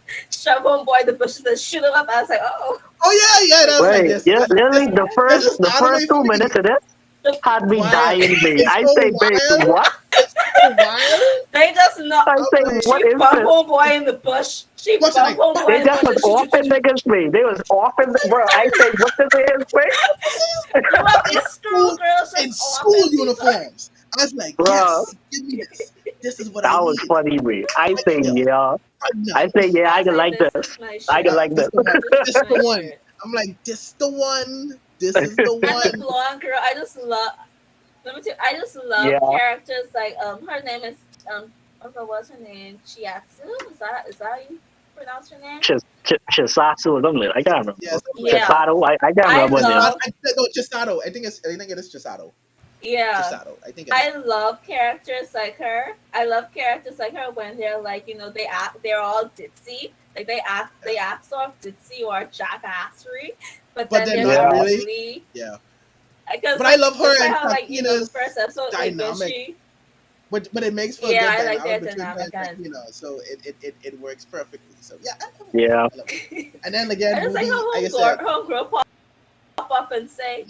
homeboy in the bushes and shoot him up. I was like, oh, Oh yeah, yeah. That was like Wait, this. yeah, This, literally yeah. this the anime first for 2 minutes me. of this The, had me Wild. dying, babe. It's I so say, babe, wild. what? It's so wild. they just not. I I'm say, like, what She is bump this? homeboy in the bush. She watching bump like, homeboy They in the just bush was and shoot, shoot, offing shoot, shoot. niggas, babe. They was offing, bro. I say, what this is, babe? You have in these school school girls in just school offing people. uniforms. I was like, Bro, yes, give me this. This is what I that was need funny, babe. I right say, here, yeah. right now. I say, yeah, I I can say, like this this. is my I can shirt. like This this. the one. This is This the my one. shirt. I'm like, this the one. This is the And the one. blonde girl, I just love. Let me tell you, I just love Yeah, characters like her name is okay, what's her name? Chiatsu? Is that how you pronounce her name? Chisato or something. I can't Yeah, remember. something like that. Yeah. Chisato. I can't I remember her name. Chisato, love no, Chisato. I think it is Chisato. yeah. Chisato. I think it is. I love characters like her. I love characters like her when they're like, they're all ditzy. Like Yeah. they act sort of ditzy or jackassery, but But then they're they're not Yeah, not really. really. Yeah. Because But I like love just her like and how like the Takina's first episode with dynamic. Bishi. But it makes for a Yeah, good I like dynamic their between her dynamic. and Takina. So it works perfectly. So yeah, I love it. yeah. I love it. And then again, I just like Ruby, how like I said, homegirl pop up and say,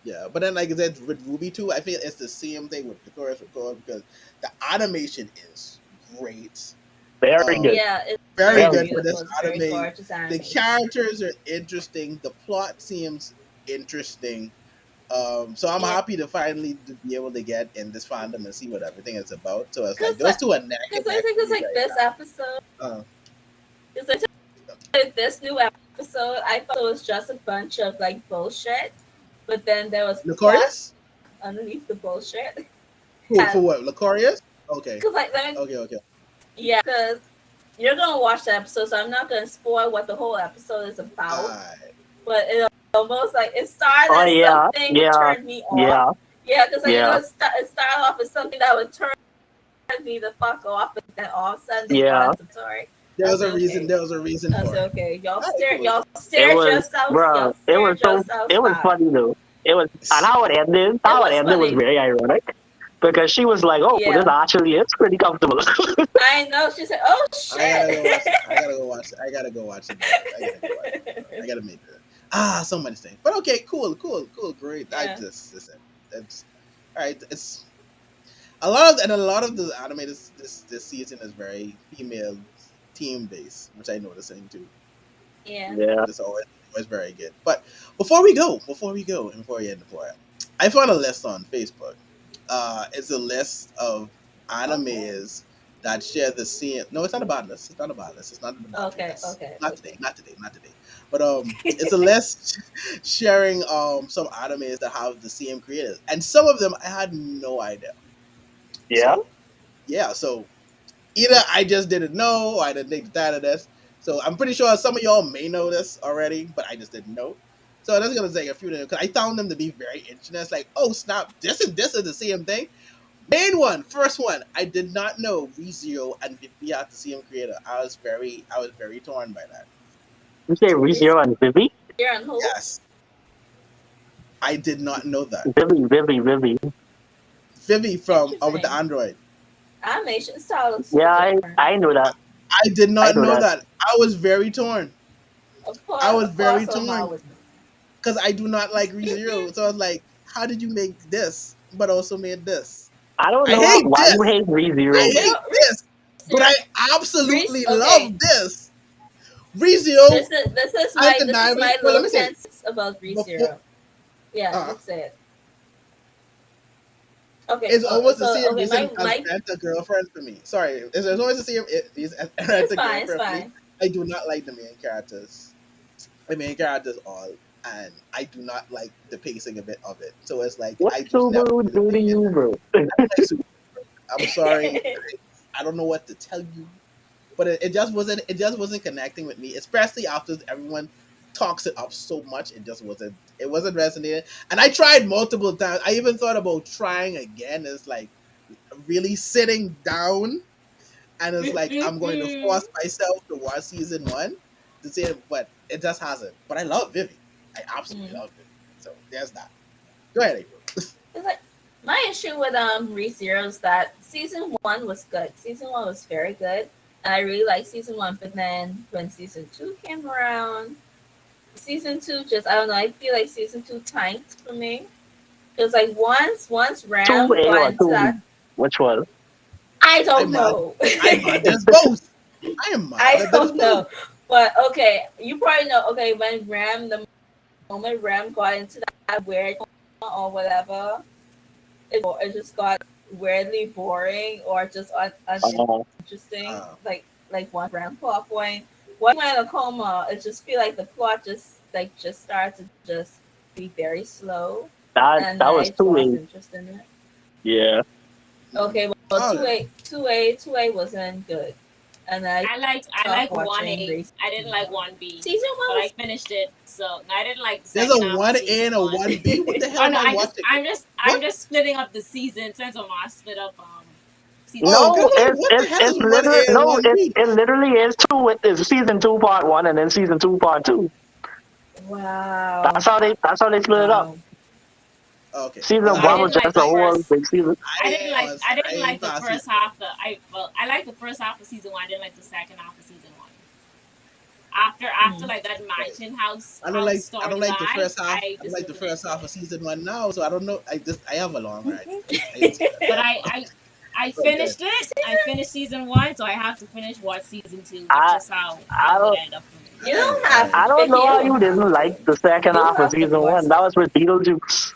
yeah. But then like I said, with Ruby too, I feel it's the same thing with the chorus because the animation is great. Very good. Um, yeah, it's very very Very good for good. beautiful. this It's very anime. gorgeous The animation. characters are interesting. The plot seems interesting. So I'm Yeah, happy to finally to be able to get in this fandom and see what everything is about. So it's like because those two are neck and I neck think for it's me like right this now. episode. Uh, It's like this new episode. I thought it was just a bunch of like bullshit, but then there was plot Lucorius? underneath the bullshit. For Yes, what? Lucorius? Okay. because like Okay, okay. yeah, because you're gonna watch the episode, so I'm not gonna spoil what the whole episode is about. Alright. But it almost like it started Oh as yeah, something would yeah, turn me off. yeah, Yeah, because like yeah, it started off as something that would turn me the fuck off, and then all of a sudden they got yeah. into story. I was like, okay. There was a reason I was for like, it. okay, Alright, cool. y'all It stared was, yourselves, bro. It was fine. funny though. It was, and It how it was ended was funny. very ironic because she was like, "Oh, this Yeah, actually is pretty comfortable." I know. She said, "Oh I gotta go watch it. shit." I gotta go watch it. I gotta go watch it. I gotta go watch it. I gotta make it. So many things. But okay, cool, great. I Yeah, just listen. That's all right. It's a lot of the anime this season is very female team based, which I noticing too. yeah. Yeah, It's always very good. But before we go, and before we end the point, I found a list on Facebook. It's a list of Okay, animes that share the same. No, it's not a bad list. It's not a bad list. It's not a debauchery okay, list. okay, Not today. okay. Not today. Not today. But it's a list sharing some animes that have the same creators, and some of them I had no idea. yeah. So yeah, so either I just didn't know or I didn't think that of this. So I'm pretty sure some of y'all may know this already, but I just didn't know. So that's gonna take a few days because I found them to be very interesting. It's like, oh snap, this is the same thing. First one, I did not know ReZero and Vivi had the same creator. I was very torn by that. You say ReZero and Vivi, You're on who? Yes, I did not know that. Vivi. Vivi from with the Interesting. Android. Animation style looks so Yeah, different. I know that. I did I not know know that. that. I was very torn. I was Of course, very Omar torn would because I do not like know. ReZero. So I was like, how did you make this, but also made this? I don't I know hate why you this. hate I ReZero, babe. Zero, hate this, but I Reese. absolutely Okay, love this. ReZero, this is undeniably. my Well, let little me say 10 cents about before. ReZero. Yeah, Uh, let's say it. Okay, it's almost the same okay, reason as my Rent a Girlfriend for me. Sorry, it's always the same reason as Rent it's a fine, it's Girlfriend for me. fine. I do not like the main characters all, and I do not like the pacing of it. So it's like What I just never Subaru really do to dig in. you, bro? I don't like Super. I'm sorry. I don't know what to tell you, but it just wasn't connecting with me, especially after everyone talks it up so much. It wasn't resonating. And I tried multiple times. I even thought about trying again. It's like really sitting down and it's like I'm going to force myself to watch season one. to say it, but it just hasn't. But I love Vivi. I absolutely Mm. love Vivi. So there's that. Go ahead, April. It's like my issue with ReZero is that season one was good. Season one was very good, and I really liked season one. But then when season two came around, season two just I don't know. I feel like season two tanked for me. Because like once Two Ram A got or into two B? that, Which one? I I'm don't mad. know. I'm mad. There's both. I am mad I that there's don't both. know. But okay, you probably know. Okay, when the moment Ram got into that weird or whatever, it just got weirdly boring or just Uh, uninteresting. Uh, Like one Ram plot point. When he went in a coma, it just feel like the plot just started to just be very slow, and that I was just two lost A. interest in it. Yeah. Okay, well oh, two A wasn't good, and I I stopped like watching 1A. race I didn't like 1B, season but one I was finished it. So no, I didn't like the there's a second half of one A season and a one. 1B. What the hell Oh am no, I watching? I'm What? just splitting up the season since I split up season Oh, one. because No, I'm like, what the hell is it's one literally A and no, one B? it literally is two. It's season two part one and then season two part two. wow, That's how they split it up. wow. Okay, Season because I one I was didn't like just the a whole first. big season. I didn't I like ain't the past first season one. half. I like the first half of season one. I didn't like the second half of season one. After Hmm. like that Right. mansion house I don't like the storyline, first half. I I don't just like the wasn't first into half it. of season one now, so I don't know. I have a long ride. I didn't say that. But I But good. finished it. I finished season one, so I have to finish watch season two. That's I just I how it don't ended up for me. You All right, don't all have right. I don't Vicky. know You how don't you have didn't like to. the second You half don't of have to season watch one. That it. was with Beetlejuice.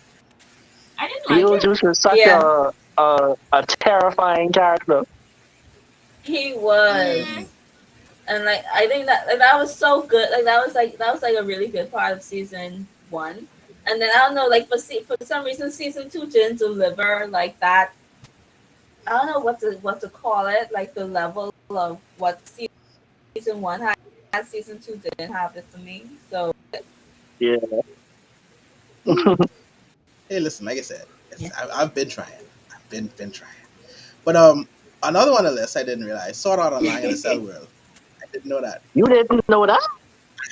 I didn't like it. Beetlejuice was such Yeah, a terrifying character. he was, Mm, and like I think that was so good. Like that was like a really good part of season one. And then I don't know, like for some reason season two didn't deliver like that. I don't know what to call it. Like the level of what season one had. Season two didn't have it for me. So Yeah. Hey, listen, like I said, yeah. I've been trying. I've been trying. But another one on the list I didn't realize. Sword Art Online in the Cell World. I didn't know that. You didn't know that?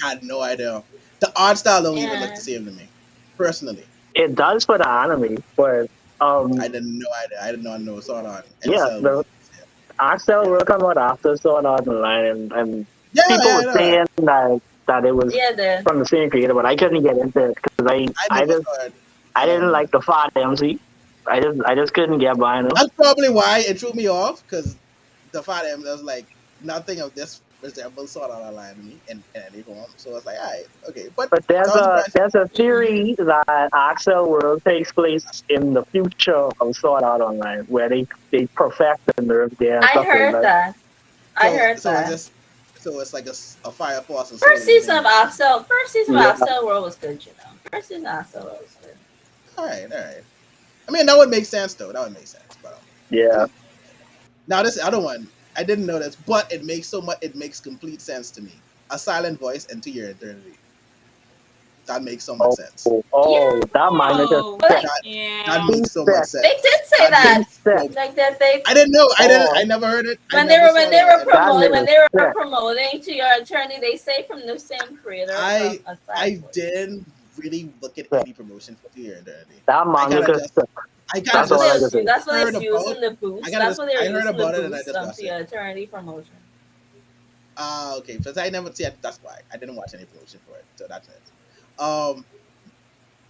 I had no idea. The art style don't even look Yeah. the same to me. Personally, It does for the anime, but I um didn't know idea. I did not know Sword Art in the yeah, Cell the World. Axel Yeah, will come out after Sword Art Online and yeah, people yeah. I were know that. saying that it was Yeah, from the same creator, but I couldn't get into it because I never saw it. I didn't Um, like the fat MC. I just couldn't get behind him. that's probably why it threw me off because the Fat M was like nothing of this resembles Sword Art Online to me in any form. So it's like, all right, okay, but But sounds impressive. there's a Mm. theory that Axel World takes place in the future of Sword Art Online, where they perfect the nerve there and I stuff like heard that. that. I heard So it's that. just so it's like a Fire Force and Soul Eating. First season of Yeah. Axel World was good, you know. First season of Axel World was good. All right, all right. I mean, that would make sense though. That would make sense. But Yeah. I'm now this other one. I didn't know this, but it makes so much. It makes complete sense to me. A silent voice into your eternity. That makes so much Oh, sense. oh, Yeah, that manga just oh, but set. That that yeah. He makes so much set. they did sense. say That that. He makes set. so. Like that they I didn't know. I didn't. Oh, I never heard it. I when they never were saw when they that. were I never that heard promoting it. nigga when they were set. promoting to your attorney, they say from the same creator from I Aside I Voice. didn't really look at set. any promotion for Fear Eternity. That I kind manga of just just set. I kind of That's That's what all they I just can was say. that's what they heard was about. using the I boost. kind of That's just what they were I heard using the about it and I boost just watched to it. your attorney promotion. Ah, okay. Because I never see it. That's why I didn't watch any promotion for it. So that's it. Um,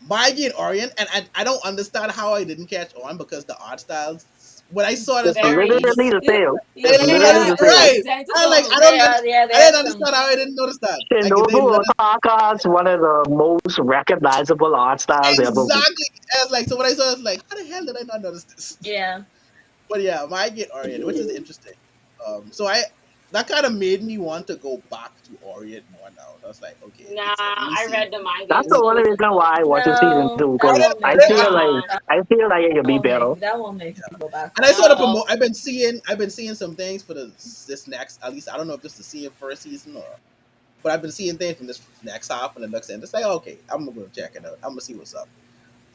Maggie and Orient, and I don't understand how I didn't catch on because the art styles. When I saw this It's art, Very. literally the same. It's literally Yeah, the they're same. right. I like identical. I There are didn't some. understand how I didn't notice that. Like they Shinobu literally Otaka's one of the most recognizable art styles ever. exactly. I was like, so when I saw it, I was like, how the hell did I not notice this? Yeah. But yeah, Maggie and Orient, which is interesting. So I that kind of made me want to go back to Orient more now. I was like, okay, Nah, it's a new I read season. the manga. That's It's the New, only so reason why I watch the season No, two that because won't I I make didn't, me feel go. like nah. it could be better. That won't make me go back and to I saw the Orient. promo. No. I've been seeing some things for this next. At least I don't know if this is the seeing first season or, but I've been seeing things from this next half and the next end. It's like okay, I'm gonna go check it out. I'm gonna see what's up.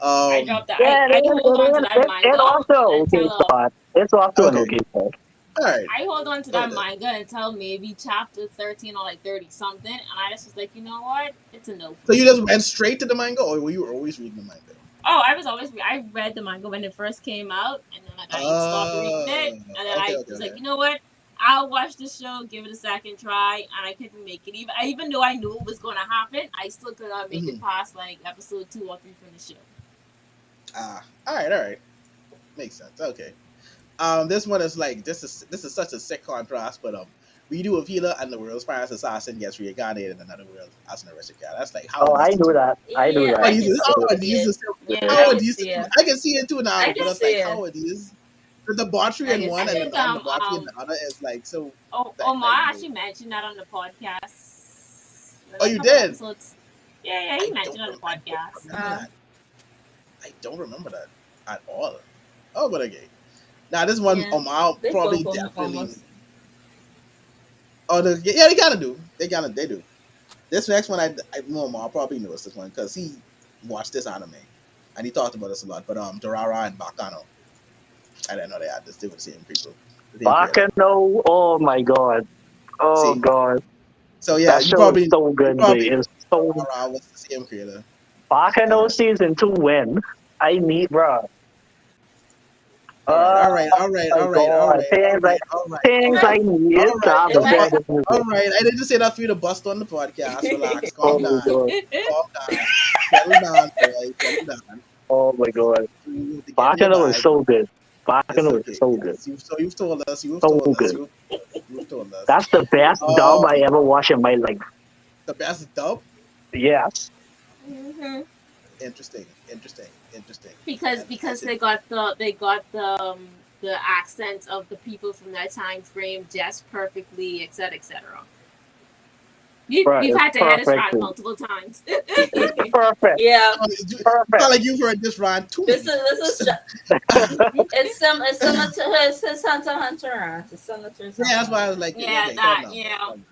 I Um, dropped that. Yeah, I hold on to that and manga also okay until start. It's off to an okay, okay start. All right. I hold on to Go that with it. manga until maybe chapter 13 or like 30 something, and I just was like, you know what? It's a no for So you me. just went straight to the manga, or were you always reading the manga? Oh, I was always I read the manga when it first came out, and then like I stopped reading it, and then Okay, I okay, was like, okay. you know what? I'll watch the show, give it a second try, and I couldn't make it. Even though I knew it was gonna happen, I still could not make Mm-hmm. it past like episode 2 or 3 from the show. All right, all right. Makes sense. Okay. This one is like this is such a sick contrast, but we do a healer and the world's finest assassin gets reincarnated in another world as an arrested cat. That's like how Oh, are these I the knew two? that. I knew Yeah, How are I that. these? can How see are these? it. Yeah, How I are can these? see it. I can see it too now, I but can it's see like it. how are these? The debauchery I in can I one and see the it. think undebauchery in the other is like so. That Omar like actually mentioned that on the podcast. oh, A you couple did. episodes. Yeah, he mentioned on the I don't podcast. remember that. I don't remember that at all. Oh, but okay. Now this one, Yeah, I'll they probably both definitely. almost. Oh, yeah, they kind of do. They do. This next one, I'll probably knows this one because he watched this anime and he talked about this a lot. But Dorara and Bakano, I didn't know they had this. They were the same people, the same creator. Bakano. Oh my god. Oh See, god. so yeah, That you show is probably so you good, but probably it's so Dorara was the same creator. All Bakano right, season 2 when I need bruh. all right, Oh all right, all right, my all right, all god. right, all right, all right, all Things right, I need all to right. have It the might. bed music. All right, I didn't say that for you to bust on the podcast. Relax, Oh calm my down, god. calm down, settle down, boy, settle down. Oh my god. You have to get in your Bakano is bag. so good. It's Bakano is okay. so good. Yes, you've told us. You've So told us. good. You've told us. That's the best dub I Um, ever watched in my life. the best dub. Yes. Hmm. Interesting. Interesting. Interesting. because And because they got the accent of the people from that time frame just perfectly, etc., etc. Bruh, We've it's had to hear this perfect. rant multiple times. Perfect. Yeah, it's Perfect. not like you've heard this rant too this many is times. it's similar to his Hunter x Hunter rant. It's similar to his Yeah, Hunter that's x why I was Hunter. like, Yeah, okay, calm that, down, boy, yeah. calm down.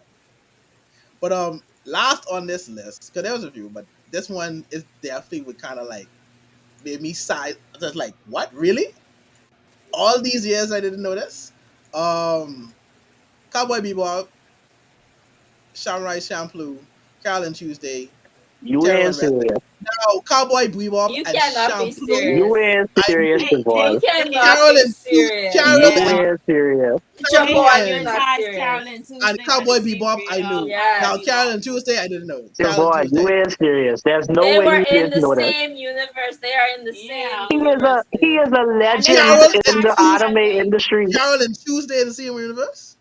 But last on this list, because there was a few, but this one is definitely would kind of like made me sigh. Just like, what really? All these years I didn't know this. Um, Cowboy Bebop, Samurai Champloo, Carolyn Tuesday, You Terror ain't and Restless. serious. Now, Cowboy Bebop You and cannot be Champloo. You serious. ain't I serious, knew You Devon. cannot be Carolyn, serious. You Carol and No, ain't serious. Carol Jumbo, are you and not Prioritize serious? Carolyn Tuesday by the Cowboy same Bebop. I creator of knew. Cowboy Now, Yes, Bebop. Carolyn Tuesday, I didn't know. Carolyn Devon, Tuesday. you ain't serious. There's no they way were you in didn't the know that. same universe. They are in the same Yeah. universe, He dude. is a And they legend Carol in and the advertised Tuesday. anime that they industry. Carolyn Tuesday in the same universe?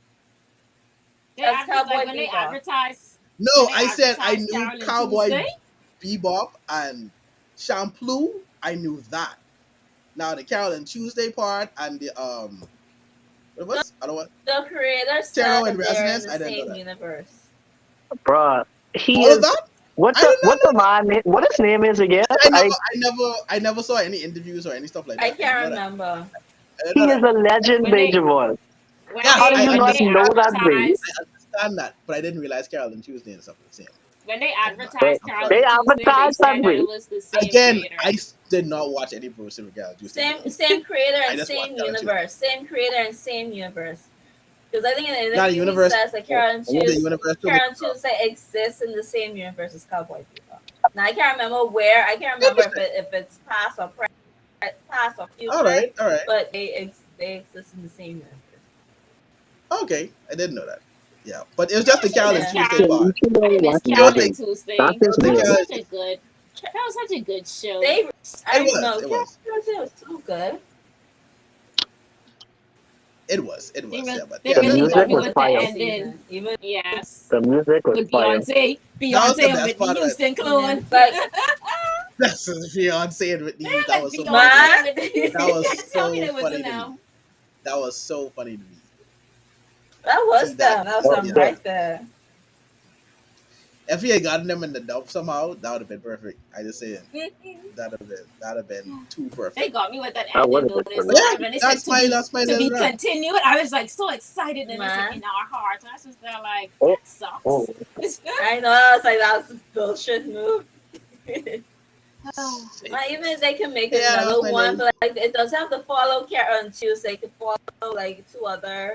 they That's advertise Cowboy like Bebop. No, when they I said I advertise knew Carolyn Cowboy Tuesday. Bebop and Champloo. I knew that. Now the Carolyn Tuesday part and the what The, was I don't want the creator said Terror and that they are in Resonance. the I didn't know same that. universe. Bruh, he All of is that? I did not what the know that. man what his name is again? I never saw any interviews or any stuff like I that. I didn't can't know that. remember. I didn't know He is that. a legend, When they Devon. Yes, How do you when not they know that, babe? advertise I understand that, but I didn't realize Carolyn Tuesday and stuff was the same. when they Oh man, But advertised I'm sorry. they Carolyn Tuesday, they advertise that, said that babe. it was the same Again, creator. I did not watch any Bruce Carolyn Tuesday videos. Same creator I and just watched same Carolyn Tuesday. universe. Same creator and same universe. Because I think in the Not a interview he universe. says that The universe too. Carolyn Tuesday exists in the same universe as Cowboy Bebop. Now I can't remember where. I can't remember Interesting. if it's past or All future. right, all right. But they exist in the same universe. Okay, I didn't know that. Yeah, but it was just the Carolyn Miss Yeah. Tuesday So Carolyn. you part. should know I miss what It was that the, Carolyn is. That's Tuesday. his it was the That was name. Carolyn. such a good. That was such a good show. They It I was. know It Carolyn was. Tuesday was so good. It was. It They was. really, Yeah, but they yeah, The Even really that's music got even me was the with the fire. third ending. season. Even Yes, The music was with fire. that was the Beyonce and best Whitney part of it. Houston yeah, clone. like That's Beyonce and Whitney. They're That like was so funny Beyonce to me. and man. Whitney That Houston. You was can't tell me so they wasn't funny to me. them. That was so funny to me. That See was that? them. That was Oh, them yeah. Yeah. right there. If he had gotten them in the dub somehow, that would have been perfect. I just saying that'd have been too They perfect. got me with that That would ending have though. been When they brilliant. Yeah, started, when they said that's my to be little rant. continued, I was like so excited, and it's like Man. in our hearts. And I was just there like Oh, that sucks. oh. I know I was like that was a bullshit move. Oh. Like, even if they can make Yeah, that was another my one, little. but like it doesn't have to follow Carol and Tuesday. It could follow like two other.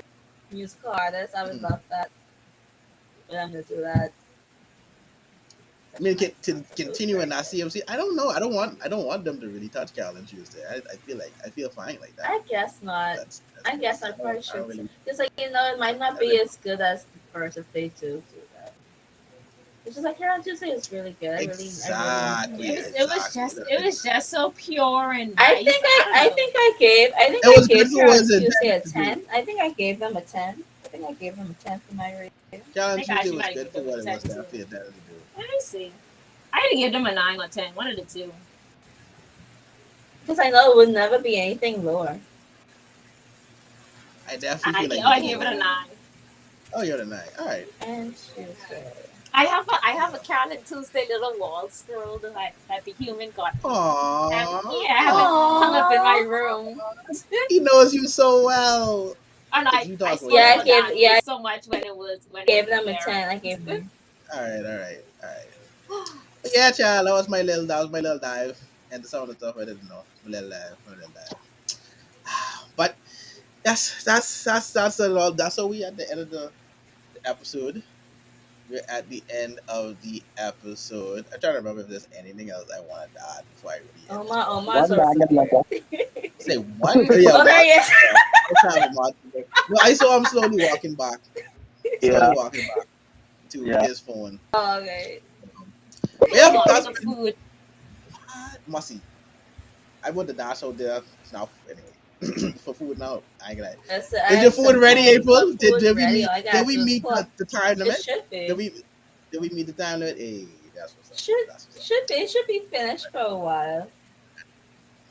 musical artists. I would Mm. love that for them to do that. I mean, My to songs. It was continue in very that good. CMC, I don't know. I don't want them to really touch Carolyn Tuesday. I feel fine like that. I guess not. That's I me. guess I I don't probably I don't should. really. Just like it might not I don't, be as good as the first if they do that. It's just like Here on Tuesday is really good. I really exactly, enjoyed it. exactly. It was just so pure and I nice. think I, I don't I know. think I gave I think It I was good gave for Here what on it's Tuesday a intended to do. 10. I think I gave them a 10. I think I gave them a 10 for my rating. I Carolyn think I Tuesday actually was might good give for them a what it was 10 too. definitely intended to do. Let me see. I had to give them a 9 or 10. One of the two. Because I know it would never be anything lower. I definitely feel like I you'd be gave it lower. a 9. Oh, you're the nine. All right. And Tuesday. I have a Carolyn Tuesday little wall scroll that the human got me. Aww. I have it hung up in my Aww. room. He knows you so well. And Did you I talk about still Yeah, that? I hold gave on to yeah it I so much when it gave was them a there. 10. I gave them. All right, all right, all right. But yeah, child, that was my little dive, and some of the stuff I didn't know. My little dive. But that's a lot. That's how we at the end of the episode. We're at the end of the episode. I'm trying to remember if there's anything else I wanted to add before I really end this Omar's One podcast. also bag of here. Manga. Say what? Oh yeah, Oh, there Mark. he is. Yeah, let's have Mark. No, I saw him slowly Yeah, walking back to yeah. his phone. Oh, okay. But yeah, Oh, that's the food. Musty. I want the dash out there now. Anyway, for food now. I ain't gonna lie. I Is your have food some ready, home April? cooked Did, food did we ready. meet? All I Did gotta we do is meet cook. the time It limit? should Did be. we? Did we meet the time limit? Hey, that's what's up. Should That's what's up. should be. It should be finished for a while.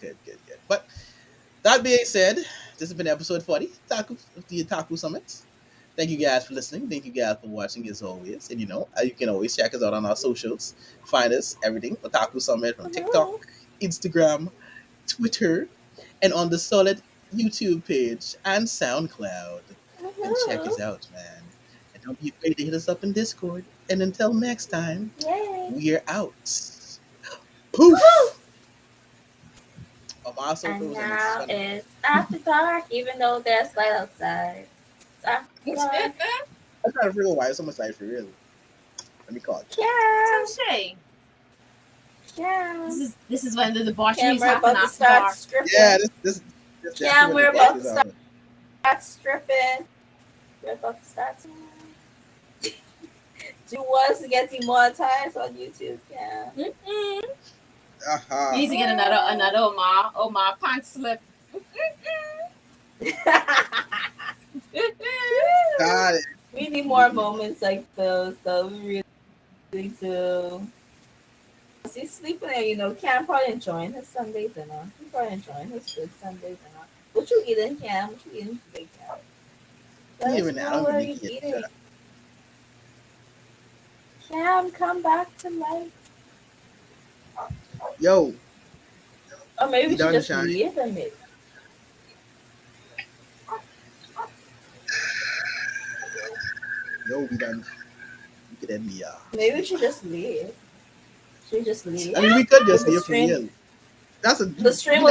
Good, good, good. But that being said, this has been episode 40 of the Otaku Summit. Thank you guys for listening. Thank you guys for watching as always. And you can always check us out on our socials. Find us everything Otaku Summit from TikTok, Mhm. Instagram, Twitter, and on the solid YouTube page and SoundCloud. And check Mhm. us out, man. And don't be afraid to hit us up in Discord. And until next time, Yay. we're out. Poof! Omar so And frozen. It's now funny. it's after dark, even though there's light outside. It's after dark. I'm trying to figure out why it's so much light for real. Let me call Cam. Yeah. Touche. Yeah. This is when the debaucheries Cam, we're happen about to after start dark. stripping. Yeah, this Cam, definitely we're what the about is to happening. start stripping. We're about to start. Do you want us to get demonetized on YouTube, Cam? Mm-mm. Aha. We need to get another Omar pants slip. Got it. We need more moments like those, though. We really do. He's sleeping there, Cam probably enjoying his Sunday dinner. He's probably enjoying his good Sunday dinner. What you eating, Cam? What you eating today, Cam? Let us Even now, I know don't what really you get eating. that. Cam, come back to life. Yo, Or maybe we we should done, just Shine. leave him. Yo, we done. We could end the Maybe we should just leave. Should we just leave? I mean, we could Because just leave for real. That's a the stream we will